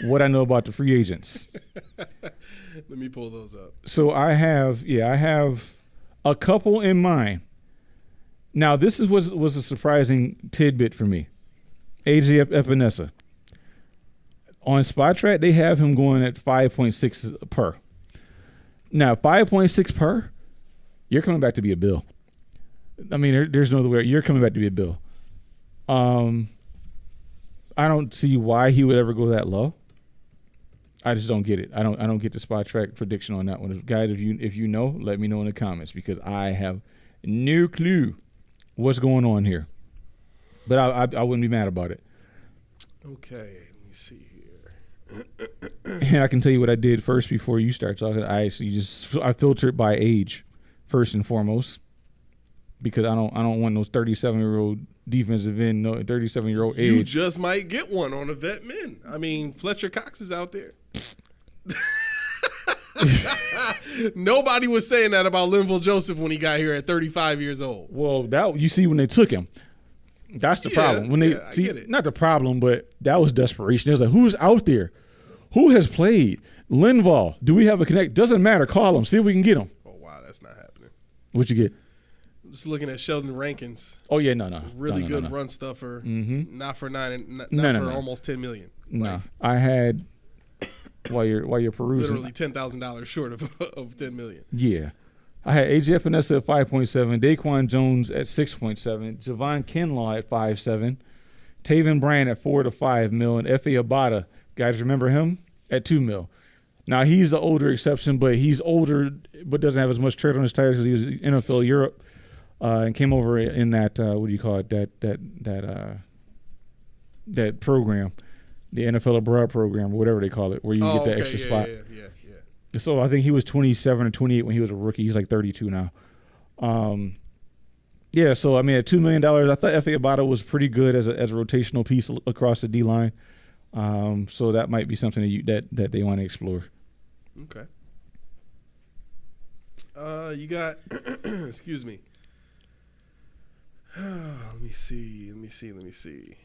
what I know about the free agents.
Let me pull those up.
So I have a couple in mind. Now this was a surprising tidbit for me. AJ Epinesa. On SpotTrack, they have him going at 5.6 per. Now 5.6 per, you're coming back to be a Bill. I mean, there's no other way. You're coming back to be a Bill. I don't see why he would ever go that low. I just don't get it. I don't get the SpotTrack prediction on that one. Guys, if you know, let me know in the comments because I have no clue what's going on here. But I wouldn't be mad about it.
Okay, let me see here.
And I can tell you what I did first before you start talking. I filtered by age first and foremost because I don't want those 37-year-old defensive end, 37-year-old age.
You just might get one on a vet men. I mean, Fletcher Cox is out there. Nobody was saying that about Linville Joseph when he got here at 35 years old.
Well, that you see when they took him. That's the problem. When they see, not the problem, but that was desperation. It was like, who's out there? Who has played? Linval. Do we have a connect? Doesn't matter. Call him. See if we can get him.
Oh, wow. That's not happening.
What'd you get?
Just looking at Sheldon Rankins.
Oh, yeah. No.
Really good run stuffer. Mm-hmm. Not for almost $10 million.
No. I had, while you're perusing.
Literally $10,000 short of $10 million.
Yeah. I had AJ Epinesa at 5.7, Daquan Jones at 6.7, Javon Kinlaw at 5.7, Taven Bryan at 4 to 5 mil, and Efe Abada, guys remember him, at 2 mil. Now he's the older exception, but he's older, but doesn't have as much tread on his tires because he was in NFL Europe and came over in that what do you call it that program, the NFL Abroad program, or whatever they call it, where you get that extra spot.
Yeah.
So I think he was 27 or 28 when he was a rookie. He's like 32 now. Yeah, so I mean at $2 million, I thought Efe Abada was pretty good as a rotational piece across the D line. So that might be something that they want to explore.
Okay. You got excuse me. Let me see.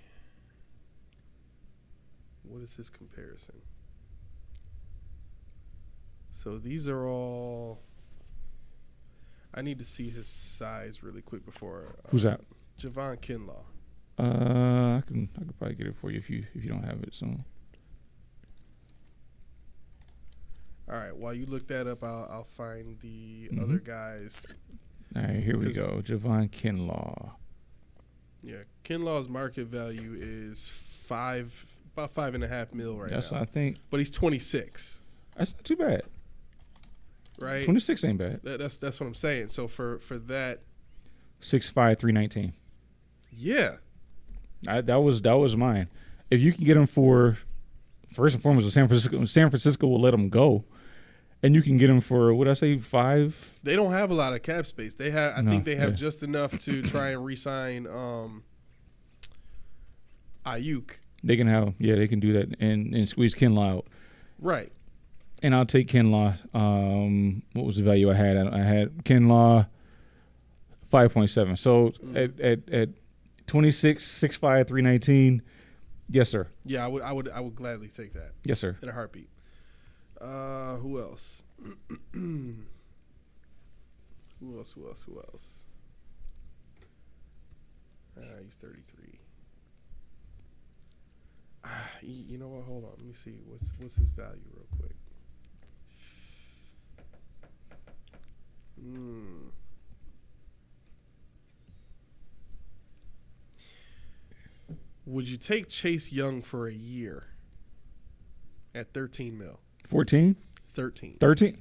What is his comparison? So these are all. I need to see his size really quick before.
Who's that?
Javon Kinlaw.
I can probably get it for you if you don't have it. So.
All right. While you look that up, I'll find the other guys.
All right. Here we go. Javon Kinlaw.
Yeah, Kinlaw's market value is about $5.5 million right now.
That's what I think.
But he's 26.
That's not too bad.
Right.
26 ain't bad.
That's what I'm saying. So for that.
6'5", 319.
Yeah.
That was mine. If you can get him for, first and foremost, San Francisco will let him go, and you can get him for what I say 5.
They don't have a lot of cap space. They have. I think they have just enough to try and re-sign Ayuk.
They can do that and squeeze Kinlaw out.
Right.
And I'll take Kinlaw. What was the value I had? I had Kinlaw 5.7. So at 26, 6'5", 319. Yes, sir.
Yeah, I would gladly take that.
Yes, sir.
In a heartbeat. Who else? Who else? He's 33. You know what? Hold on. Let me see. What's his value real quick? Would you take Chase Young for a year at 13 mil?
14?
13.
13?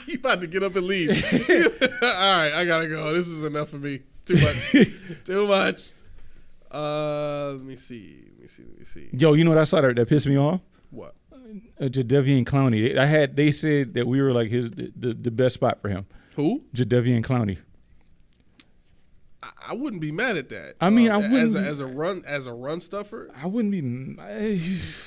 You about to get up and leave. All right, I gotta go. This is enough for me. Too much. Too much. Let me see.
Yo, you know what I saw that pissed me off?
What?
Jadeveon Clowney. They said that we were like the best spot for him.
Who?
Jadeveon Clowney.
I wouldn't be mad at that.
I mean, I wouldn't
as a run stuffer.
I wouldn't be.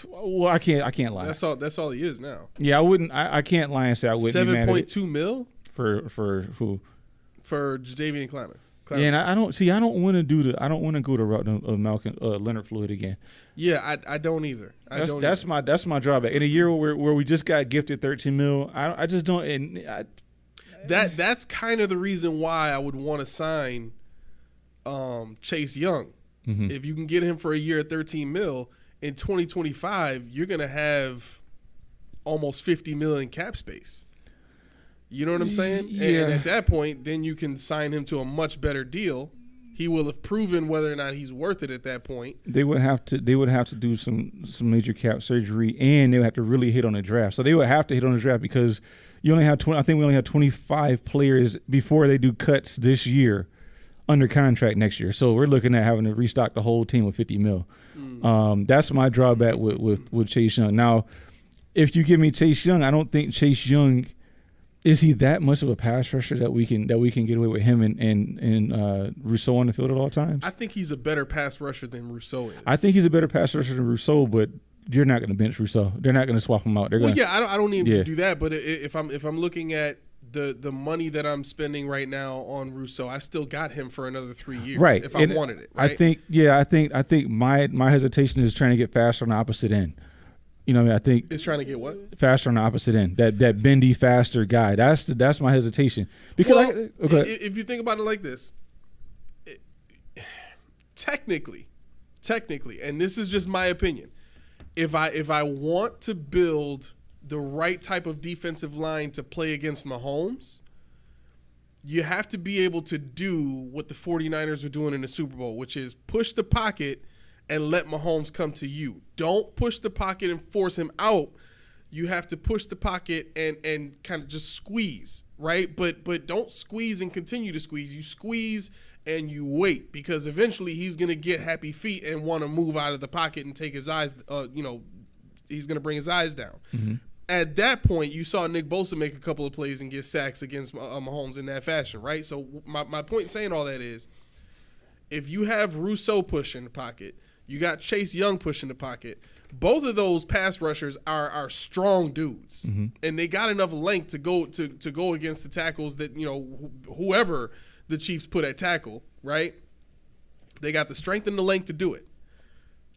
Well, I can't lie.
That's all he is now.
Yeah, I wouldn't. I can't lie and say I wouldn't.
7.2 mil
for who?
For Jadeveon Clowney.
Yeah, and I don't want to I don't want to go the route of Malcolm Leonard Floyd again.
Yeah, I don't either.
That's my drawback. In a year where we just got gifted 13 mil, I just don't. And
that's kind of the reason why I would want to sign Chase Young.
Mm-hmm.
If you can get him for a year at 13 mil in 2025, you're gonna have almost 50 million cap space. You know what I'm saying?
Yeah.
And at that point, then you can sign him to a much better deal. He will have proven whether or not he's worth it at that point.
They would have to do some major cap surgery, and they would have to really hit on the draft. So they would have to hit on the draft because you only have I think we only have 25 players before they do cuts this year under contract next year. So we're looking at having to restock the whole team with 50 mil. That's my drawback with Chase Young. Now, if you give me Chase Young, I don't think Chase Young is he that much of a pass rusher that we can get away with him and Rousseau on the field at all times.
I think he's a better pass rusher than Rousseau is.
I think he's a better pass rusher than Rousseau, but you're not going to bench Rousseau. They're not going to swap him out.
I don't need to do that. But if I'm looking at the money that I'm spending right now on Rousseau, I still got him for another 3 years.
Right.
If I wanted it. Right?
I think my hesitation is trying to get faster on the opposite end. You know what I mean? I think
it's trying to get what?
Faster on the opposite end. That bendy, faster guy. That's my hesitation. Because
if you think about it like this, technically, and this is just my opinion, if I want to build the right type of defensive line to play against Mahomes, you have to be able to do what the 49ers are doing in the Super Bowl, which is push the pocket and let Mahomes come to you. Don't push the pocket and force him out. You have to push the pocket and kind of just squeeze, right? But don't squeeze and continue to squeeze. You squeeze and you wait, because eventually he's going to get happy feet and want to move out of the pocket and take his eyes, he's going to bring his eyes down.
Mm-hmm.
At that point, you saw Nick Bosa make a couple of plays and get sacks against Mahomes in that fashion, right? So my point in saying all that is, if you have Rousseau push in the pocket, you got Chase Young pushing the pocket. Both of those pass rushers are strong dudes,
mm-hmm.
and they got enough length to go against the tackles that whoever the Chiefs put at tackle. Right? They got the strength and the length to do it.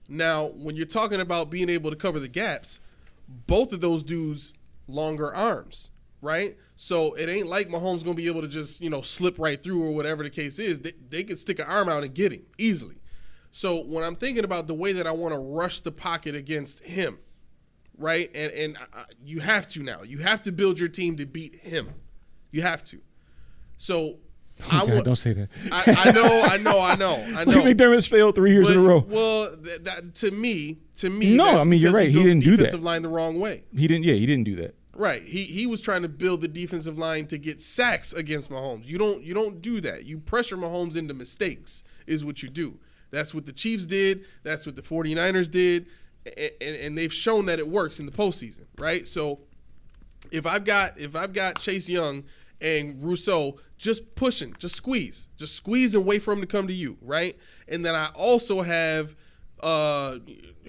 Now, when you're talking about being able to cover the gaps, both of those dudes longer arms, right? So it ain't like Mahomes gonna be able to just slip right through or whatever the case is. They could stick an arm out and get him easily. So when I'm thinking about the way that I want to rush the pocket against him, right? And you have to now. You have to build your team to beat him. You have to. So
don't say that.
I know.
McDermott's failed 3 years in a row.
Well, to me.
No,
that's
I mean, you're right. He didn't do that.
Defensive line the wrong way.
He didn't do that.
Right. He was trying to build the defensive line to get sacks against Mahomes. You don't do that. You pressure Mahomes into mistakes is what you do. That's what the Chiefs did. That's what the 49ers did. And they've shown that it works in the postseason, right? So if I've got Chase Young and Rousseau just pushing, just squeeze and wait for him to come to you, right? And then I also have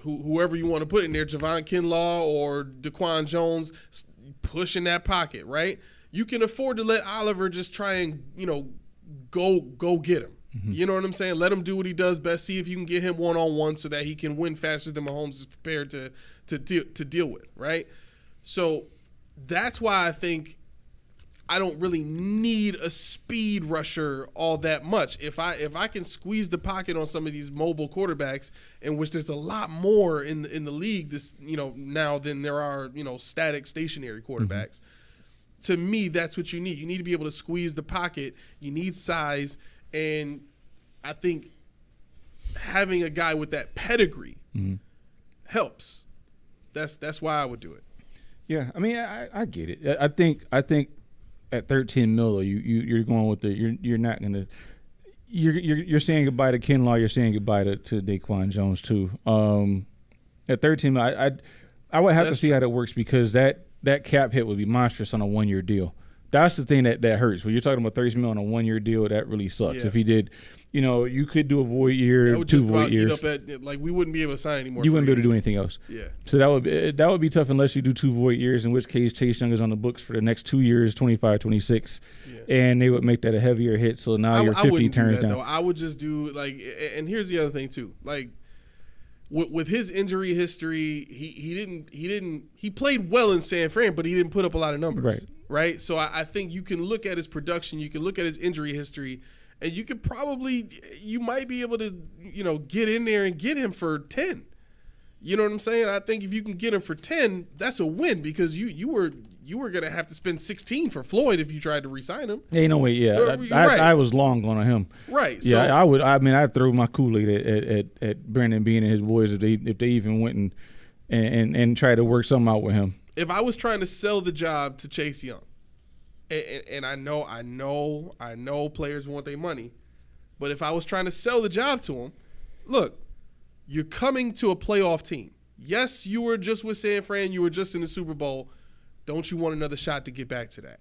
whoever you want to put in there, Javon Kinlaw or Daquan Jones, push in that pocket, right? You can afford to let Oliver just try and, go get him. Mm-hmm. You know what I'm saying? Let him do what he does best. See if you can get him one-on-one so that he can win faster than Mahomes is prepared to deal with, right? So that's why I think I don't really need a speed rusher all that much. If I can squeeze the pocket on some of these mobile quarterbacks, in which there's a lot more in the league now than there are static stationary quarterbacks. Mm-hmm. To me, that's what you need. You need to be able to squeeze the pocket. You need size, and I think having a guy with that pedigree helps. That's why I would do it.
Yeah, I mean, I get it. I think at 13 mil, you're going with you're not gonna you're saying goodbye to Kinlaw. You're saying goodbye to Daquan Jones too. At 13 mil, I would have to see how that works, because that cap hit would be monstrous on a 1 year deal. That's the thing that hurts. When you're talking about 30 mil on a 1 year deal, that really sucks. Yeah. If he did, you could do a void year,
that would
2
just
void years.
Eat up we wouldn't be able to sign anymore.
You wouldn't be able to do anything else.
Yeah.
So that would be tough unless you do 2 void years, in which case Chase Young is on the books for the next 2 years, 25, 26, and they would make that a heavier hit. So now your 50 turns down.
Though. I would just do and here's the other thing too, with his injury history, he played well in San Fran, but he didn't put up a lot of numbers. Right? So I think you can look at his production, you can look at his injury history, and you might be able to, get in there and get him for 10. You know what I'm saying? I think if you can get him for 10, that's a win, because you were going to have to spend 16 for Floyd if you tried to re-sign him.
Hey, no way, yeah. I was long on him.
Right.
Yeah, so, I would. I mean, I'd throw my Kool-Aid at Brandon Beane and his boys if they even went and tried to work something out with him.
If I was trying to sell the job to Chase Young, and I know players want their money, but if I was trying to sell the job to him, look, you're coming to a playoff team. Yes, you were just with San Fran, you were just in the Super Bowl. Don't you want another shot to get back to that?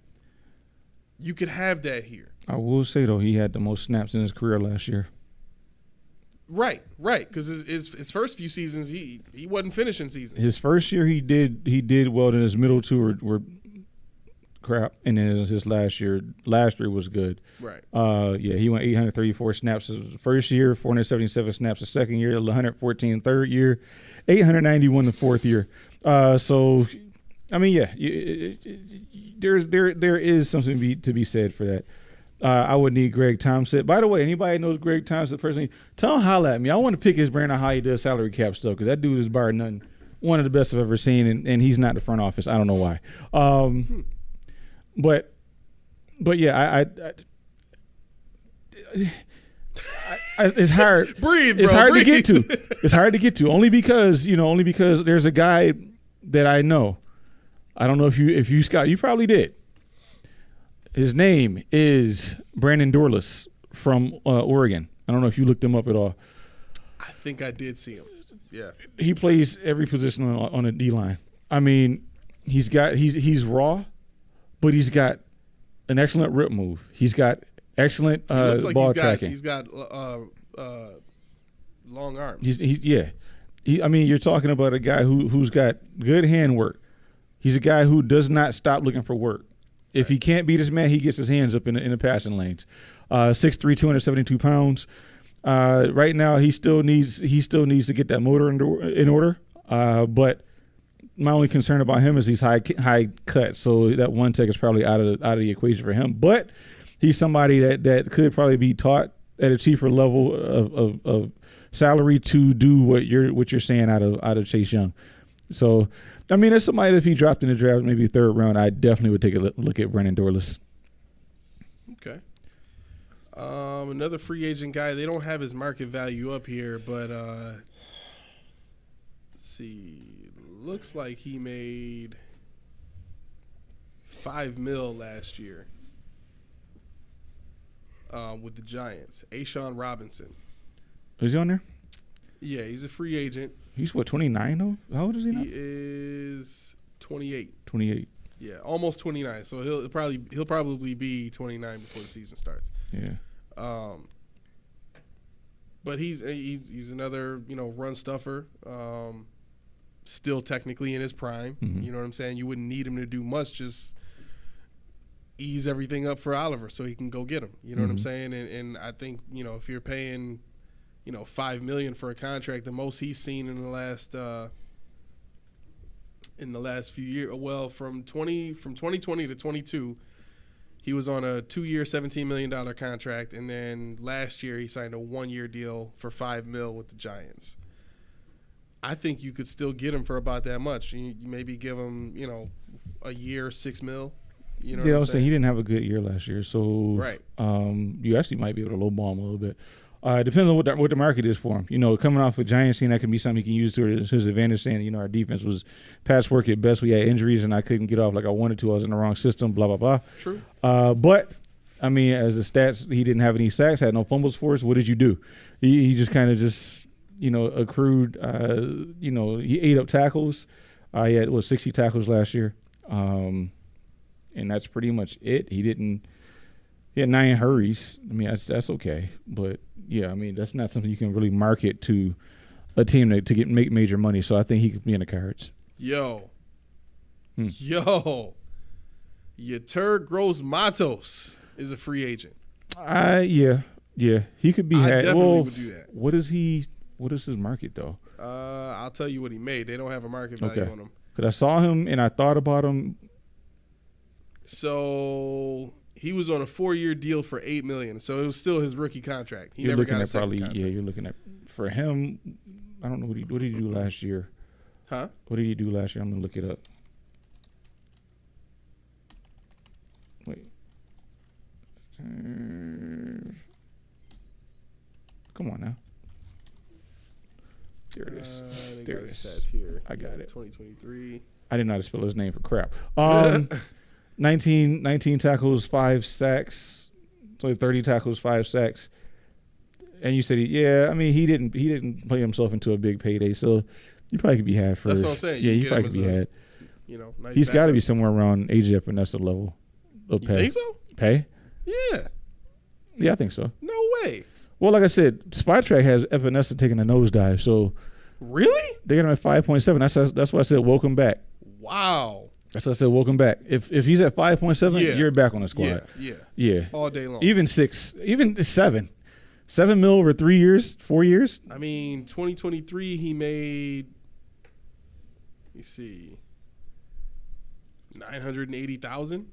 You could have that here.
I will say, though, he had the most snaps in his career last year.
Right, because his first few seasons, he wasn't finishing seasons.
His first year he did well, then his middle two were crap, and then his last year was good.
Right.
He went 834 snaps his first year, 477 snaps the second year, 114 third year, 891 the fourth year. So, I mean, there is something to be said for that. I would need Greg Thompson. By the way, anybody knows Greg Thompson personally, tell him holla at me. I want to pick his brain on how he does salary cap stuff, because that dude is bar none one of the best I've ever seen, and he's not the front office. I don't know why. But yeah, it's hard.
Breathe,
it's
bro,
hard
breathe.
to get to. It's hard to get to only because there's a guy that I know. I don't know if you Scott, you probably did. His name is Brandon Dorlus from Oregon. I don't know if you looked him up at all.
I think I did see him. Yeah.
He plays every position on a D line. I mean, he's raw, but he's got an excellent rip move. He's got excellent ball tracking.
He's got long arms.
I mean, you're talking about a guy who's got good hand work. He's a guy who does not stop looking for work. If he can't beat his man, he gets his hands up in the passing lanes. 6'3", 272 pounds. Right now, he still needs to get that motor in order. But my only concern about him is he's high cut, so that one tech is probably out of the equation for him. But he's somebody that could probably be taught at a cheaper level of salary to do what you're saying out of Chase Young. So, I mean, as somebody, if he dropped in the draft, maybe third round, I definitely would take a look at Brandon Dorlus.
Okay. Another free agent guy. They don't have his market value up here, but let's see. Looks like he made $5 million last year with the Giants. Keyshon Robinson.
Is he on there?
Yeah, he's a free agent.
He's 29 though? How old is he now?
He is 28.
28.
Yeah, almost 29. So he'll probably be 29 before the season starts.
Yeah.
But he's another, run stuffer. Still technically in his prime. You know what I'm saying? You wouldn't need him to do much, just ease everything up for Oliver so he can go get him. You know what I'm saying? And I think, if you're paying, $5 million for a contract, the most he's seen in the last few years, well, from 2020 to 22, he was on a 2-year, $17 million contract, and then last year he signed a 1-year deal for $5 million with the Giants. I think you could still get him for about that much. You maybe give him, a year, $6 million. You know what I'm saying?
He didn't have a good year last year, so
right.
You actually might be able to lowball him a little bit. It depends on what the market is for him. Coming off a Giants team, that can be something he can use to his advantage. Saying, our defense was patchwork at best. We had injuries, and I couldn't get off like I wanted to. I was in the wrong system. Blah blah blah.
True.
But I mean, as the stats, he didn't have any sacks, had no fumbles for us. What did you do? He just kind of accrued. He ate up tackles. He had 60 tackles last year, and that's pretty much it. He had 9 hurries. I mean, that's okay, but yeah, I mean, that's not something you can really market to a team to make major money. So I think he could be in the cards.
Yo, Yetur Gross-Matos is a free agent.
Yeah, he could be.
I definitely would do that.
What is his market though?
I'll tell you what he made. They don't have a market value on him.
Because I saw him and I thought about him.
So he was on a 4-year deal for $8 million. So it was still his rookie contract. He never got a second contract.
Yeah, you're looking at for him. I don't know what did he do last year.
Huh?
What did he do last year? I'm gonna look it up. Wait. Come on now. There it is.
There it is. Stats here.
I got it.
2023.
I didn't know how to spell his name for crap. 19 tackles, 5 sacks. So 30 tackles, 5 sacks. And you said, he didn't play himself into a big payday, so you probably could be had for.
That's what I'm saying.
Yeah, you probably could be had.
Nice
He's got to be somewhere around AJ Epinesa level of pay.
You think so?
Pay?
Yeah.
Yeah, I think so.
No way.
Well, like I said, SpyTrack has Epinesa taking a nosedive, so.
Really?
They got him at 5.7. That's why I said welcome back.
Wow.
That's why I said welcome back. If he's at 5.7, you're back on the squad. Yeah.
All day long.
Even 6, even 7. $7 million over 3 years, 4 years.
I mean, 2023 he made. Let me see. 980,000.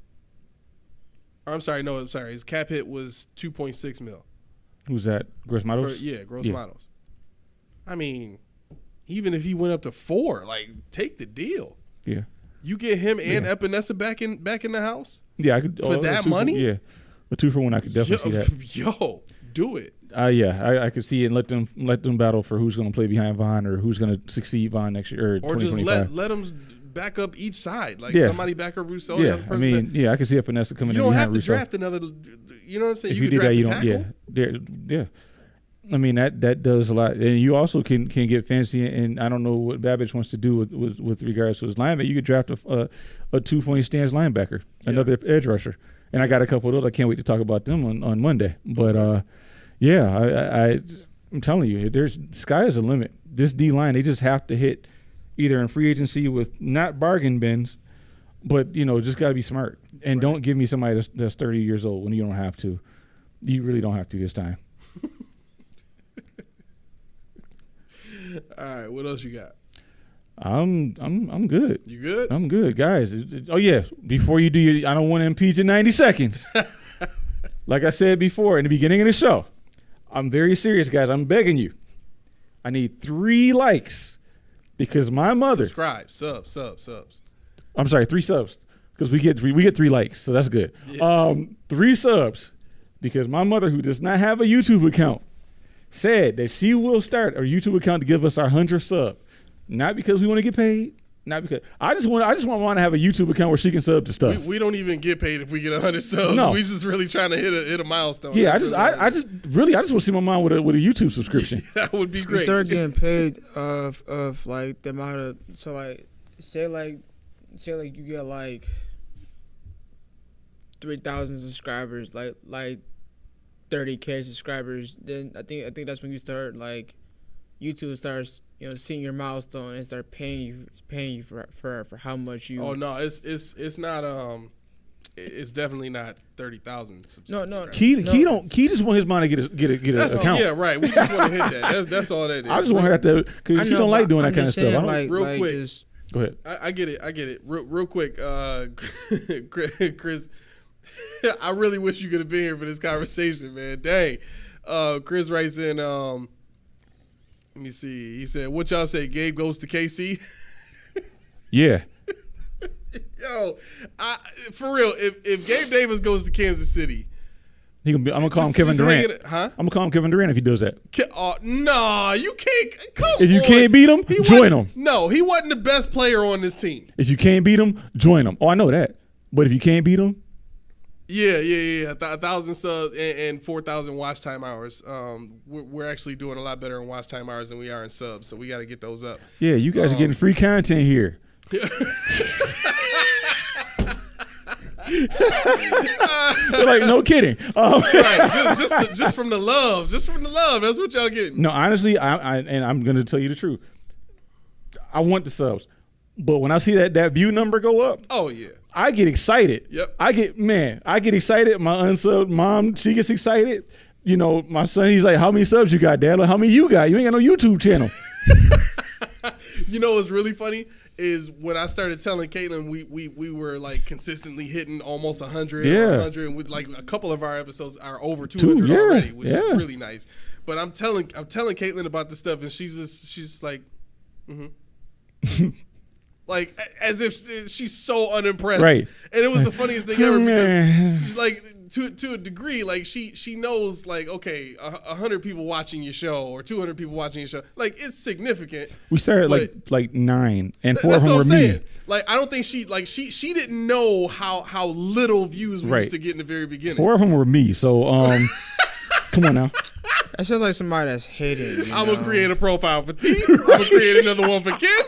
I'm sorry. His cap hit was 2.6 mil.
Who's that? Gross-Matos?
Gross-Matos. I mean, even if he went up to 4, take the deal.
Yeah.
You get him and Epinesa back in the house.
Yeah, I could
for that money.
Yeah, a 2-for-1. I could definitely see that.
Do it.
I could see it and let them battle for who's going to play behind Vaughn or who's going to succeed Vaughn next year
or just let them back up each side. Somebody back up Rousseau. The other person
I could see Epinesa coming in.
You don't have to
Rousseau.
Draft another. You know what I'm saying?
If
you could draft a
tackle.
Yeah.
I mean that does a lot, and you also can get fancy. And I don't know what Babbage wants to do with regards to his linebacker. You could draft a 2-point stance linebacker, another edge rusher, and I got a couple of those. I can't wait to talk about them on Monday. But I'm telling you, sky is the limit. This D line, they just have to hit either in free agency with not bargain bins, but just got to be smart and don't give me somebody that's 30 years old when you don't have to. You really don't have to this time.
All right, what else you got?
I'm good.
You good?
I'm good, guys. Before you do I don't want to impeach in 90 seconds. Like I said before in the beginning of the show, I'm very serious, guys. I'm begging you. I need 3 likes because my mother.
Subscribe, subs.
I'm sorry, 3 subs because we get 3 likes, so that's good. Yeah. 3 subs because my mother, who does not have a YouTube account, said that she will start a YouTube account to give us our 100th sub. Not because we want to get paid. Not because I just want to have a YouTube account where she can sub to stuff.
We don't even get paid if we get 100 subs.
No.
We just really trying to hit a milestone.
Yeah, I just want to see my mom with a YouTube subscription.
That would be great.
You start getting paid of the amount of say you get 3,000 subscribers like 30K subscribers, then I think that's when you start like YouTube starts seeing your milestone and start paying you for how much you.
Oh no, it's not it's definitely not 30,000.
No.
Key just want his mom to get an account.
Yeah, right. We just want to hit that. That's all that is.
I just want her to because she don't like doing that kind of stuff.
Real quick.
Go ahead.
I get it. Real quick, Chris. I really wish you could have been here for this conversation, man. Dang. Chris writes in. Let me see. He said, "What y'all say? Gabe goes to KC."
Yeah.
Yo, for real. If Gabe Davis goes to Kansas City,
I'm gonna call him Kevin Durant.
Huh?
I'm gonna call him Kevin Durant if he does that.
Nah, you can't. Come on.
If you can't beat him, join him.
No, he wasn't the best player on this team.
If you can't beat him, join him. Oh, I know that. But if you can't beat him,
yeah. 1,000 subs and 4,000 watch time hours. We're actually doing a lot better in watch time hours than we are in subs, so we got to get those up.
Yeah, you guys are getting free content here. Like, no kidding.
Right, just from the love, that's what y'all getting.
No, honestly, I'm gonna tell you the truth. I want the subs, but when I see that view number go up,
oh yeah,
I get excited.
Yep.
I get excited. My unsubbed mom, she gets excited. My son, he's like, "How many subs you got, Dad?" Like, "How many you got? You ain't got no YouTube channel."
What's really funny is when I started telling Caitlin we were like consistently hitting almost 100 or 100, and with like a couple of our episodes are over 200 already, which is really nice. But I'm telling Caitlin about this stuff, and she's just like, like as if she's so unimpressed.
Right.
And it was the funniest thing ever because she's like to a degree, like she knows like, okay, 100 people watching your show or 200 people watching your show, like it's significant.
We started like 9, and 4 of them were me.
Like I don't think she didn't know how little views we used to get in the very beginning.
4 of them were me. So come on now.
That sounds like somebody that's hating.
I'm gonna create a profile for T. I'm gonna create another one for Ken.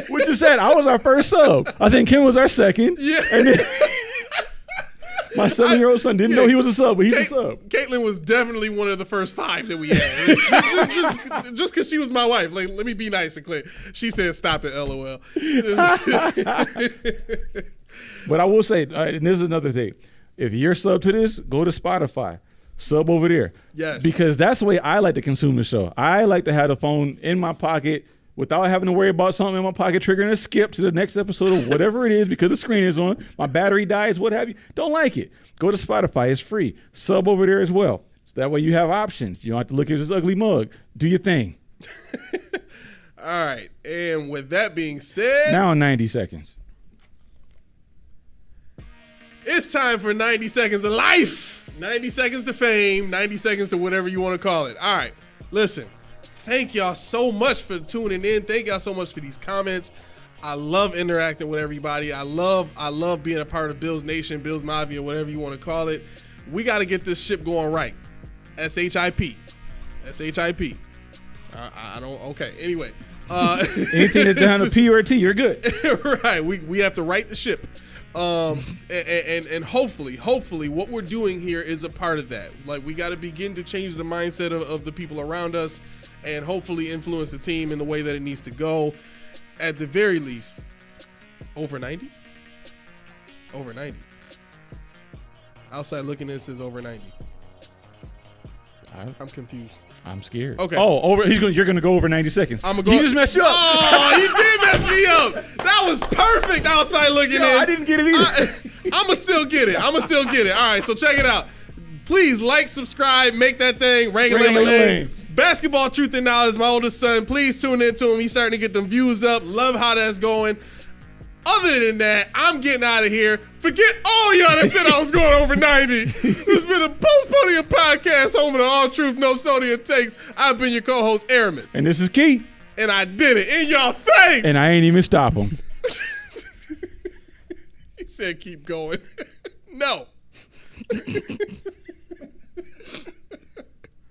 Which is sad. I was our first sub. I think Ken was our second.
Yeah.
And then my 7-year-old son didn't know he was a sub, but he's a sub.
Caitlin was definitely one of the first 5 that we had. just because she was my wife. Like, let me be nice and clear. She said, "Stop it, LOL."
But I will say, and this is another thing. If you're sub to this, go to Spotify. Sub over there.
Yes.
Because that's the way I like to consume the show. I like to have the phone in my pocket without having to worry about something in my pocket triggering a skip to the next episode of whatever it is because the screen is on, my battery dies, what have you. Don't like it. Go to Spotify. It's free. Sub over there as well. So that way you have options. You don't have to look at this ugly mug. Do your thing.
All right. And with that being said,
now 90 seconds.
It's time for 90 seconds of life. 90 seconds to fame, 90 seconds to whatever you want to call it. All right, listen, thank y'all so much for tuning in. Thank y'all so much for these comments. I love interacting with everybody. I love being a part of Bills Nation, Bills Mafia, whatever you want to call it. We got to get this ship going right. SHIP. I don't, okay, anyway.
Anything that's down to P or a T, you're good.
Right, we have to right the ship. And hopefully what we're doing here is a part of that. Like, we got to begin to change the mindset of the people around us and hopefully influence the team in the way that it needs to go. At the very least, over 90. Outside looking in says over 90. I'm confused.
I'm scared.
Okay.
Oh, you're gonna go over 90 seconds.
I'm gonna go.
He just messed you up.
Oh, he did mess me up. That was perfect. Outside looking in.
I didn't get it either.
I'ma still get it. All right, so check it out. Please like, subscribe, make that thing ring-a-ling-a-ling. Basketball Truth and Knowledge, my oldest son. Please tune in to him. He's starting to get them views up. Love how that's going. Other than that, I'm getting out of here. Forget all y'all that said I was going over 90. This has been a Post-Podium Podcast, home of the All Truth, No Sodium Takes. I've been your co-host, Aramis.
And this is Key.
And I did it in your face.
And I ain't even stop him.
He said keep going. No.